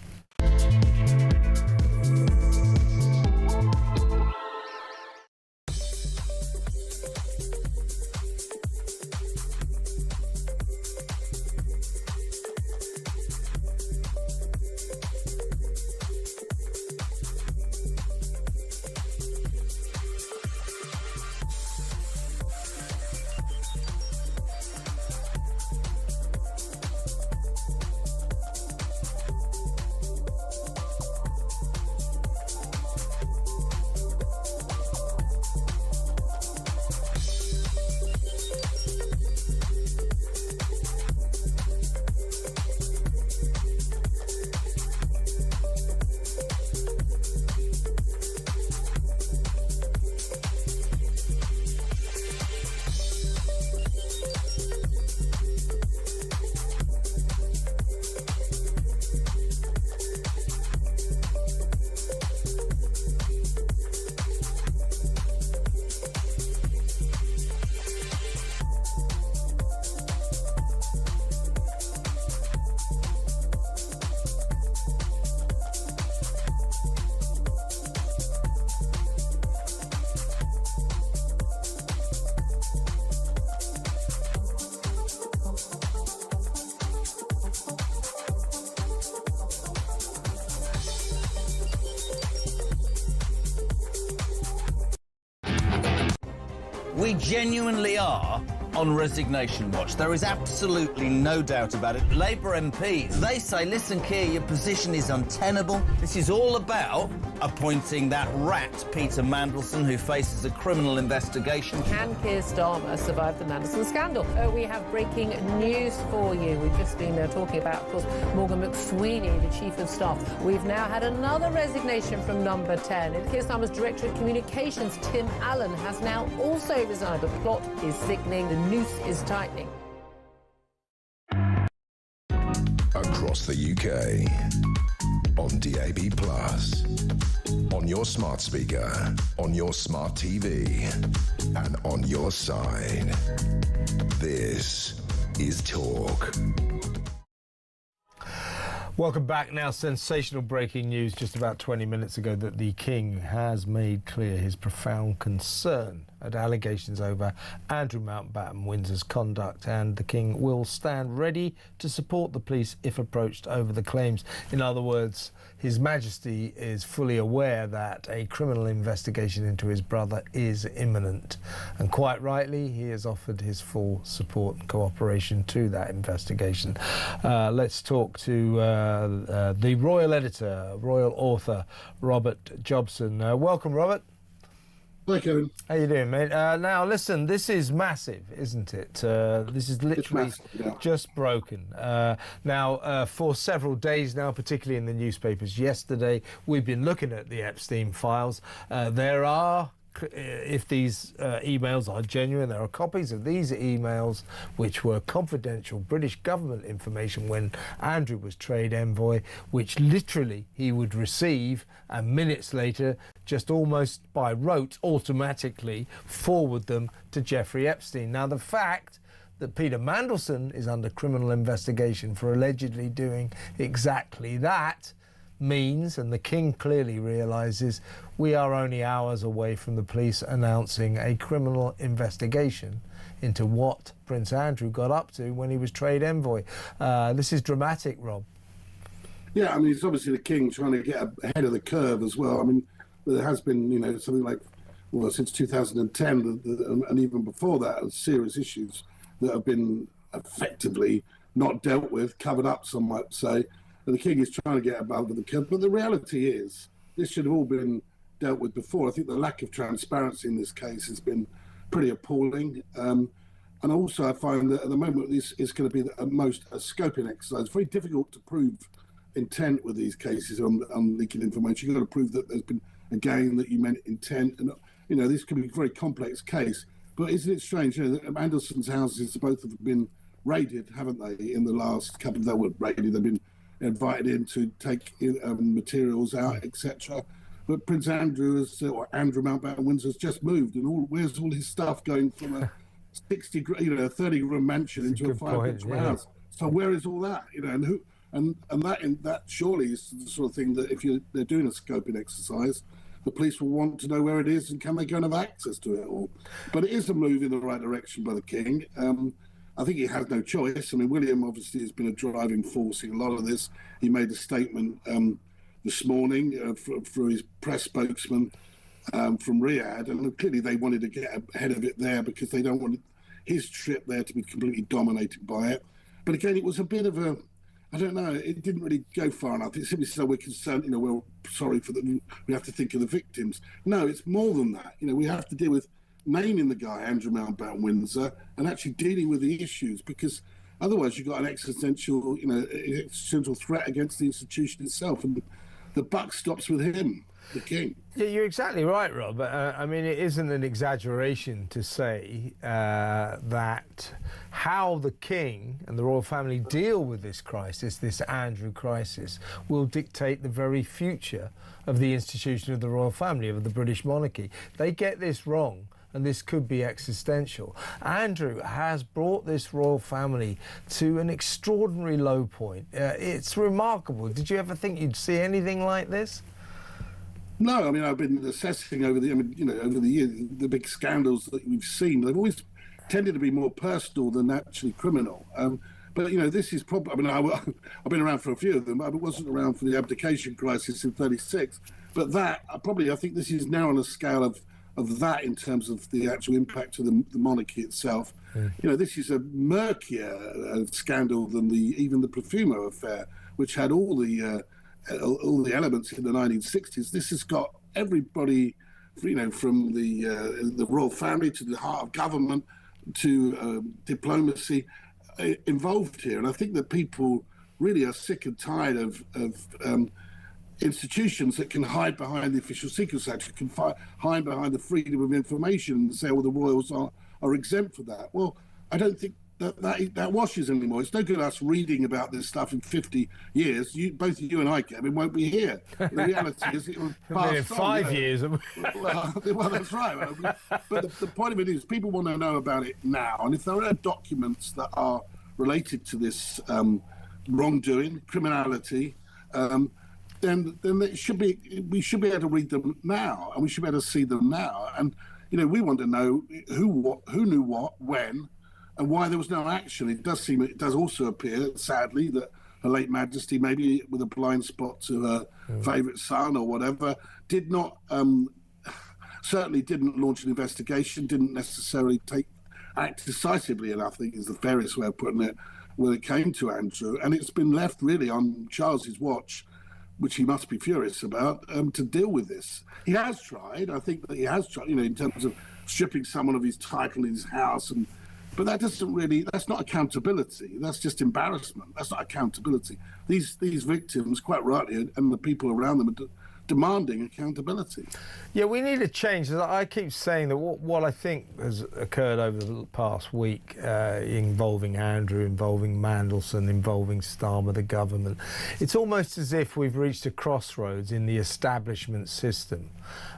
Speaker 5: We genuinely are on resignation watch. There is absolutely no doubt about it. Labour MPs, they say, listen, Keir, your position is untenable. This is all about appointing that rat, Peter Mandelson, who faces a criminal investigation.
Speaker 6: Can Keir Starmer survive the Mandelson scandal? We have breaking news for you. We've just been talking about, of course, Morgan McSweeney, the Chief of Staff. We've now had another resignation from Number 10. And Keir Starmer's Director of Communications, Tim Allen, has now also resigned. The plot is thickening. The noose is tightening.
Speaker 1: Across the UK, on DAB+, on your smart speaker, on your smart TV, and on your side. This is Talk.
Speaker 2: Welcome back. Now, sensational breaking news just about 20 minutes ago that the King has made clear his profound concern at allegations over Andrew Mountbatten Windsor's conduct, and the King will stand ready to support the police if approached over the claims. In other words, His Majesty is fully aware that a criminal investigation into his brother is imminent, and quite rightly he has offered his full support and cooperation to that investigation. Let's talk to the Royal Editor, Royal Author, Robert Jobson. Welcome, Robert.
Speaker 15: Hi, Kevin.
Speaker 2: How you doing, mate? Now, listen, this is massive, isn't it? This is literally just broken. Now, for several days now, particularly in the newspapers yesterday, we've been looking at the Epstein files. There are, if these emails are genuine, there are copies of these emails which were confidential British government information when Andrew was trade envoy, which literally he would receive and minutes later, just almost by rote, automatically forward them to Jeffrey Epstein. Now, the fact that Peter Mandelson is under criminal investigation for allegedly doing exactly that means, and the King clearly realises, we are only hours away from the police announcing a criminal investigation into what Prince Andrew got up to when he was trade envoy. This is dramatic, Rob.
Speaker 15: Yeah, I mean, it's obviously the King trying to get ahead of the curve as well. I mean, there has been, you know, something like, well, since 2010, and even before that, serious issues that have been effectively not dealt with, covered up, some might say. And the King is trying to get above the curve. But the reality is, this should have all been dealt with before. I think the lack of transparency in this case has been pretty appalling. And also, I find that at the moment, this is going to be at most a scoping exercise. It's very difficult to prove intent with these cases on leaking information. You've got to prove that there's been, again, that you meant intent. And, you know, this could be a very complex case. But isn't it strange, you know, that Mandelson's houses both have been raided, haven't they, in the last couple of, they were raided, they've been invited in to take materials out, etc. But Prince Andrew has, or Andrew Mountbatten Windsor has just moved, and where's all his stuff going from a 30-room mansion into a 5-bedroom house? So where is all that? You know, and who? And that surely is the sort of thing that if they're doing a scoping exercise, the police will want to know where it is and can they go and have access to it all. But it is a move in the right direction by the King. I think he has no choice. I mean, William obviously has been a driving force in a lot of this. He made a statement this morning through his press spokesman from Riyadh, and clearly they wanted to get ahead of it there because they don't want his trip there to be completely dominated by it. But again, it was a bit of a, I don't know, it didn't really go far enough. It simply said, we're concerned, you know, we're sorry for them, we have to think of the victims. No, it's more than that. You know, we have to deal with naming the guy, Andrew Mountbatten Windsor, and actually dealing with the issues, because otherwise you've got an existential, you know, existential threat against the institution itself, and the buck stops with him, the King.
Speaker 2: Yeah, you're exactly right, Rob. I mean, it isn't an exaggeration to say that how the King and the royal family deal with this crisis, this Andrew crisis, will dictate the very future of the institution of the royal family, of the British monarchy. They get this wrong, and this could be existential. Andrew has brought this royal family to an extraordinary low point. It's remarkable. Did you ever think you'd see anything like this?
Speaker 15: No, I mean, I've been assessing over the years, the big scandals that we've seen. They've always tended to be more personal than actually criminal. But, you know, this is probably, I mean, I've been around for a few of them. I wasn't around for the abdication crisis in '36. But that, I think this is now on a scale of that in terms of the actual impact of the monarchy itself. You know, this is a murkier scandal than even the Profumo affair, which had all the elements in the 1960s. This has got everybody, you know, from the royal family to the heart of government to diplomacy involved here. And I think that people really are sick and tired of institutions that can hide behind the Official Secrets Act, can hide behind the freedom of information and say, well, the royals are exempt for that. Well, I don't think that washes anymore. It's no good us reading about this stuff in 50 years. Both you and I, Kevin, won't be here. The reality is it will pass
Speaker 2: in 5 years.
Speaker 15: Well, that's right. But the point of it is people want to know about it now. And if there are documents that are related to this wrongdoing, criminality, then we should be able to read them now, and we should be able to see them now. And you know, we want to know who knew what, when, and why there was no action. It does also appear, sadly, that Her late Majesty, maybe with a blind spot to her favourite son or whatever, did not certainly didn't launch an investigation, didn't necessarily act decisively enough, I think is the fairest way of putting it, when it came to Andrew. And it's been left really on Charles's watch, which he must be furious about, to deal with this. He has tried. I think that he has tried, you know, in terms of stripping someone of his title in his house. But that doesn't really, that's not accountability. That's just embarrassment. That's not accountability. These victims, quite rightly, and the people around them are demanding accountability.
Speaker 2: Yeah, we need a change. I keep saying that what I think has occurred over the past week involving Andrew, involving Mandelson, involving Starmer, the government, it's almost as if we've reached a crossroads in the establishment system.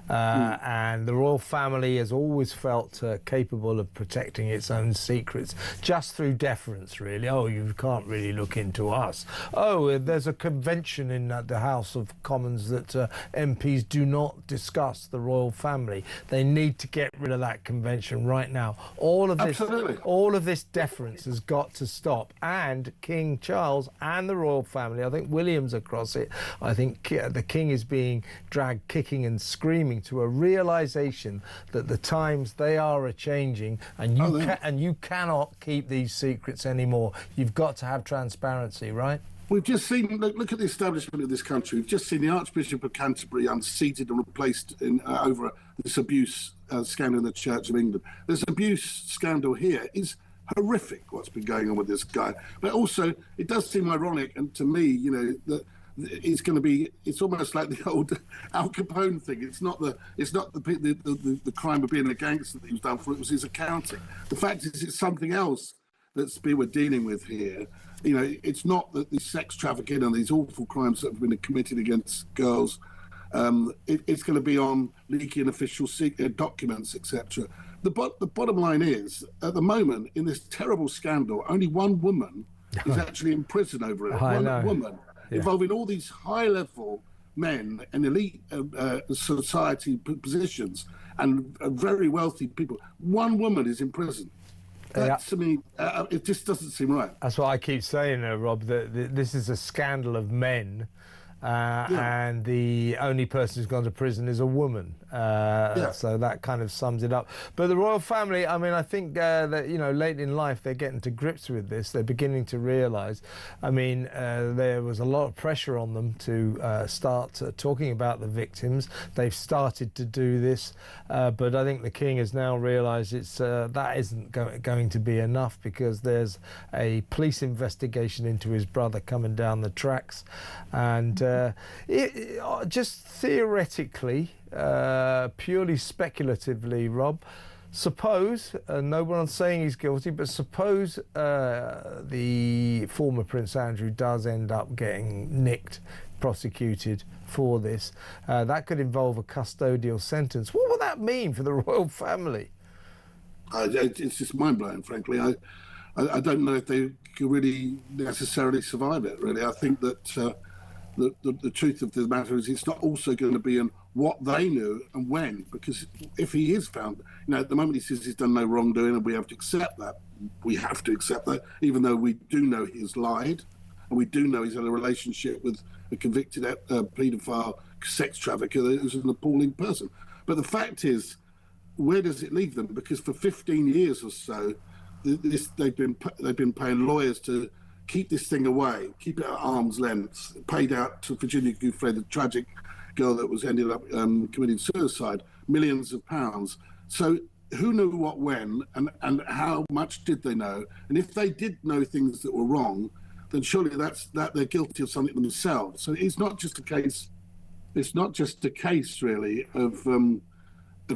Speaker 2: And the royal family has always felt capable of protecting its own secrets just through deference, really. Oh, you can't really look into us. Oh, there's a convention in the House of Commons that MPs do not discuss the royal family. They need to get rid of that convention right now. All of this deference has got to stop. And King Charles and the royal family, I think William's across it, I think the King is being dragged kicking and screaming to a realization that the times they are changing, and you cannot keep these secrets anymore. You've got to have transparency, right?
Speaker 15: We've just seen, look at the establishment of this country. We've just seen the Archbishop of Canterbury unseated and replaced over this abuse scandal in the Church of England. This abuse scandal here is horrific, what's been going on with this guy. But also, it does seem ironic, and to me, you know, that it's almost like the old Al Capone thing. It's not the crime of being a gangster that he was done for, it was his accounting. The fact is, it's something else that we're dealing with here. You know, it's not that the sex trafficking and these awful crimes that have been committed against girls. It's going to be on leaking official documents, etc. The bottom line is, at the moment, in this terrible scandal, only one woman is actually in prison over it. One woman. Yeah. Involving all these high-level men and elite society positions and very wealthy people. One woman is in prison. To me, it just doesn't seem right.
Speaker 2: That's what I keep saying, Rob, that this is a scandal of men. And the only person who's gone to prison is a woman. So that kind of sums it up. But the royal family, I mean, I think that, you know, late in life, they're getting to grips with this. They're beginning to realise. I mean, there was a lot of pressure on them to start talking about the victims. They've started to do this. But I think the King has now realised that isn't going to be enough, because there's a police investigation into his brother coming down the tracks. And just theoretically, purely speculatively, Rob, suppose, no one's saying he's guilty, but suppose the former Prince Andrew does end up getting nicked, prosecuted for this, that could involve a custodial sentence. What would that mean for the royal family?
Speaker 15: It's just mind-blowing, frankly. I don't know if they could really necessarily survive it, really. I think that the truth of the matter is, it's not also going to be in what they knew and when, because if he is found, you know, at the moment he says he's done no wrongdoing, and we have to accept that. We have to accept that, even though we do know he's lied, and we do know he's had a relationship with a convicted paedophile sex trafficker who's an appalling person. But the fact is where does it leave them? Because for 15 years or so, they've been paying lawyers to keep this thing away, keep it at arm's length, paid out to Virginia Giuffre, the tragic girl that was ended up committing suicide, millions of pounds. So who knew what when, and how much did they know? And if they did know things that were wrong, then surely that they're guilty of something themselves. So it's not just a case. It's not just a case really of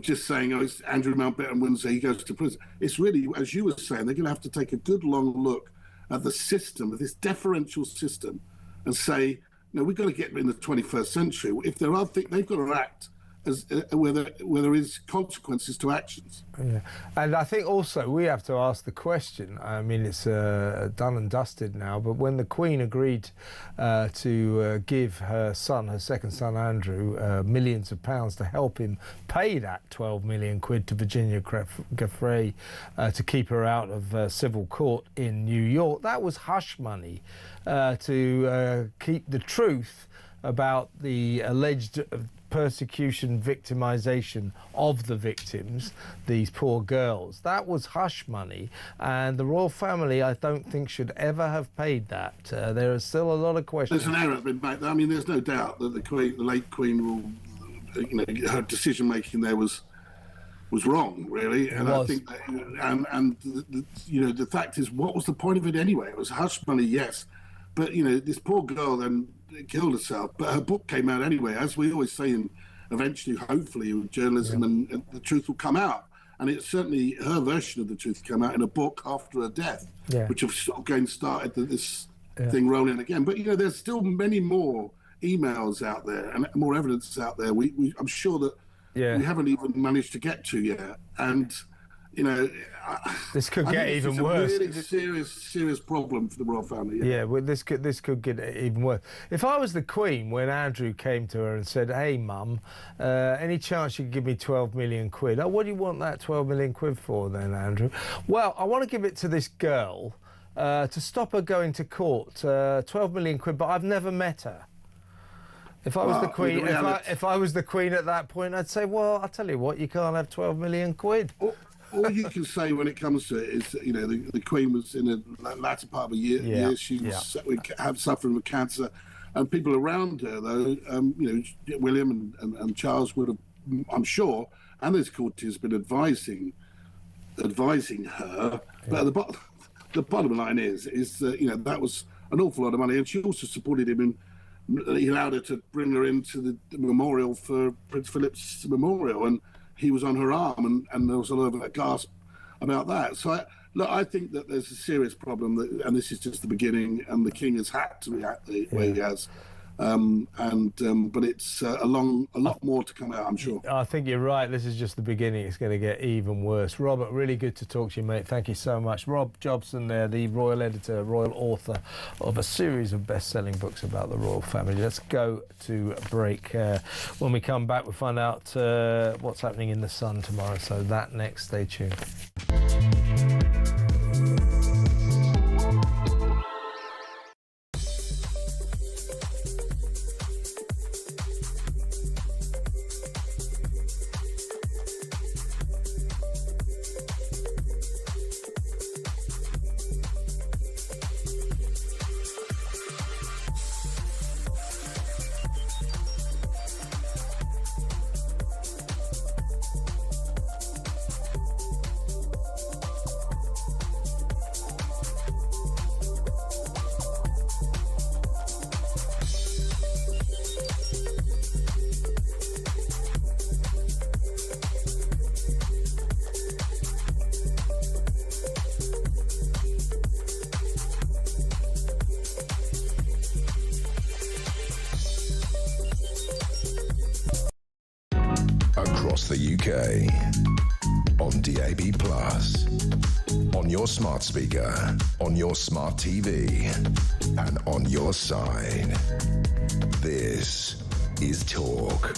Speaker 15: just saying, oh, it's Andrew Mountbatten wins, he goes to prison. It's really, as you were saying, they're going to have to take a good long look at the system, of this deferential system, and say, no, we've got to get in the 21st century. If there are things, they've got to act as where there is consequences to actions.
Speaker 2: Yeah, and I think also we have to ask the question. I mean, it's done and dusted now, but when the Queen agreed to give her son, her second son Andrew, millions of pounds to help him pay that 12 million quid to Virginia Giuffre to keep her out of civil court in New York, that was hush money to keep the truth about the alleged persecution, victimisation of the victims, these poor girls. That was hush money, and the royal family, I don't think, should ever have paid that. There are still a lot of questions.
Speaker 15: There's an error been made. I mean, there's no doubt that the late Queen, will, her decision making there was wrong, really. And I think, the fact is, what was the point of it anyway? It was hush money, yes, but this poor girl then killed herself, but her book came out anyway. As we always say, and eventually, hopefully, with journalism, and the truth will come out. And it's certainly her version of the truth came out in a book after her death, which have sort of again started this thing rolling again. But there's still many more emails out there and more evidence out there. I'm sure that we haven't even managed to get to yet, and.
Speaker 2: This could get even worse.
Speaker 15: It's a really serious problem for the royal family.
Speaker 2: Yeah, well, this could get even worse. If I was the Queen, when Andrew came to her and said, "Hey, Mum, any chance you could give me 12 million quid?" Oh, what do you want that 12 million quid for, then, Andrew? Well, I want to give it to this girl to stop her going to court. 12 million quid, but I've never met her. If I was the Queen, if I was the Queen at that point, I'd say, "Well, I'll tell you what, you can't have 12 million quid."
Speaker 15: All you can say when it comes to it is, the Queen was in the latter part of a year. She was suffering with cancer, and people around her, though, William and Charles would have, I'm sure, and his courtiers been advising her. But the bottom line is that that was an awful lot of money, and she also supported him in. He allowed her to bring her into the memorial for Prince Philip's memorial, and he was on her arm, and there was a lot of gasp about that. So I think that there's a serious problem, and this is just the beginning, and the King has had to react the way he has. But it's a lot more to come out, I'm sure.
Speaker 2: I think you're right. This is just the beginning. It's going to get even worse. Robert, really good to talk to you, mate. Thank you so much. Rob Jobson there, the royal editor, royal author of a series of best-selling books about the royal family. Let's go to break. When we come back, we'll find out what's happening in the Sun tomorrow. So that next. Stay tuned.
Speaker 1: Across the UK, on DAB+, on your smart speaker, on your smart TV, and on your side. This is Talk.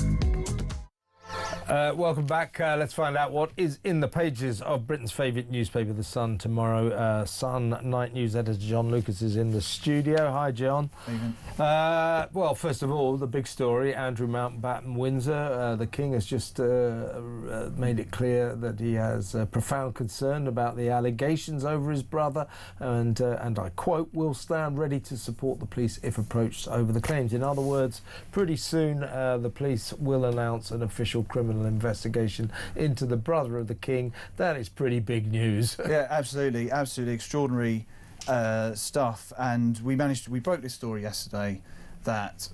Speaker 2: Welcome back. Let's find out what is in the pages of Britain's favourite newspaper, The Sun, tomorrow. Sun Night News editor John Lucas is in the studio. Hi, John.
Speaker 16: Evening.
Speaker 2: Well, first of all, the big story, Andrew Mountbatten Windsor. The King has just made it clear that he has profound concern about the allegations over his brother, and I quote, "will stand ready to support the police if approached over the claims." In other words, pretty soon the police will announce an official criminal investigation into the brother of the King. That is pretty big news.
Speaker 16: Yeah, absolutely extraordinary stuff. And we broke this story yesterday that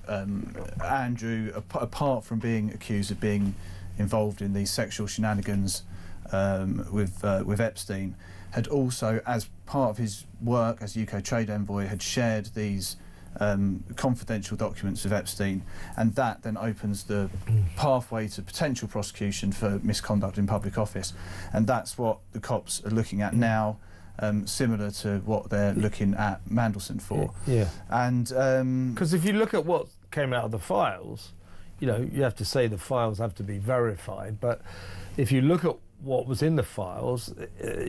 Speaker 16: Andrew, apart from being accused of being involved in these sexual shenanigans with Epstein, had also, as part of his work as UK trade envoy, had shared these confidential documents with Epstein, and that then opens the pathway to potential prosecution for misconduct in public office. And that's what the cops are looking at now, similar to what they're looking at Mandelson for.
Speaker 2: Yeah.
Speaker 16: And
Speaker 2: because if you look at what came out of the files, you know, you have to say the files have to be verified, but if you look at what was in the files,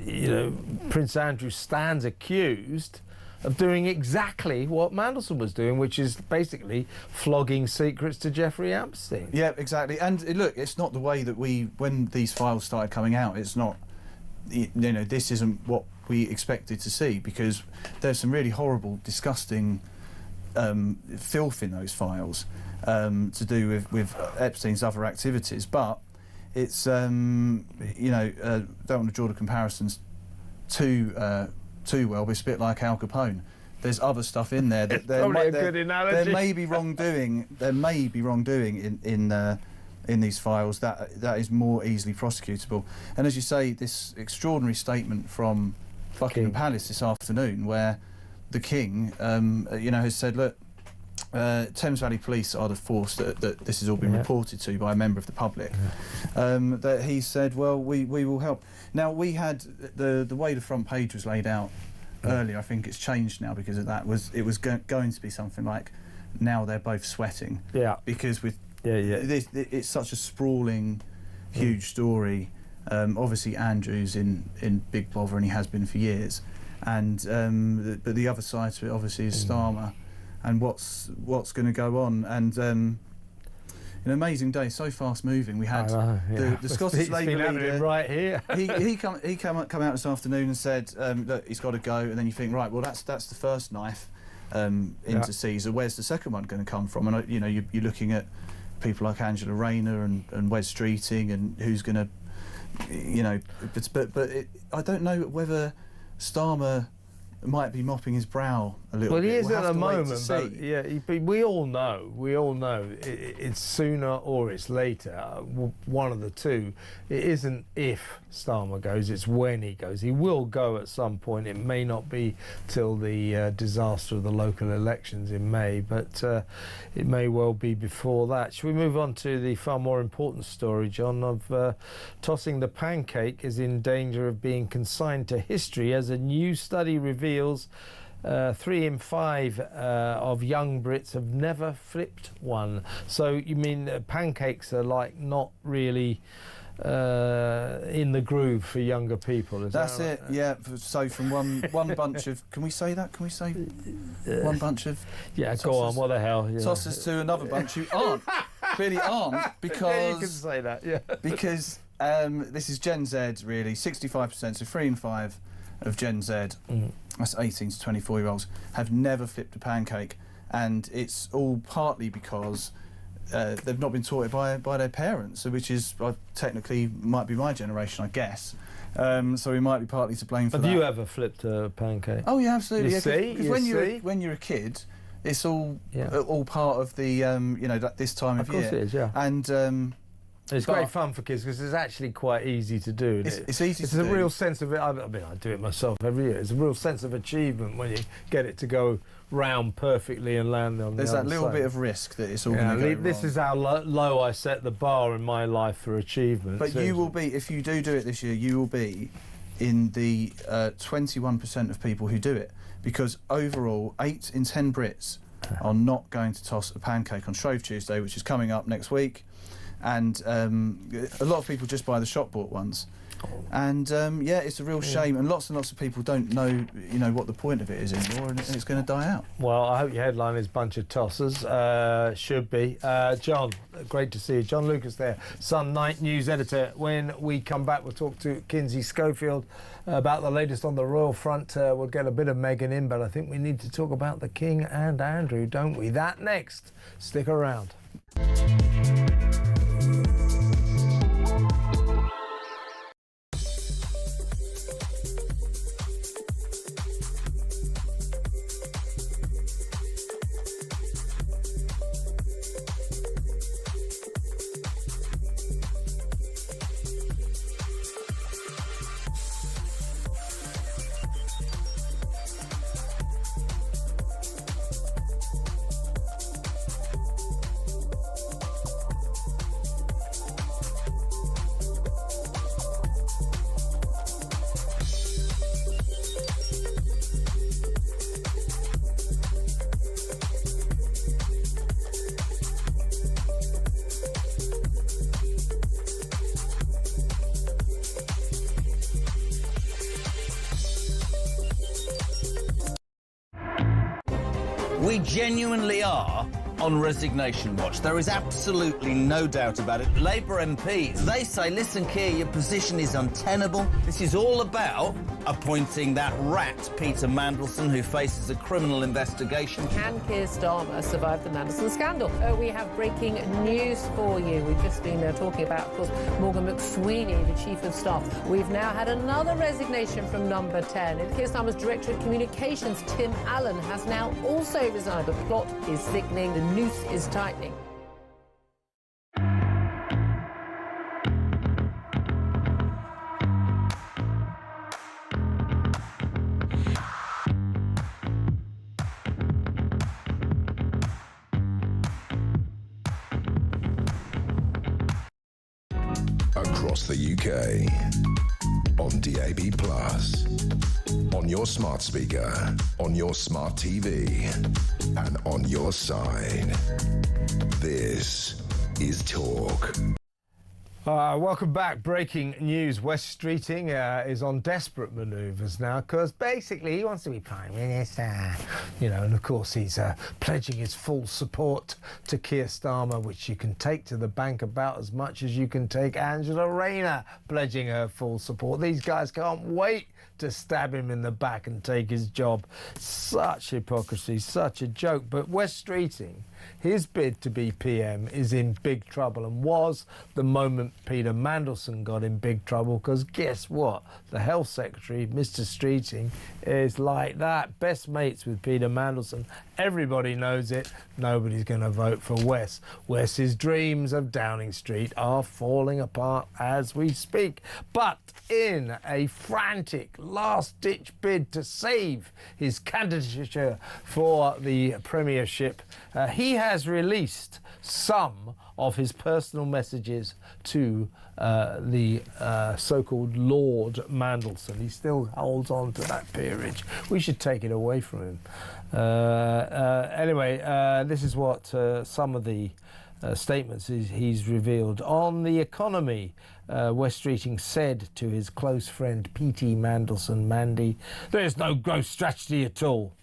Speaker 2: you know, Prince Andrew stands accused of doing exactly what Mandelson was doing, which is basically flogging secrets to Jeffrey Epstein.
Speaker 16: Yeah, exactly. And look, it's not the way that when these files started coming out, it's not, you know, this isn't what we expected to see, because there's some really horrible, disgusting filth in those files to do with Epstein's other activities. But it's, you know, don't want to draw the comparisons too well, but it's a bit like Al Capone. There's other stuff in there that there may be wrongdoing. There may be wrongdoing in these files that is more easily prosecutable. And as you say, this extraordinary statement from Buckingham Palace this afternoon, where the King, you know, has said, look, Thames Valley Police are the force that this has all been reported to by a member of the public. That he said, well, we will help. Now, we had the way the front page was laid out earlier. I think it's changed now because of that. It was going to be something like, now they're both sweating. Yeah. Because with it's such a sprawling, huge story. Obviously, Andrew's in big bother, and he has been for years. And but the other side to it, obviously, is Starmer. And what's going to go on. And an amazing day, so fast moving. We had the Scottish Labour leader
Speaker 2: right here.
Speaker 16: he come out this afternoon and said, look, he's got to go. And then you think, right, well, that's the first knife into Caesar. Where's the second one going to come from? And you know, you're looking at people like Angela Rayner and Wes Streeting, and who's going to, you know, but I don't know whether Starmer might be mopping his brow a little bit.
Speaker 2: Well, he is at the moment,
Speaker 16: but
Speaker 2: yeah, we all know it's sooner or it's later, one of the two. It isn't if Starmer goes, it's when he goes. He will go at some point. It may not be till the disaster of the local elections in May, but it may well be before that. Shall we move on to the far more important story, John, of tossing the pancake is in danger of being consigned to history as a new study reveals 3 in 5 of young Brits have never flipped one. So you mean pancakes are like not really in the groove for younger people?
Speaker 16: That's it. Yeah. So from one bunch of, can we say that? Can we say one bunch of?
Speaker 2: Yeah. Go on. What the hell? Yeah.
Speaker 16: Tosses to another bunch who aren't clearly aren't, because
Speaker 2: yeah, you can say that. Yeah.
Speaker 16: Because this is Gen Z, really. 65%. So 3 in 5 of Gen Z. That's 18 to 24-year-olds, have never flipped a pancake, and it's all partly because they've not been taught it by their parents, which is technically might be my generation, I guess. So we might be partly to blame for that.
Speaker 2: Have you ever flipped a pancake?
Speaker 16: Oh yeah, absolutely.
Speaker 2: You see?
Speaker 16: Because when you're a kid, it's all part of the you know, this time of year.
Speaker 2: Of course it is, yeah.
Speaker 16: And
Speaker 2: it's great fun for kids because it's actually quite easy to do.
Speaker 16: It's easy to do.
Speaker 2: It's a real sense of it. I mean, I do it myself every year. It's a real sense of achievement when you get it to go round perfectly and land on
Speaker 16: There's
Speaker 2: the
Speaker 16: that
Speaker 2: other
Speaker 16: little
Speaker 2: side.
Speaker 16: bit of risk that it's all going to go
Speaker 2: This
Speaker 16: wrong.
Speaker 2: is how low I set the bar in my life for achievement.
Speaker 16: But you will be, if you do it this year, you will be in the 21% of people who do it, because overall 8 in 10 Brits are not going to toss a pancake on Shrove Tuesday, which is coming up next week. and a lot of people just buy the shop-bought ones. And yeah, it's a real shame, and lots of people don't know, what the point of it is anymore, and it's going to die out.
Speaker 2: Well, I hope your headline is bunch of tossers. Should be. John, great to see you. John Lucas there, Sun Night News editor. When we come back, we'll talk to Kinsey Schofield about the latest on the royal front. We'll get a bit of Meghan in, but I think we need to talk about the King and Andrew, don't we? That next. Stick around.
Speaker 5: We genuinely are on resignation watch. There is absolutely no doubt about it. Labour MPs, they say, listen, Keir, your position is untenable. This is all about appointing that rat, Peter Mandelson, who faces a criminal investigation.
Speaker 6: Can Keir Starmer survive the Mandelson scandal? We have breaking news for you. We've just been talking about, of course, Morgan McSweeney, the Chief of Staff. We've now had another resignation from Number 10. And Keir Starmer's Director of Communications, Tim Allen, has now also resigned. The plot is thickening. The noose is tightening.
Speaker 1: Across the UK, on DAB+, on your smart speaker, on your smart TV, and on your side. This is Talk.
Speaker 2: Welcome back. Breaking news. Wes Streeting is on desperate manoeuvres now because basically he wants to be Prime Minister. And of course he's pledging his full support to Keir Starmer, which you can take to the bank about as much as you can take Angela Rayner pledging her full support. These guys can't wait to stab him in the back and take his job. Such hypocrisy, such a joke. But Wes Streeting, his bid to be PM is in big trouble, and was the moment Peter Mandelson got in big trouble, because guess what? The Health Secretary, Mr. Streeting, is like that. Best mates with Peter Mandelson. Everybody knows it. Nobody's going to vote for Wes. Wes's dreams of Downing Street are falling apart as we speak. But in a frantic last-ditch bid to save his candidature for the premiership, he has released some of his personal messages to the so-called Lord Mandelson. He still holds on to that peerage. We should take it away from him. Anyway, this is what some of the statements he's revealed. On the economy, Wes Streeting said to his close friend P.T. Mandelson, Mandy, there's no growth strategy at all.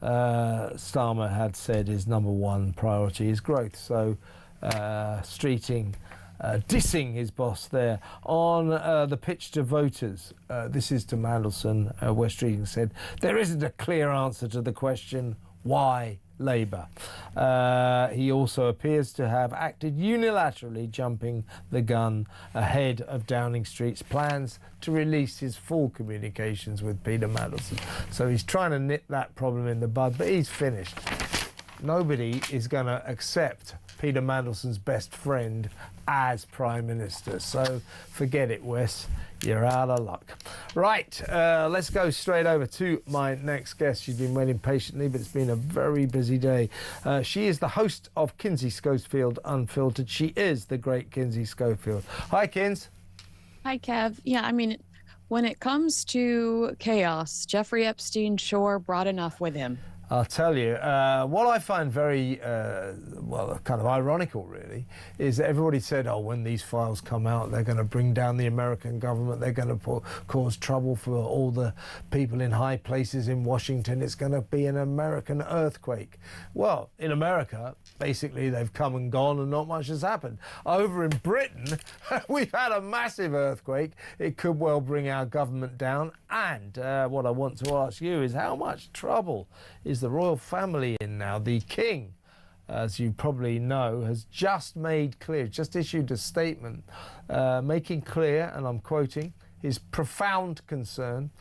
Speaker 2: Starmer had said his number one priority is growth. So Streeting dissing his boss there. On the pitch to voters, this is to Mandelson, Wes Streeting said, there isn't a clear answer to the question, why Labour? He also appears to have acted unilaterally, jumping the gun ahead of Downing Street's plans to release his full communications with Peter Mandelson. So he's trying to nip that problem in the bud, but he's finished. Nobody is going to accept Peter Mandelson's best friend as Prime Minister. So forget it, Wes. You're out of luck. Right, let's go straight over to my next guest. She's been waiting patiently, but it's been a very busy day. She is the host of Kinsey Schofield Unfiltered. She is the great Kinsey Schofield. Hi, Kins.
Speaker 17: Hi, Kev. Yeah, I mean, when it comes to chaos, Jeffrey Epstein sure brought enough with him.
Speaker 2: I'll tell you, what I find very, well, kind of ironical, really, is that everybody said, oh, when these files come out, they're going to bring down the American government, they're going to cause trouble for all the people in high places in Washington, it's going to be an American earthquake. Well, in America, basically, they've come and gone and not much has happened. Over in Britain, we've had a massive earthquake. It could well bring our government down. And what I want to ask you is, how much trouble is the royal family in now? The King, as you probably know, has just made clear, just issued a statement making clear, and I'm quoting, his profound concern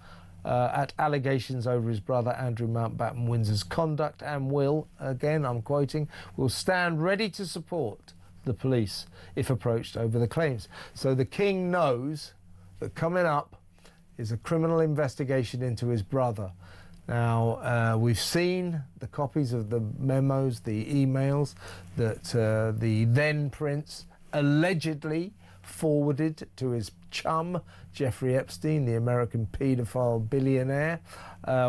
Speaker 2: at allegations over his brother Andrew Mountbatten Windsor's conduct, and will, again I'm quoting, will stand ready to support the police if approached over the claims. So the King knows that coming up is a criminal investigation into his brother. Now, we've seen the copies of the memos, the emails that the then Prince allegedly forwarded to his chum, Jeffrey Epstein, the American paedophile billionaire,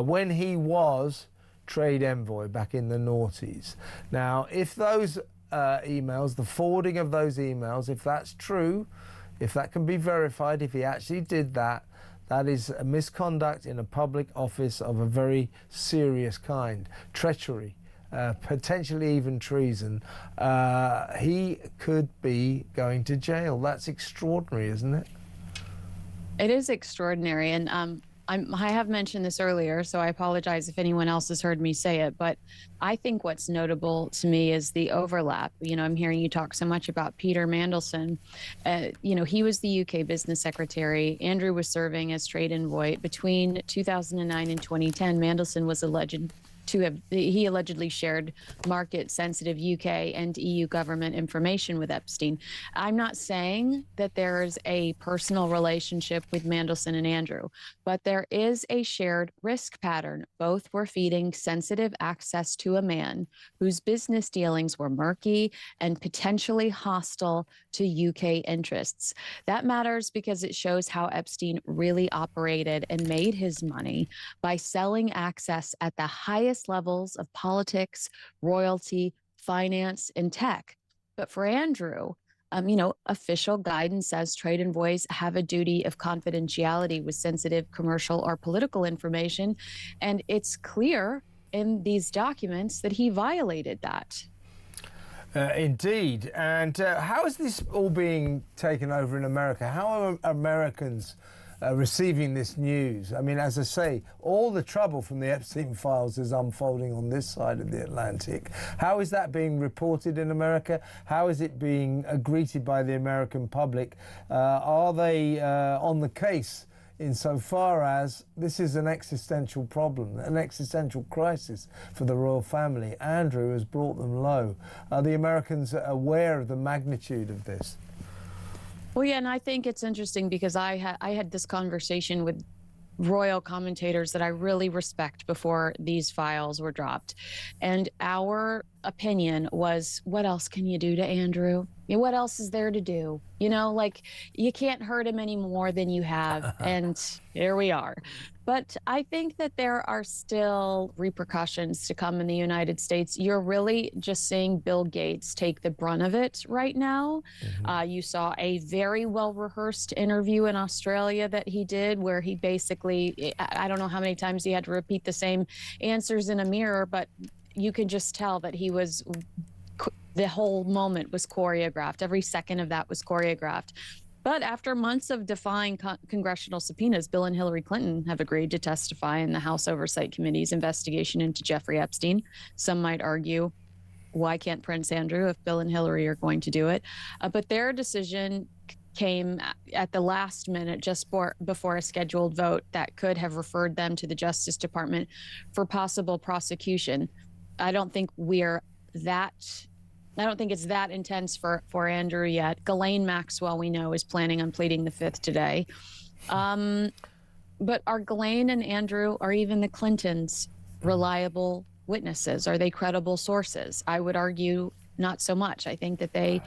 Speaker 2: when he was trade envoy back in the noughties. Now, if those emails, the forwarding of those emails, if that's true, if that can be verified, if he actually did that, that is a misconduct in a public office of a very serious kind. Treachery, potentially even treason. He could be going to jail. That's extraordinary, isn't it?
Speaker 17: It is extraordinary, and I have mentioned this earlier, so I apologize if anyone else has heard me say it, but I think what's notable to me is the overlap. You know, I'm hearing you talk so much about Peter Mandelson. You know, he was the UK business secretary. Andrew was serving as trade envoy. Between 2009 and 2010, Mandelson was alleged to have, he allegedly shared market-sensitive UK and EU government information with Epstein. I'm not saying that there is a personal relationship with Mandelson and Andrew, but there is a shared risk pattern. Both were feeding sensitive access to a man whose business dealings were murky and potentially hostile to UK interests. That matters because it shows how Epstein really operated and made his money by selling access at the highest levels of politics, royalty, finance, and tech. But for Andrew, you know, official guidance says trade envoys have a duty of confidentiality with sensitive commercial or political information. And it's clear in these documents that he violated that.
Speaker 2: Indeed. And how is this all being taken over in America? How are Americans receiving this news? I mean, as I say, all the trouble from the Epstein files is unfolding on this side of the Atlantic. How is that being reported in America? How is it being greeted by the American public? Are they on the case insofar as this is an existential problem, an existential crisis for the royal family? Andrew has brought them low. Are the Americans aware of the magnitude of this?
Speaker 17: Well, yeah, and I think it's interesting because I had this conversation with royal commentators that I really respect before these files were dropped. And our opinion was, what else can you do to Andrew? You know, what else is there to do? You know, like, you can't hurt him any more than you have. And here we are. But I think that there are still repercussions to come in the United States. You're really just seeing Bill Gates take the brunt of it right now. You saw a very well-rehearsed interview in Australia that he did where he basically, I don't know how many times he had to repeat the same answers in a mirror, but you can just tell that he was, the whole moment was choreographed. Every second of that was choreographed. But after months of defying congressional subpoenas, Bill and Hillary Clinton have agreed to testify in the House Oversight Committee's investigation into Jeffrey Epstein. Some might argue, why can't Prince Andrew if Bill and Hillary are going to do it? But their decision came at the last minute, just before a scheduled vote that could have referred them to the Justice Department for possible prosecution. I don't think it's that intense for Andrew yet. Ghislaine Maxwell, we know, is planning on pleading the Fifth today. But are Ghislaine and Andrew, or even the Clintons, reliable witnesses? Are they credible sources? I would argue not so much. I think that they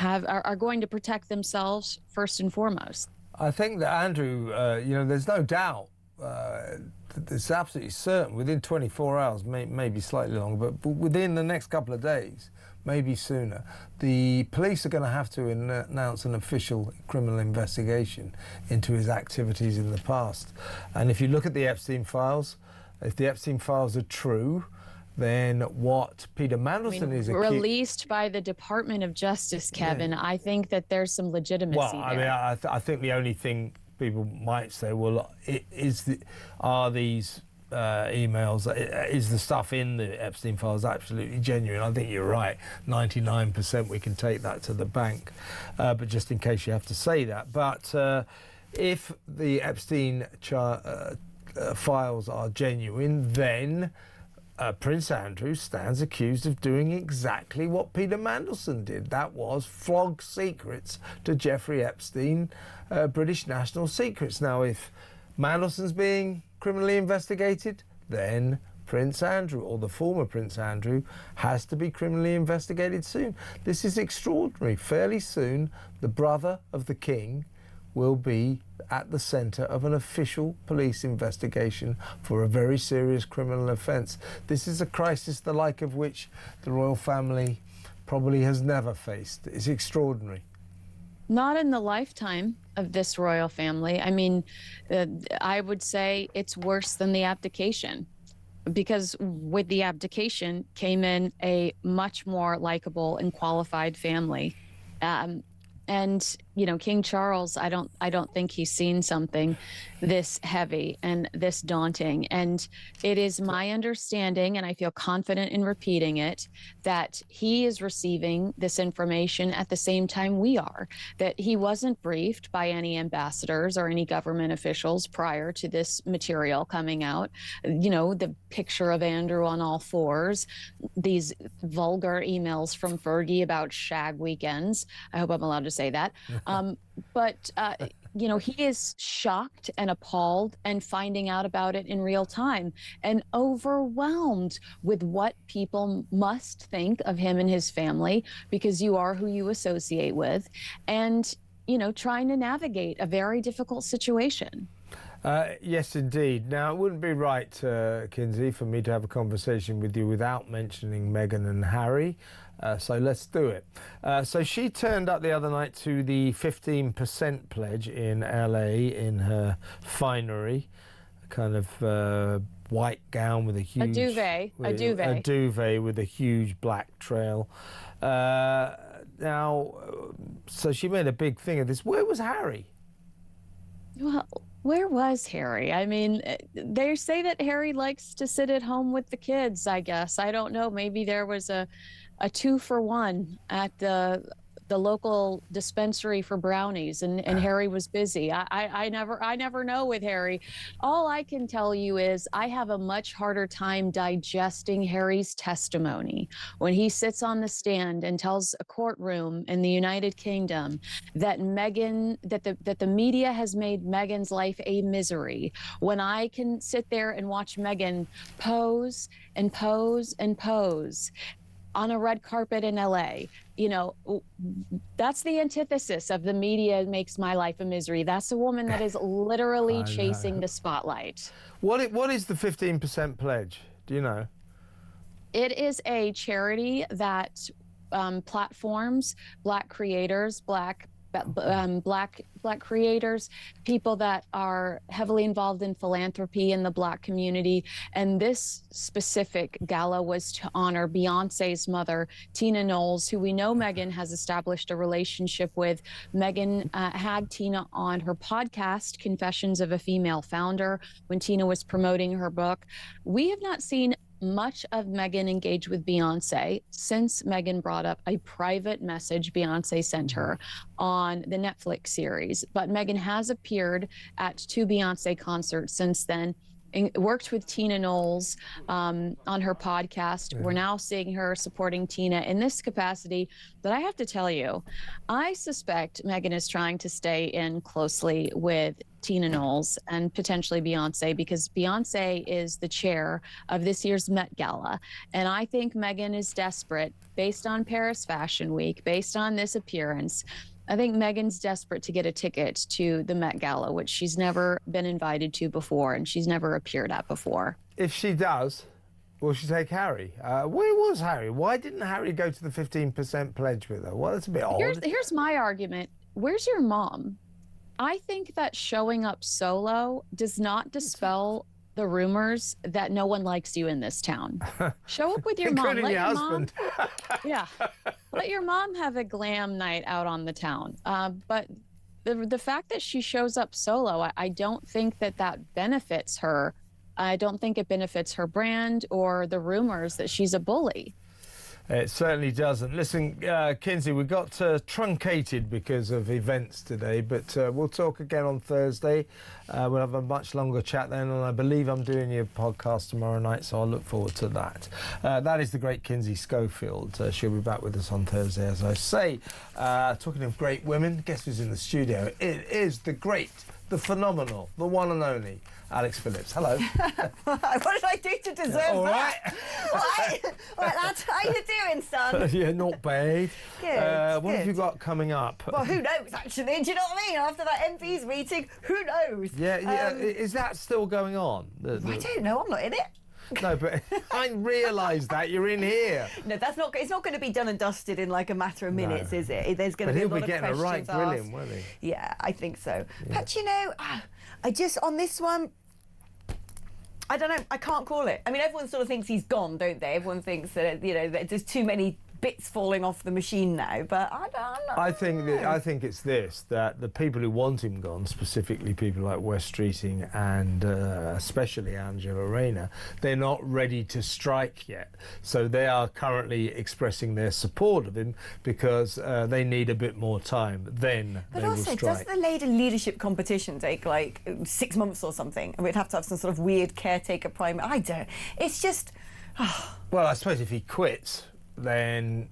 Speaker 17: are going to protect themselves first and foremost.
Speaker 2: I think that Andrew, you know, there's no doubt it's absolutely certain within 24 hours, maybe slightly longer, but within the next couple of days, maybe sooner, the police are going to have to announce an official criminal investigation into his activities in the past. And if you look at the Epstein files, if the Epstein files are true, then what Peter Mandelson is
Speaker 17: released by the Department of Justice, Kevin. Yeah. I think that there's some legitimacy
Speaker 2: there. I mean, I think the only thing people might say, well, are these emails, is the stuff in the Epstein files absolutely genuine? I think you're right. 99% we can take that to the bank. But just in case you have to say that. But if the Epstein files are genuine, then Prince Andrew stands accused of doing exactly what Peter Mandelson did. That was flog secrets to Jeffrey Epstein, British national secrets. Now, if Mandelson's being criminally investigated, then Prince Andrew, or the former Prince Andrew, has to be criminally investigated soon. This is extraordinary. Fairly soon, the brother of the king will be at the centre of an official police investigation for a very serious criminal offence. This is a crisis the like of which the royal family probably has never faced. It's extraordinary.
Speaker 17: Not in the lifetime of this royal family. I mean, I would say it's worse than the abdication, because with the abdication came in a much more likable and qualified family. And, you know, King Charles, I don't think he's seen something this heavy and this daunting. And it is my understanding, and I feel confident in repeating it, that he is receiving this information at the same time we are, that he wasn't briefed by any ambassadors or any government officials prior to this material coming out. You know, the picture of Andrew on all fours, these vulgar emails from Fergie about shag weekends. I hope I'm allowed to say that. But you know, he is shocked and appalled and finding out about it in real time and overwhelmed with what people must think of him and his family, because you are who you associate with, and, you know, trying to navigate a very difficult situation.
Speaker 2: Yes, indeed. Now, it wouldn't be right, Kinsey, for me to have a conversation with you without mentioning Meghan and Harry. So let's do it. So she turned up the other night to the 15% pledge in LA in her finery, a kind of white gown with a huge...
Speaker 17: A duvet
Speaker 2: with a huge black trail. Now, so she made a big thing of this. Where was Harry?
Speaker 17: Well, where was Harry? I mean, they say that Harry likes to sit at home with the kids, I guess. I don't know. Maybe there was a 2-for-1 at the local dispensary for brownies, and Harry was busy. I never know with Harry. All I can tell you is I have a much harder time digesting Harry's testimony when he sits on the stand and tells a courtroom in the United Kingdom that that the media has made Meghan's life a misery, when I can sit there and watch Meghan pose and pose and pose on a red carpet in LA. You know, that's the antithesis of the media makes my life a misery. That's a woman that is literally chasing the spotlight.
Speaker 2: What is the 15% pledge? Do you know?
Speaker 17: It is a charity that platforms Black creators, Black creators, people that are heavily involved in philanthropy in the Black community. And this specific gala was to honor Beyonce's mother, Tina Knowles, who we know Meghan has established a relationship with. Meghan had Tina on her podcast, Confessions of a Female Founder, when Tina was promoting her book. We have not seen much of Meghan engage with Beyonce since Meghan brought up a private message Beyonce sent her on the Netflix series. But Meghan has appeared at 2 Beyonce concerts since then, and worked with Tina Knowles on her podcast. We're now seeing her supporting Tina in this capacity. But I have to tell you, I suspect Meghan is trying to stay in closely with Tina Knowles and potentially Beyonce, because Beyonce is the chair of this year's Met Gala. And I think Meghan is desperate, based on Paris Fashion Week, based on this appearance, I think Meghan's desperate to get a ticket to the Met Gala, which she's never been invited to before and she's never appeared at before.
Speaker 2: If she does, will she take Harry? Where was Harry? Why didn't Harry go to the 15% pledge with her? Well, that's a bit odd.
Speaker 17: Here's my argument. Where's your mom? I think that showing up solo does not dispel the rumors that no one likes you in this town. Show up with your mom.
Speaker 2: Including your husband.
Speaker 17: Yeah. Let your mom have a glam night out on the town. But the fact that she shows up solo, I don't think that benefits her. I don't think it benefits her brand or the rumors that she's a bully.
Speaker 2: It certainly doesn't. Listen, Kinsey, we got truncated because of events today, but we'll talk again on Thursday. We'll have a much longer chat then, and I believe I'm doing your podcast tomorrow night, so I'll look forward to that. That is the great Kinsey Schofield. She'll be back with us on Thursday, as I say. Talking of great women, guess who's in the studio? It is the great, the phenomenal, the one and only Alex Phillips. Hello.
Speaker 18: What did I do to deserve that?
Speaker 2: All right.
Speaker 18: All right, lads. How you doing, son?
Speaker 2: Yeah, not bad.
Speaker 18: Good.
Speaker 2: What have you got coming up?
Speaker 18: Well, who knows, actually? Do you know what I mean? After that MP's meeting, who knows?
Speaker 2: Yeah. Is that still going on?
Speaker 18: I don't know. I'm not in it.
Speaker 2: No, but I realised that you're in here.
Speaker 18: No, that's not. It's not going to be done and dusted in like a matter of minutes, is it? There's going to be a lot of questions asked.
Speaker 2: But he'll be getting a right grilling, won't he?
Speaker 18: Yeah, I think so. Yeah. But you know, I just on this one, I don't know. I can't call it. I mean, everyone sort of thinks he's gone, don't they? Everyone thinks that that there's too many bits falling off the machine now, but I don't know.
Speaker 2: I think it's this, that the people who want him gone, specifically people like Wes Streeting and especially Angela Rayner, they're not ready to strike yet. So they are currently expressing their support of him because they need a bit more time. Then
Speaker 18: but
Speaker 2: they will
Speaker 18: also,
Speaker 2: strike.
Speaker 18: does the leadership competition take like 6 months or something? And we'd have to have some sort of weird caretaker prime. I don't. It's just.
Speaker 2: Well, I suppose if he quits, then,